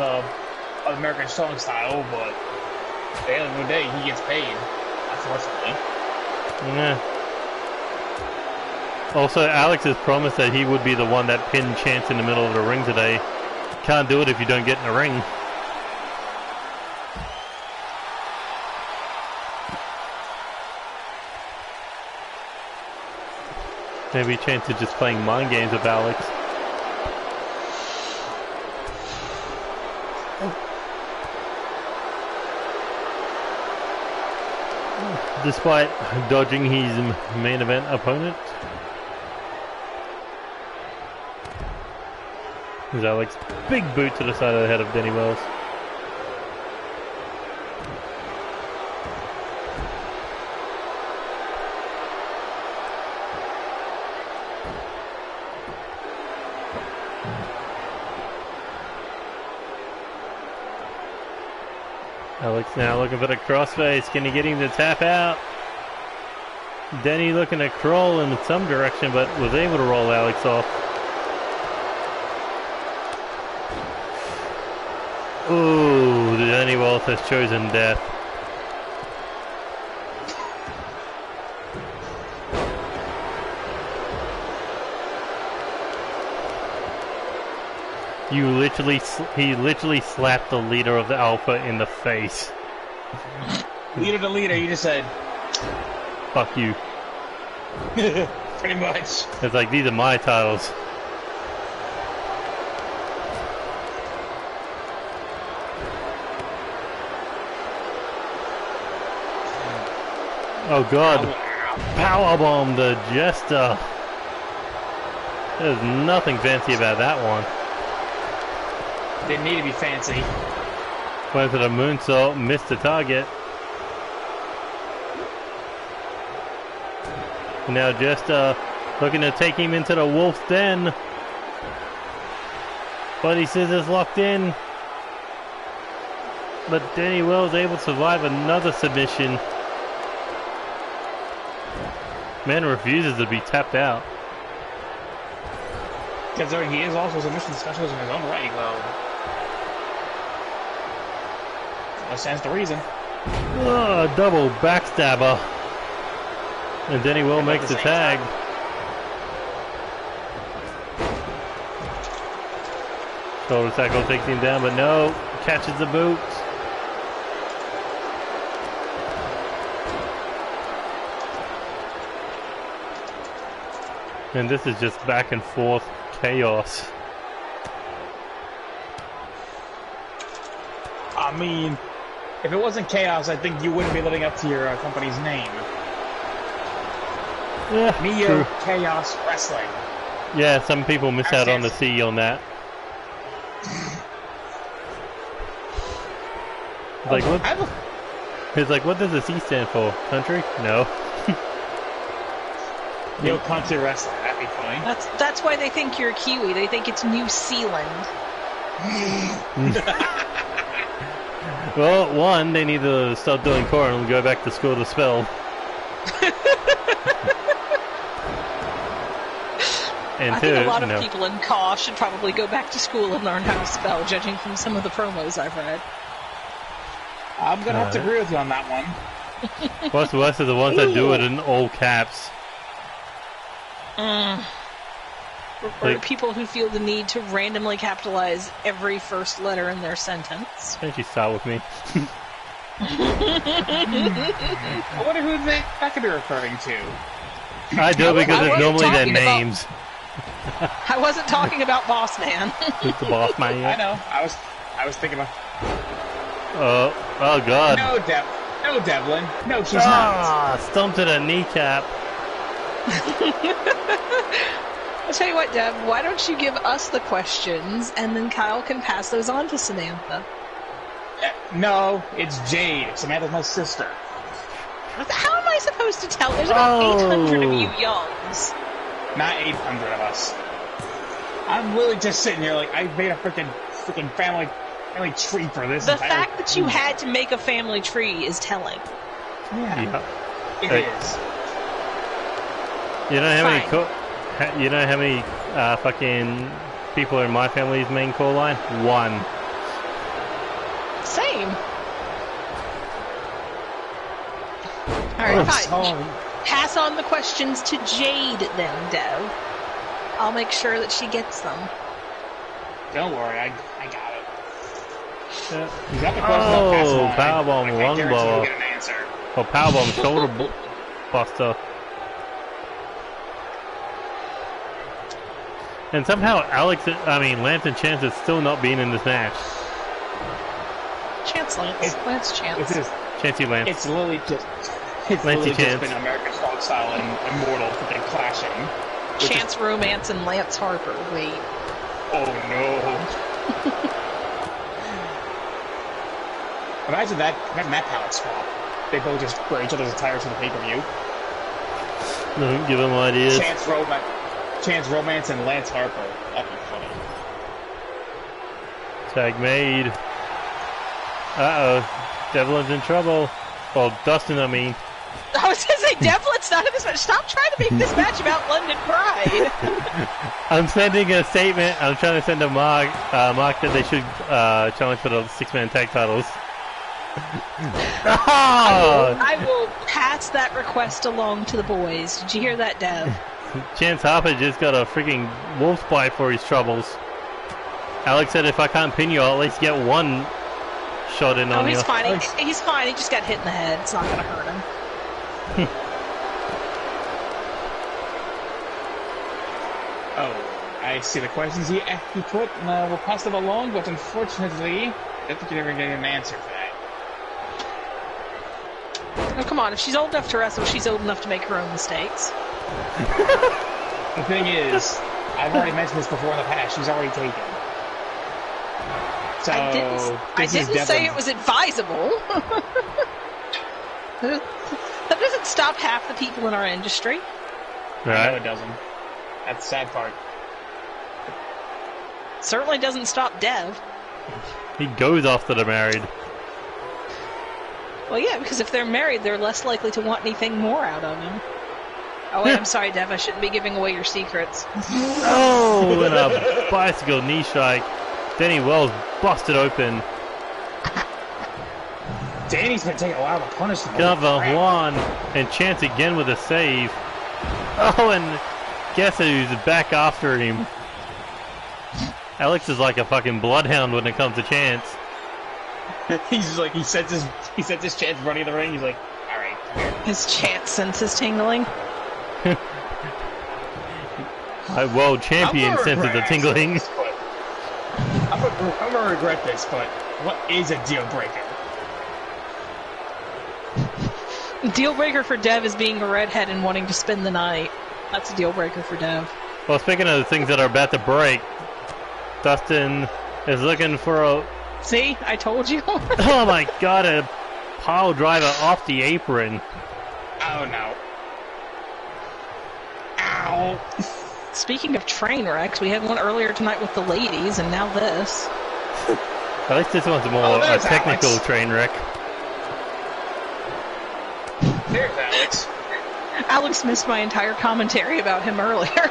American Strong Style, but at the end of the day, he gets paid, unfortunately. Yeah. Also, Alex has promised that he would be the one that pinned Chance in the middle of the ring today. Can't do it if you don't get in the ring. Maybe Chance is just playing mind games with Alex. Despite dodging his main event opponent. There's Alex. Big boot to the side of the head of Denny Wells. Alex now looking for the crossface. Can he get him to tap out? Denny looking to crawl in some direction, but was able to roll Alex off. Ooh, Denny Wells has chosen death. He literally slapped the leader of the Alpha in the face. Leader to leader, you just said. Fuck you. Pretty much. It's like, these are my titles. Oh god. Powerbomb the Jester. There's nothing fancy about that one. Didn't need to be fancy. Went for the moonsault, missed the target. Now just looking to take him into the wolf's den. Buddy Scissors locked in. But Denny Wells able to survive another submission. Man refuses to be tapped out. Considering he is also a submission specialist in his own right, well, that stands to reason. Oh, double backstabber. And Denny Will makes the tag. Shoulder tackle takes him down, but no, catches the boot. And this is just back and forth chaos. I mean, if it wasn't chaos, I think you wouldn't be living up to your company's name. Yeah, Neo true. Chaos Wrestling. Yeah, some people miss out on the C on that. Like what? It's like, what does the C stand for? Country? No. Neo Country Wrestling. That'd be funny. That's why they think you're a Kiwi. They think it's New Zealand. Well, one, they need to stop doing core and go back to school to spell. And I think a lot of people in CAW should probably go back to school and learn how to spell, judging from some of the promos I've read. I'm gonna have to agree with you on that one. What's worse are the ones that do it in all caps. Or people who feel the need to randomly capitalize every first letter in their sentence. Can't you start with me? I wonder who that could be referring to. I do, because it's normally their names. I wasn't talking about Boss Man. It's the Boss Man. I know. I was thinking about. Oh God. No, no, Devlin. No, she's not. Ah, stumped to the kneecap. I'll tell you what, Deb, why don't you give us the questions, and then Kyle can pass those on to Samantha. No, it's Jade. Samantha's my sister. How am I supposed to tell? There's about 800 of you youngs. Not 800 of us. I'm really just sitting here like I made a freaking family tree for this. The fact that you had to make a family tree is telling. Yeah. It is. You know how many fucking people are in my family's main call line? One. Same. Alright, fine. Pass on the questions to Jade then, Dev. I'll make sure that she gets them. Don't worry, I got it. You got the question. Powerbomb, lung blower. Get an answer. Oh, powerbomb, shoulder buster. And somehow Lance and Chance is still not being in this match. Lance Chance. Chancey Lance. It's literally just been American Strong Style and Immortal freaking clashing. Chance Romance and Lance Harper. Wait. Oh no. Imagine that palette swap. They both just wear each other's attires for the pay-per-view. Don't give them ideas. Chance Romance and Lance Harper. That'd be funny. Tag made. Uh-oh. Devlin's in trouble. Well, Dustin, I mean. I was going to say, Devlin's not in this match. Stop trying to make this match about London Pride. I'm sending a statement. I'm trying to send a mark that they should challenge for the 6-man tag titles. I will pass that request along to the boys. Did you hear that, Dev? Chance Harper just got a freaking wolf bite for his troubles. Alex said if I can't pin you, I'll at least get one shot in on you. He's fine. He's fine. He just got hit in the head. It's not going to hurt him. Oh, I see the questions he put. We'll pass them along, but unfortunately, I don't think you're ever getting an answer for that. Oh, come on. If she's old enough to wrestle, she's old enough to make her own mistakes. The thing is, I've already mentioned this before in the past. She's already taken. So I didn't say it was advisable. That doesn't stop half the people in our industry. Right. No, it doesn't. That's the sad part. Certainly doesn't stop Dev. He goes after they're married. Well, yeah, because if they're married, they're less likely to want anything more out of him. Oh, wait, I'm sorry, Dev. I shouldn't be giving away your secrets. Oh, and a bicycle knee strike. Danny Wells busted open. Danny's been taking a while to punish him. Cover one, and Chance again with a save. Oh, and guess who's back after him? Alex is like a fucking bloodhound when it comes to Chance. He's like, he sets his Chance running in the ring. He's like, all right, come here. His Chance sense is tingling. My world champion senses are tingling. I'm gonna regret this, but what is a deal breaker? Deal breaker for Dev is being a redhead and wanting to spend the night. That's a deal breaker for Dev. Well, speaking of the things that are about to break, Dustin is looking for a... See? I told you. Oh my god, a pile driver off the apron. Oh no. Ow. Speaking of train wrecks, we had one earlier tonight with the ladies, and now this. At least this one's more a technical Alex. Train wreck. There's Alex. Alex missed my entire commentary about him earlier.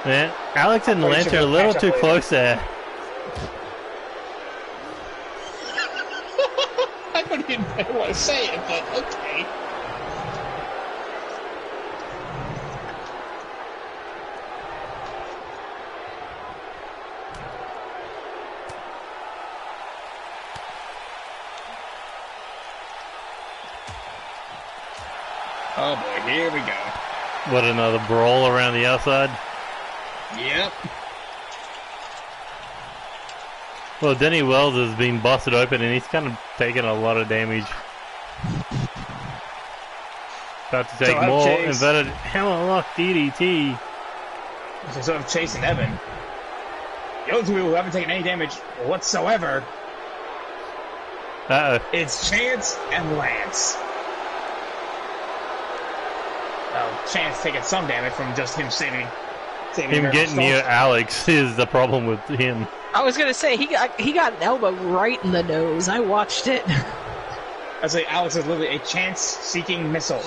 Man, Alex and Lance are a little too close there. I don't even want to say it, but okay. Oh boy, here we go. What, another brawl around the outside? Yep. Well, Denny Wells has been busted open and he's kind of taking a lot of damage. About to take So more Chase. inverted hammerlock DDT. So sort of Chase and Evan. The only two people who haven't taken any damage whatsoever. Uh-oh. It's Chance and Lance. Well, Chance taking some damage from just him saving Him American getting near Stalks. Alex is the problem with him. I was gonna say he got an elbow right in the nose. I watched it. I'd say Alex is literally a chance-seeking missile.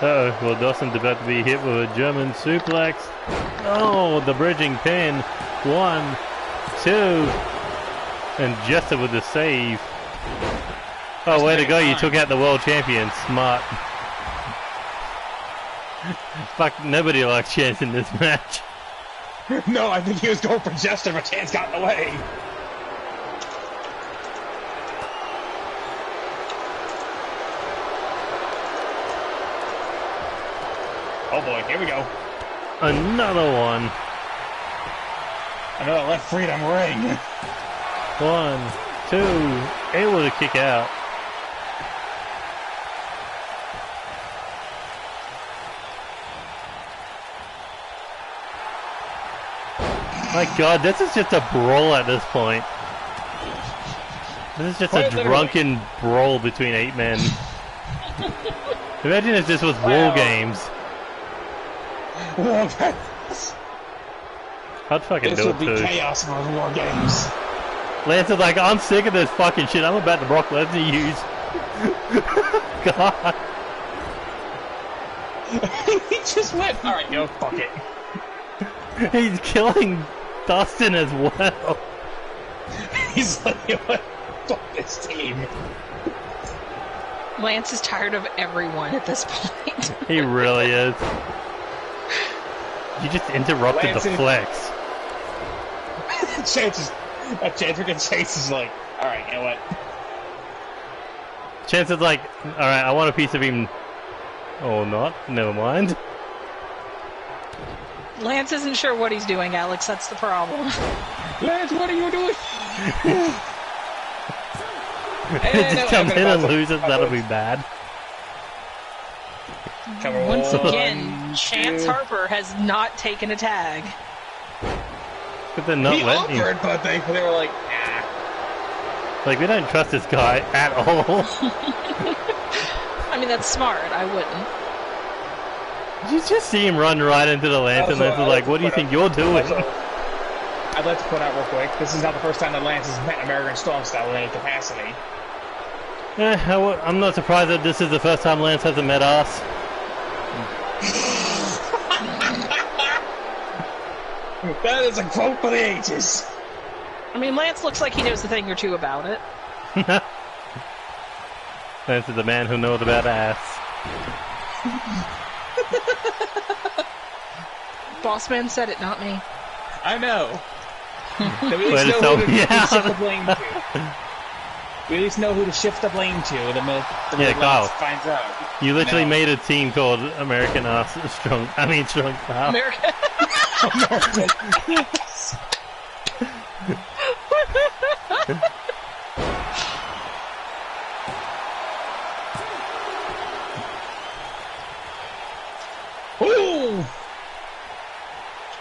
Uh-oh, well Dawson's about to be hit with a German suplex. Oh, the bridging pin. 1, 2, and Jester with the save. Oh, way to go, you took out the world champion. Smart. Fuck, nobody likes Chance in this match. No, I think he was going for Jester, but Chance got in the way. Oh boy, here we go. Another one. Another left freedom ring. 1, 2, able to kick out. My god, this is just a brawl at this point. This is just Quite a literally. drunken brawl between 8 men. Imagine if this was Wow. War Games. War I'd fucking This do would it be too. chaos in those War Games. Lance is like, I'm sick of this fucking shit. I'm about to Brock Lesnar use. God. He just went, alright, yo, fuck it. He's killing Dustin as well. He's like, you know what? Fuck this team. Lance is tired of everyone at this point. He really is. You just interrupted Lance the is- flex. Chance is, Chance freaking Chase is like, alright, you know what? Chance is like, alright, I want a piece of him. Oh, not? Never mind. Lance isn't sure what he's doing, Alex. That's the problem. Lance, what are you doing? Just comes in and loses, that'll be bad. Once One, again, Chance two. Harper has not taken a tag. But they're not He letting him. offered, but they were like, nah. Like, we don't trust this guy at all. I mean, that's smart. I wouldn't. You just see him run right into the Lance, and Also, Lance is like, what do you think you're doing? Also, I'd like to point out real quick, this is not the first time that Lance has met American Strong Style in any capacity. I'm not surprised that this is the first time Lance hasn't met us. That is a quote for the ages. I mean, Lance looks like he knows a thing or two about it. Lance is the man who knows about ass. Boss man said it, not me. I know. We at Way least to know tell who to me out. shift the blame to. We at least know who to shift the blame to the minute Yeah, Kyle. Lance finds out. You literally No. made a team called American Ass Strong. I mean, Strong Style. America. Ooh!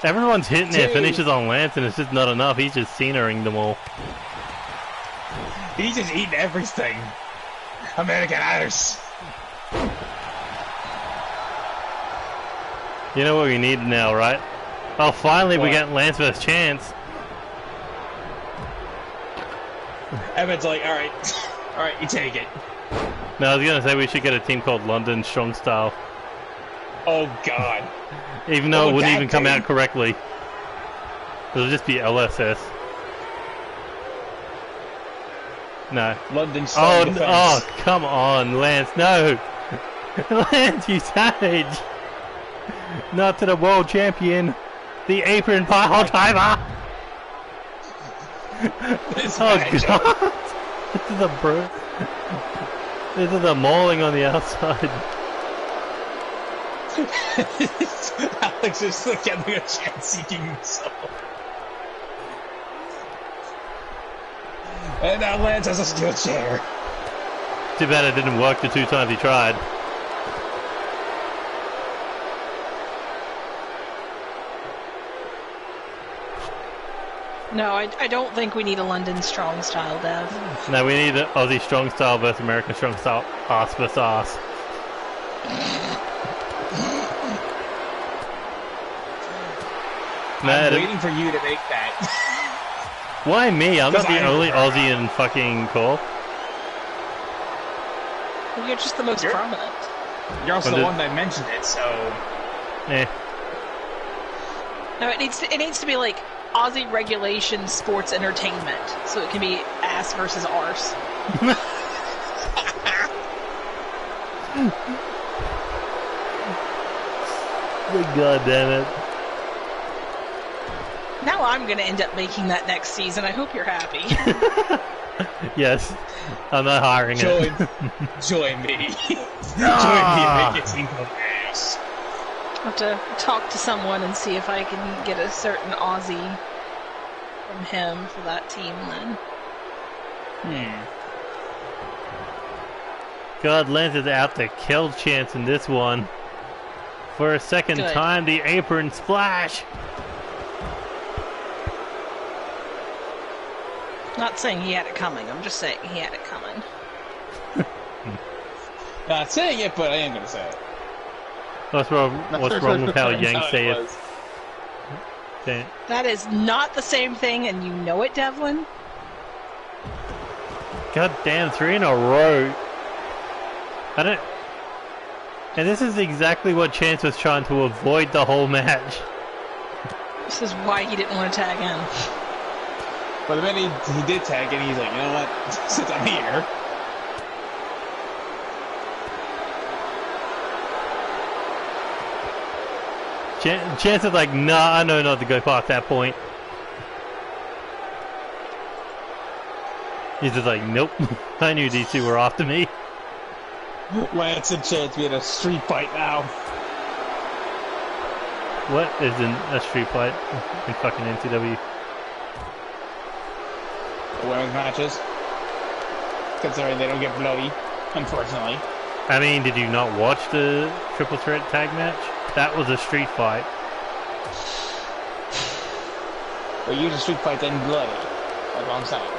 Everyone's hitting their Dude. finishes on Lance, and it's just not enough. He's just scenering them all. He's just eating everything. American Iris. You know what we need now, right? Oh, finally we What? got Lance vs. Chance. Evan's like, alright. Alright, you take it. No, I was gonna say we should get a team called London Strong Style. Oh god. Even though What it would wouldn't that even come do? out correctly. It'll just be LSS. No. London Oh, Strong Defense. oh, come on, Lance, no! Lance, you savage! Not to the world champion, the apron pile driver! This Oh matchup. god! This is a bro. This is a mauling on the outside. Alex is getting a chance seeking himself. And now Lance has a steel chair. Too bad it didn't work the 2 times he tried. No, I don't think we need a London strong style, Dev. No, we need an Aussie strong style versus American strong style, ass versus ass. I'm waiting for you to make that. Why me? I'm not the only Aussie in fucking call. You're just the most prominent. You're also the one that mentioned it, so. Eh. No, it needs to be like Aussie regulation sports entertainment, so it can be ass versus arse. God damn it. Now I'm going to end up making that next season. I hope you're happy. Yes. I'm not hiring it. Join me. Join me and make a team called ass. I'll have to talk to someone and see if I can get a certain Aussie from him for that team then. God, Lance is out to kill Chance in this one. For a second time, the apron splash. Not saying he had it coming, I'm just saying he had it coming. Not saying it, but I am going to say it. What's wrong with how Yang say it? That is not the same thing, and you know it, Devlin. God damn, 3 in a row. I don't... And this is exactly what Chance was trying to avoid the whole match. This is why he didn't want to tag in. But then he did tag in, he's like, you know what, since I'm here. Chance is like, nah, I know not to go past that point. He's just like, nope. I knew these two were after me. Lance and Chance be in a street fight now. What is a street fight in fucking NCW? The women's matches. Considering they don't get bloody, unfortunately. I mean, did you not watch the triple threat tag match? That was a street fight. But usually street fights end bloody. That's what I'm saying.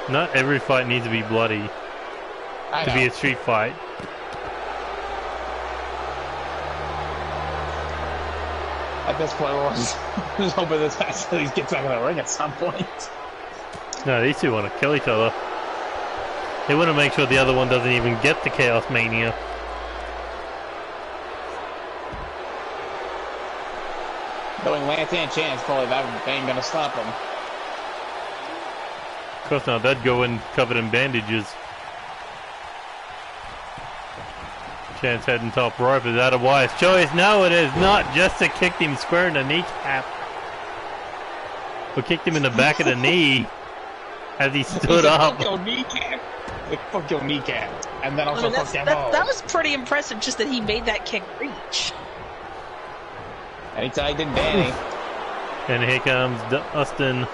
Not every fight needs to be bloody to be a street fight. At this point, we're just hoping this match at least gets back in the ring at some point. No, these two want to kill each other. They want to make sure the other one doesn't even get the Chaos Mania. Knowing Lance and Chance, probably that ain't gonna stop them. Of course not, they'd go in covered in bandages. Chance heading top rope, is that a wise choice? No, it is not, just to kick him square in the kneecap. Or kicked him in the back of the knee as he stood up. Fuck your kneecap. Like, fuck your kneecap. And then also fuck them all. That was pretty impressive, just that he made that kick reach. And he tagged in Danny. And here comes Dustin.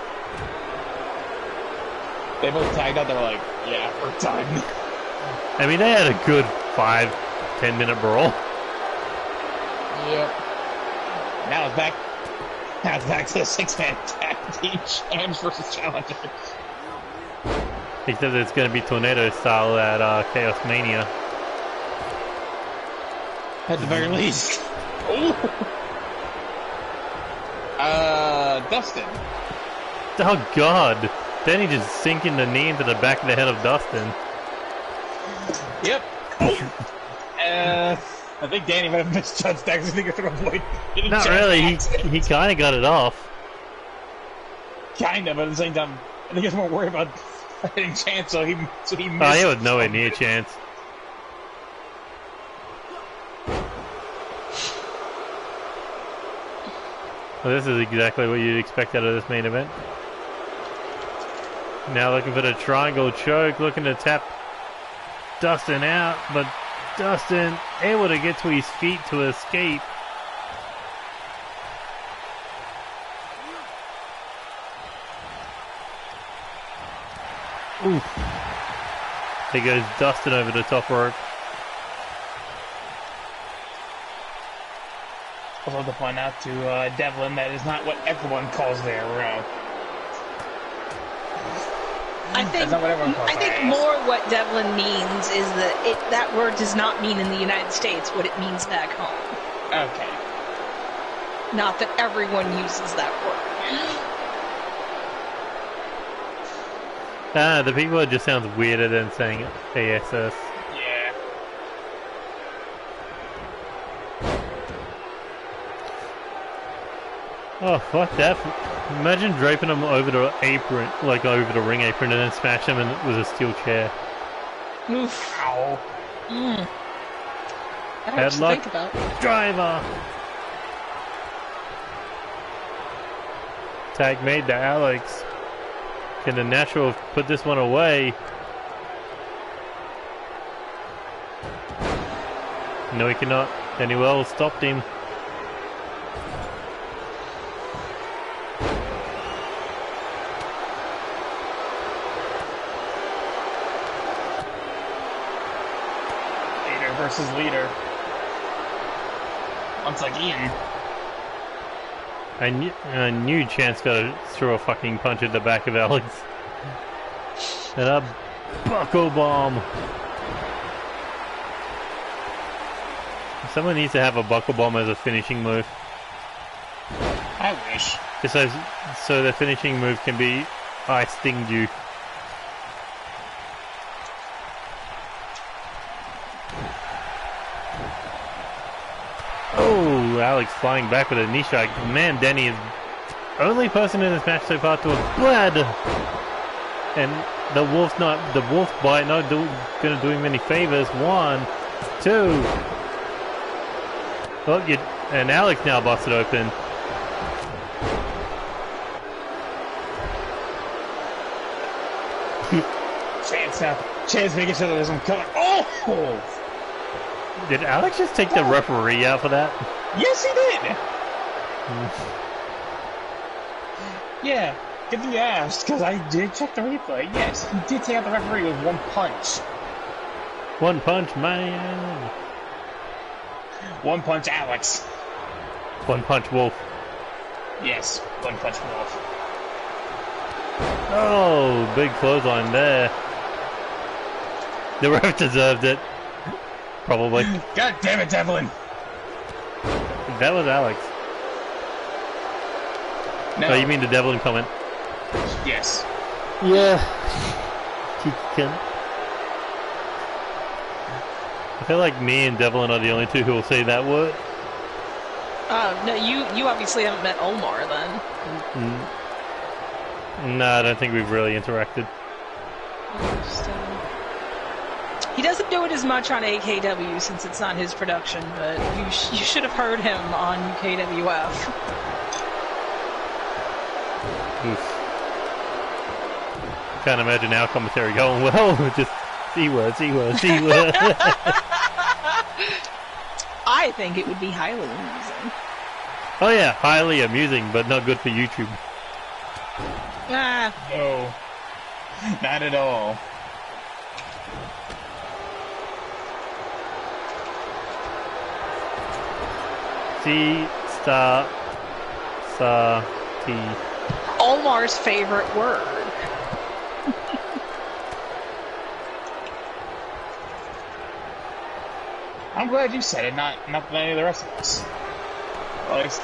They both tagged out, they were like, yeah, we're done. I mean, they had a good 5-10 minute brawl. Yep. Now it's back. Now it's back to the 6-man tag team, champs versus challengers. Except it's going to be tornado style at Chaos Mania. At the very least. Ooh. Dustin. Oh God. Danny just sinking the knee into the back of the head of Dustin. Yep. I think Danny might have misjudged that because I think he was trying to avoid getting Not really, he kind of got it off. Kinda, but at the same time, I think he was more worried about hitting Chance, so he missed. Oh, he was nowhere near Chance. Well, this is exactly what you'd expect out of this main event. Now looking for the triangle choke, looking to tap Dustin out, but Dustin able to get to his feet to escape. Oof. There goes Dustin over the top rope. I'd love to point out to Devlin that is not what everyone calls their I think more what Devlin means is that that word does not mean in the United States what it means back home. Okay. Not that everyone uses that word. The people, it just sounds weirder than saying ASS. Yeah. Oh, fuck that. Imagine draping them over the apron, like over the ring apron, and then smash them with a steel chair. Oof. Ow. That hurts to think about. Driver! Tag made to Alex. Can the Natural put this one away? No, he cannot. Danny Wells stopped him. Leader versus leader. Once again. I knew Chance got to throw a fucking punch at the back of Alex. And a buckle bomb. Someone needs to have a buckle bomb as a finishing move. I wish. Just so the finishing move can be I stinged you. Oh, Alex flying back with a knee strike. Man, Danny is the only person in this match so far to have bled. And the wolf bite not gonna do him any favors. 1, 2. Oh, and Alex now busted open. Chance making sure there's some coming. Oh! Did Alex just take the referee out for that? Yes, he did! Yeah, good thing you asked, because I did check the replay. Yes, he did take out the referee with one punch. One punch, man. One punch, Alex. One punch, Wolf. Yes, one punch, Wolf. Oh, big clothesline there. The ref deserved it. Probably. God damn it, Devlin! That was Alex. No. Oh, you mean the Devlin comment? Yes. Yeah. Cheeky cunt. I feel like me and Devlin are the only two who will say that word. No, you obviously haven't met Omar then. No, I don't think we've really interacted. He doesn't do it as much on AKW since it's not his production, but you should have heard him on UKWF. Oof. Can't imagine our commentary going well. Just C-word, C-word, C-word. I think it would be highly amusing. Oh yeah, highly amusing, but not good for YouTube. Ah, no. Not at all. C-star-sa-T. Omar's favorite word. I'm glad you said it, not any of the rest of us. Well, at least,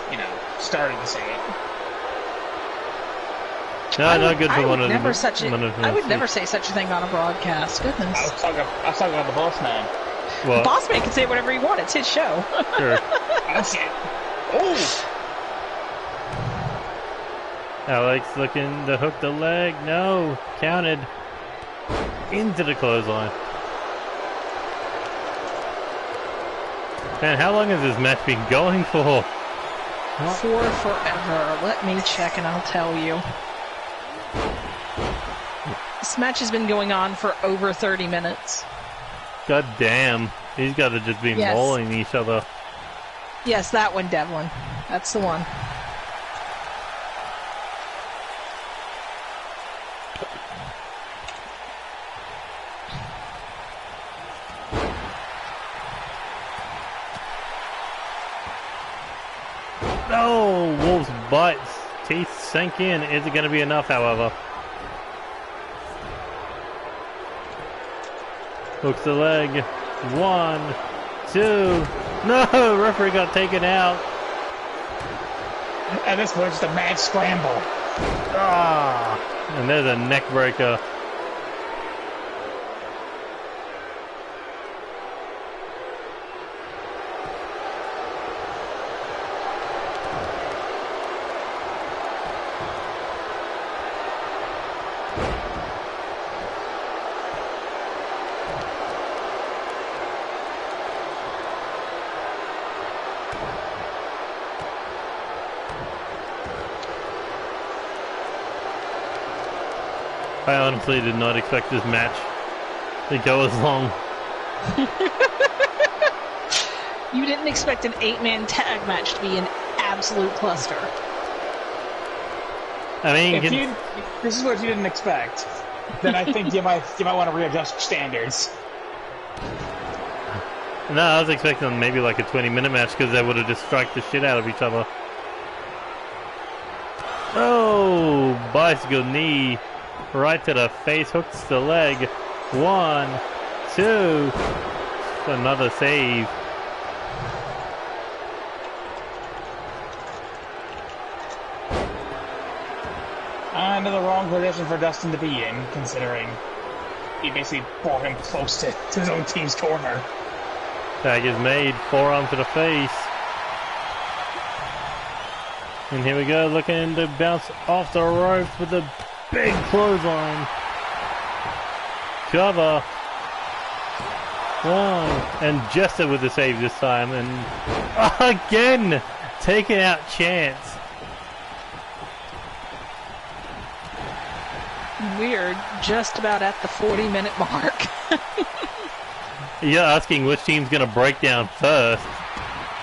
starting to say it. No, not good for one of them. I would never say such a thing on a broadcast. Goodness. I was talking about the boss man. What? The boss man can say whatever he wants. It's his show. Sure. Oh shit! Oh! Alex looking to hook the leg. No, counted into the clothesline. Man, how long has this match been going for? For forever. Let me check and I'll tell you. This match has been going on for over 30 minutes. God damn. These got to just be Yes. mauling each other. Yes, that one, Devlin. That's the one. No! Wolf's bites. Teeth sink in. Is it going to be enough, however? Hooks the leg. 1, 2. No! Referee got taken out. And this was just a mad scramble. Ah! And there's a neck breaker. I honestly did not expect this match to go as long. You didn't expect an 8-man tag match to be an absolute cluster. I mean, If this is what you didn't expect, then I think you might want to readjust your standards. no, I was expecting maybe like a 20-minute match because they would have just struck the shit out of each other. Oh, bicycle knee. Right to the face, hooks the leg. 1, 2. Another save. Into the wrong position for Dustin to be in, considering he basically brought him close to his own team's corner. Tag is made. Forearm to the face. And here we go, looking to bounce off the ropes with a big clothesline. Cover. 1. And Jester with the save this time. And again, taking out Chance. We're just about at the 40-minute mark. You're asking which team's going to break down first.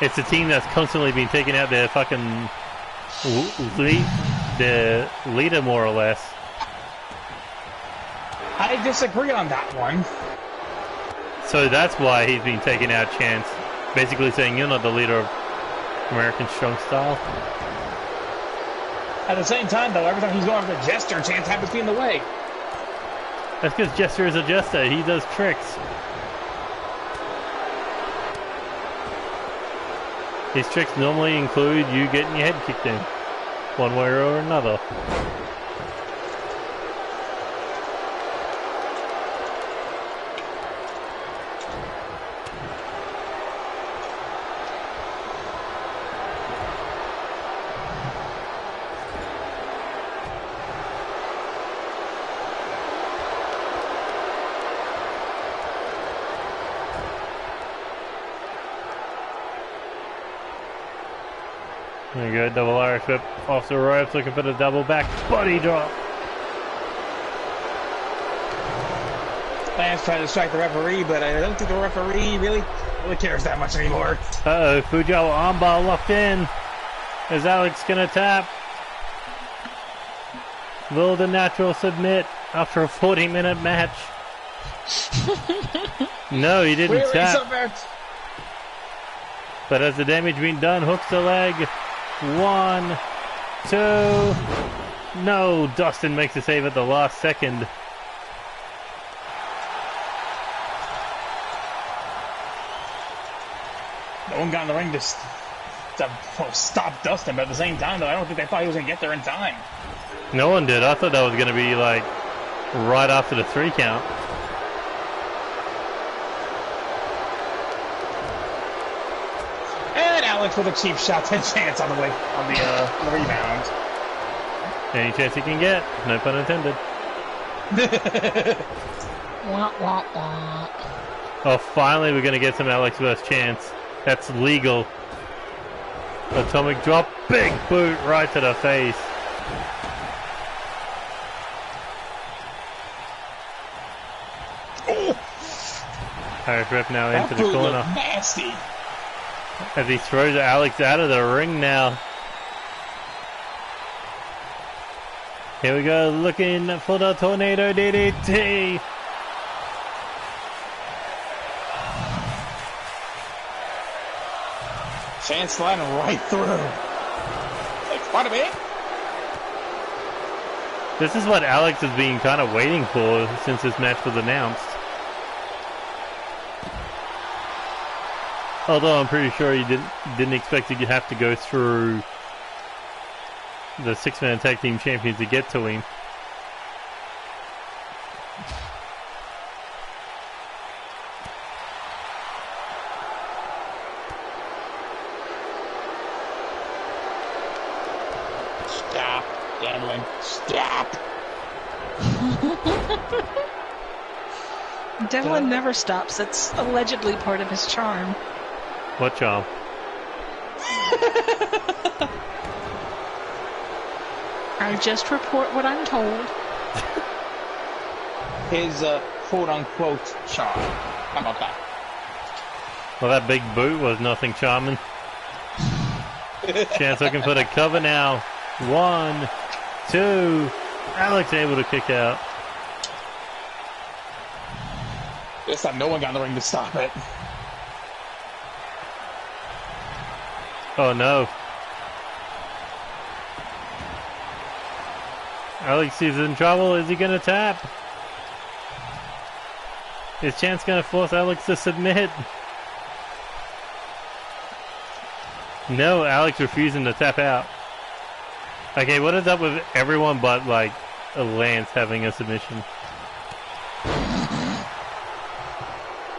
It's the team that's constantly been taking out their fucking the leader, more or less. I disagree on that one. So that's why he's been taking out Chance. Basically saying you're not the leader of American Strong Style. At the same time, though, every time he's going for the Jester, Chance happens to be in the way. That's because Jester is a Jester. He does tricks. These tricks normally include you getting your head kicked in, one way or another. There you go, double Irish whip off the ropes, looking for the double back body drop. Lance tried to strike the referee, but I don't think the referee really cares that much anymore. Uh-oh, Fujiwara armbar locked in. Is Alex gonna tap? Will the natural submit after a 40-minute match? No, he didn't tap. But has the damage been done? Hooks the leg. 1, 2. No, Dustin makes a save at the last second. No one got in the ring to stop Dustin, but at the same time, though, I don't think they thought he was going to get there in time. No one did. I thought that was going to be like right after the 3 count. And Alex with a cheap shot to Chance on the rebound. Any chance he can get. No pun intended. Wah, wah, wah. Oh, finally we're going to get some Alex vs. Chance. That's legal. Atomic drop. Big boot right to the face. Irish ref now That into the boot corner. looked nasty. As he throws Alex out of the ring now. Here we go, looking for the Tornado DDT. Chance sliding right through. Like, pardon me? This is what Alex has been kind of waiting for since this match was announced. Although I'm pretty sure he didn't expect to have to go through the six-man tag team champions to get to him. Stop, Devlin. Stop. Devlin never stops. That's allegedly part of his charm. What charm? I just report what I'm told. His quote-unquote charm. How about that? Well, that big boot was nothing charming. Chance looking for the cover now. 1, 2. Alex able to kick out. This time no one got in the ring to stop it. Oh no. Alex is in trouble. Is he going to tap? Is Chance going to force Alex to submit? No, Alex refusing to tap out. Okay, what is up with everyone but, like, Lance having a submission?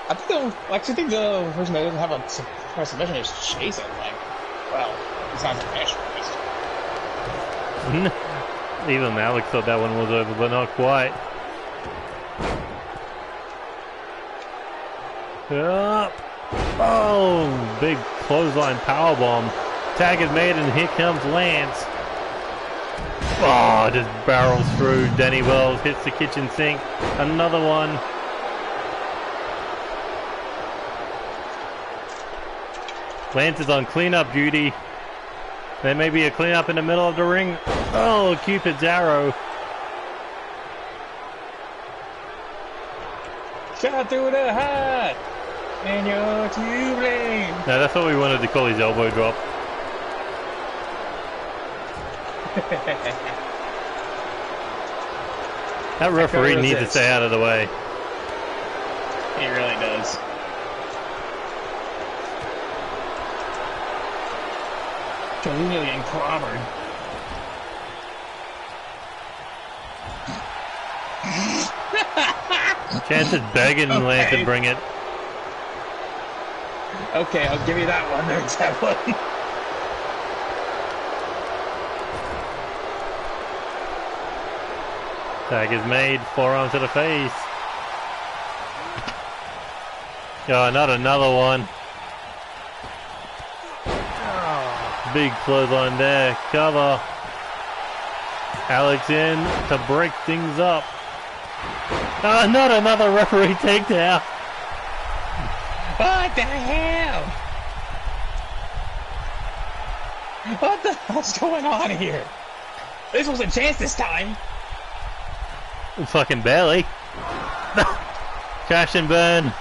I think the person that doesn't have a submission is Chase, I think. Well, he's not a finish first. Even Alex thought that one was over, but not quite. Oh, big clothesline powerbomb. Tag is made, and here comes Lance. Oh, just barrels through. Danny Wells hits the kitchen sink. Another one. Lance is on cleanup duty. There may be a cleanup in the middle of the ring. Oh, Cupid's arrow. Shot through the hat! And you're to blame! No, that's what we wanted to call his elbow drop. That referee needs to stay out of the way. He really does. Conveniently getting clobbered. Chance is begging Lance to bring it. Okay, I'll give you that one there, Devlin. Tag is made, forearm to the face. Oh, not another one. Big clothesline there, cover. Alex in to break things up. Oh, not another referee takedown. What the hell? What the hell's going on here? This was a chance this time. Fucking barely. Crash and burn.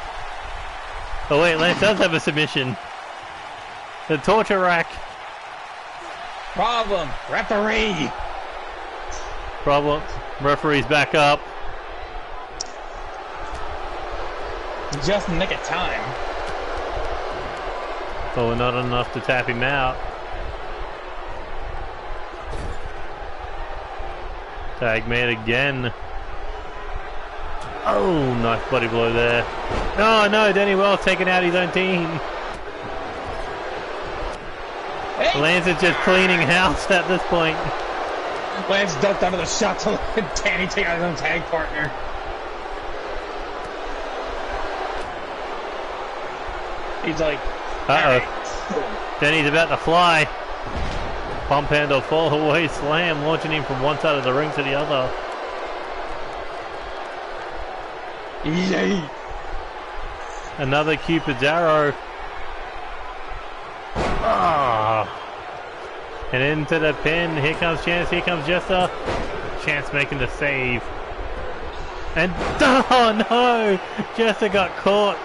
Oh wait, Lance does have a submission. The torture rack. Problem. Referee. Problem. Referee's back up. Just in the nick of time. Oh, not enough to tap him out. Tag made again. Oh, nice body blow there. Oh no, Danny Wells taking out his own team. Hey. Lance is just cleaning house at this point. Lance ducked under the shot to let Danny take out his own tag partner. He's like, uh-oh. Danny's about to fly. Pump handle fall away slam, launching him from one side of the ring to the other. yay. Another Cupid's arrow. Ah. And into the pin. Here comes Chance. Here comes Jester. Chance making the save. And oh no! Jester got caught.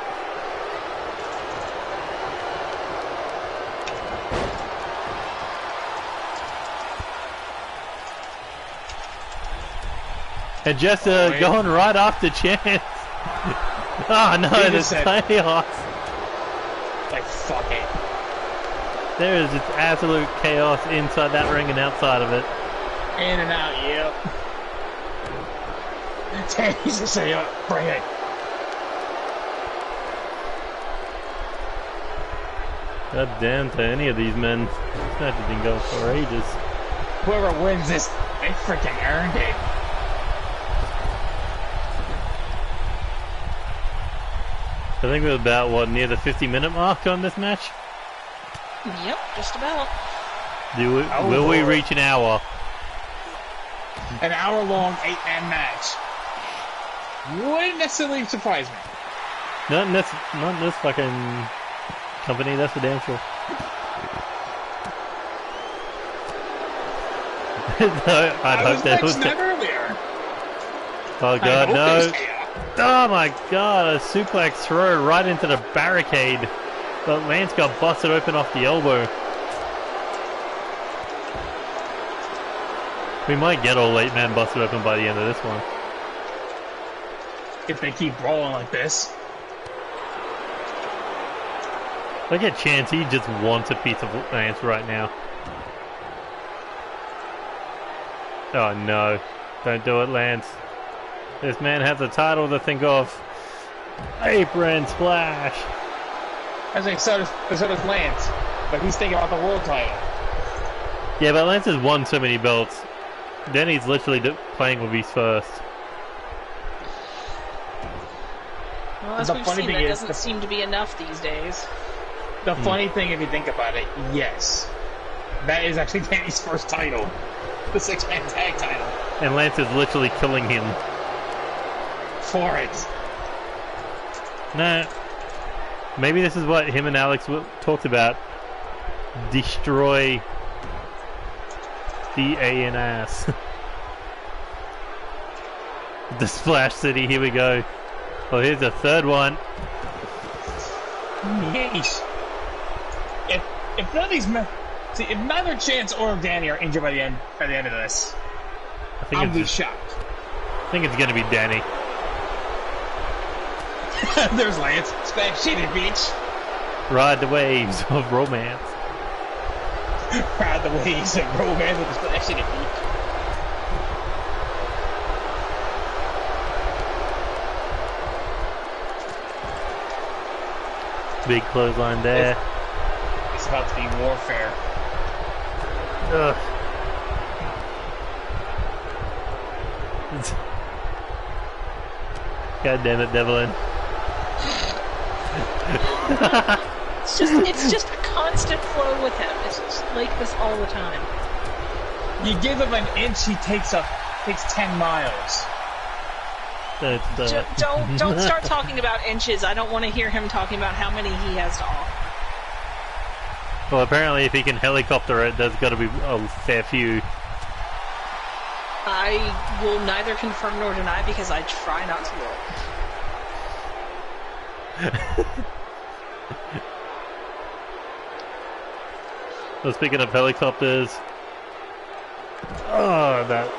And Jester going right after Chance. Oh no, there's chaos. Like, fuck it. There is just absolute chaos inside that ring and outside of it. In and out, yep. He's just saying, bring it. God damn to any of these men. This match has been going for ages. Whoever wins this, they freaking earned it. I think we're about, what, near the 50-minute mark on this match? Yep, just about. Will we reach an hour? An hour-long 8-man match. Wouldn't necessarily surprise me. Not in this fucking company, that's for damn sure. No, I'd hope that was that earlier. Oh god, no. Oh my god, a suplex throw right into the barricade. But Lance got busted open off the elbow. We might get all 8 men busted open by the end of this one. If they keep rolling like this. Look at Chance, he just wants a piece of Lance right now. Oh no, don't do it, Lance. This man has a title to think of. Apron splash. I was like, so does Lance, but he's thinking about the world title. Yeah, but Lance has won so many belts. Then he's literally playing with his first. Well, as we've seen, that doesn't seem to be enough these days. The funny thing, if you think about it, yes, that is actually Danny's first title, the 6-man tag title. And Lance is literally killing him. For it. Nah. Maybe this is what him and Alex talked about. Destroy the A and ass. The Splash City, here we go. Oh, here's the third one. Yeesh. If none of these men, see, if neither Chance or Danny are injured by the end of this, I'll be shocked. I think it's gonna be Danny. There's Lance. Splash City, bitch. Ride the waves of romance. Ride the waves of romance with the Splash City, bitch. Big clothesline there. It's about to be warfare. Ugh. God damn it, Devlin. It's just a constant flow with him. It's just like this all the time. You give him an inch, he takes 10 miles. Don't start talking about inches. I don't want to hear him talking about how many he has to offer. Well, apparently if he can helicopter it, there's got to be a fair few. I will neither confirm nor deny because I try not to look. Well, speaking of helicopters, oh, that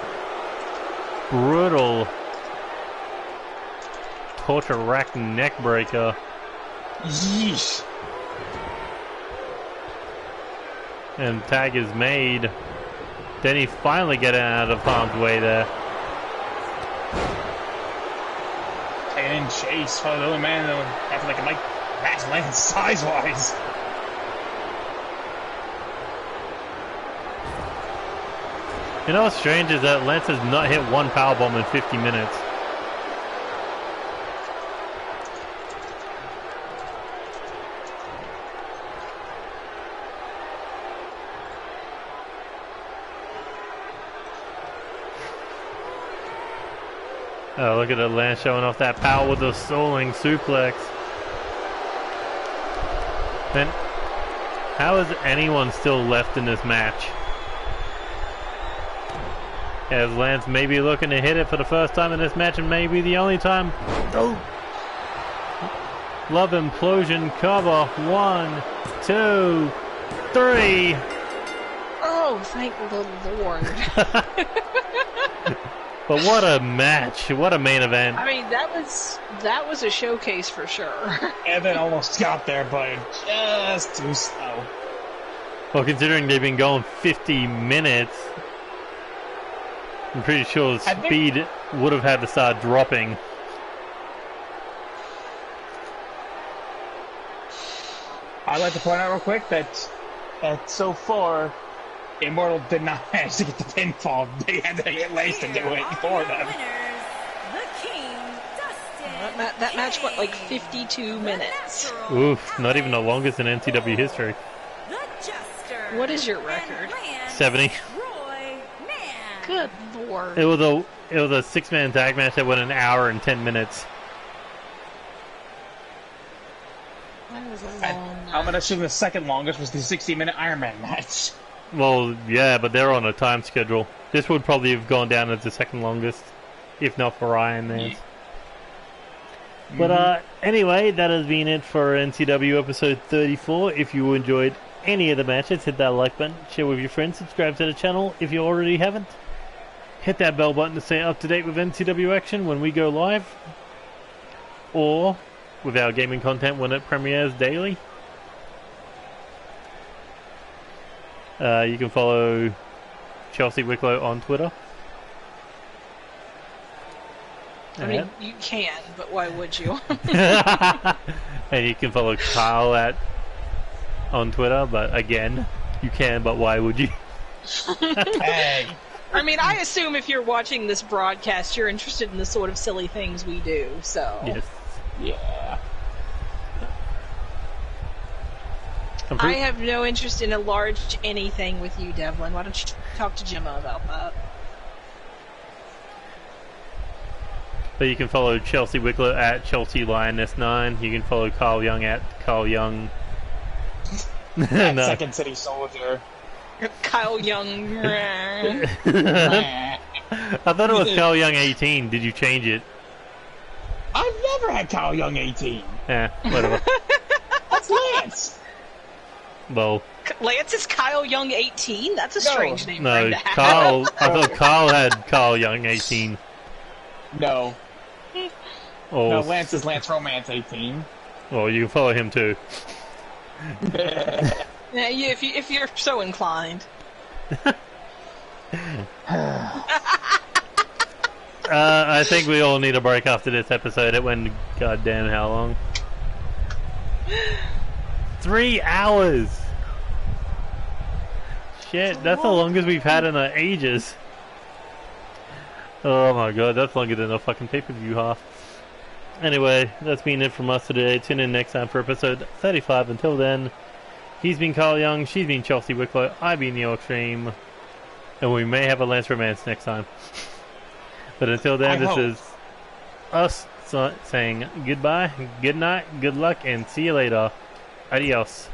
brutal torture rack neck breaker. Yeesh. And tag is made. Denny finally getting out of harm's way there. Taking in Chase, probably the only man that would have to like match Lance size-wise. You know what's strange is that Lance has not hit one powerbomb in 50 minutes. Oh, look at the Lance showing off that power with the stalling suplex. Then, how is anyone still left in this match? As Lance may be looking to hit it for the first time in this match and maybe the only time. Oh! Love Implosion cover. 1, 2, 3. Oh, thank the Lord. But what a match. What a main event. I mean, that was a showcase for sure. Evan almost got there, but just too slow. Well, considering they've been going 50 minutes, I'm pretty sure the speed would have had to start dropping. I'd like to point out real quick that so far, Immortal did not manage to get the pinfall. They had to get Lace to do it for them. That match went like 52 minutes. Oof, not even the longest in NCW history. What is your record? 70. Good Lord. It was a 6-man tag match that went an hour and 10 minutes. That was a long I'm night. gonna assume the second longest was the 60-minute Iron Man match. Well, yeah, but they're on a time schedule. This would probably have gone down as the second longest, if not for Iron Man. But anyway, that has been it for NCW episode 34. If you enjoyed any of the matches, hit that like button, share with your friends, subscribe to the channel if you already haven't. Hit that bell button to stay up to date with NCW action when we go live, or with our gaming content when it premieres daily. You can follow Chelsea Wicklow on Twitter. I mean, you can, but why would you? And you can follow Kyle on Twitter, but again, you can, but why would you? Hey. I mean, I assume if you're watching this broadcast, you're interested in the sort of silly things we do, so... Yes. Yeah. I have no interest in a large anything with you, Devlin. Why don't you talk to Gemma about that? But you can follow Chelsea Wicklow at Chelsea Lioness9. You can follow Carl Young at Carl Young. No. Second City Soldier. Kyle Young. I thought it was Carl Young 18. Did you change it? I've never had Kyle Young 18. Yeah, whatever. That's Lance. Well, Lance is Kyle Young 18? That's a strange name for him no, to have. Carl. I thought Carl had Carl Young 18. No. Oh, No, Lance is Lance Romance 18. Well, you can follow him too. Yeah, if you're so inclined. I think we all need a break after this episode. It went goddamn how long? 3 hours! Shit, that's the longest we've had in ages. Oh my god, that's longer than a fucking pay-per-view half. Anyway, that's been it from us today. Tune in next time for episode 35. Until then, he's been Carl Young, she's been Chelsea Wicklow, I've been NeoXtreme, and we may have a Lance Romance next time. But until then, this is us saying goodbye, good night, good luck, and see you later. Adios.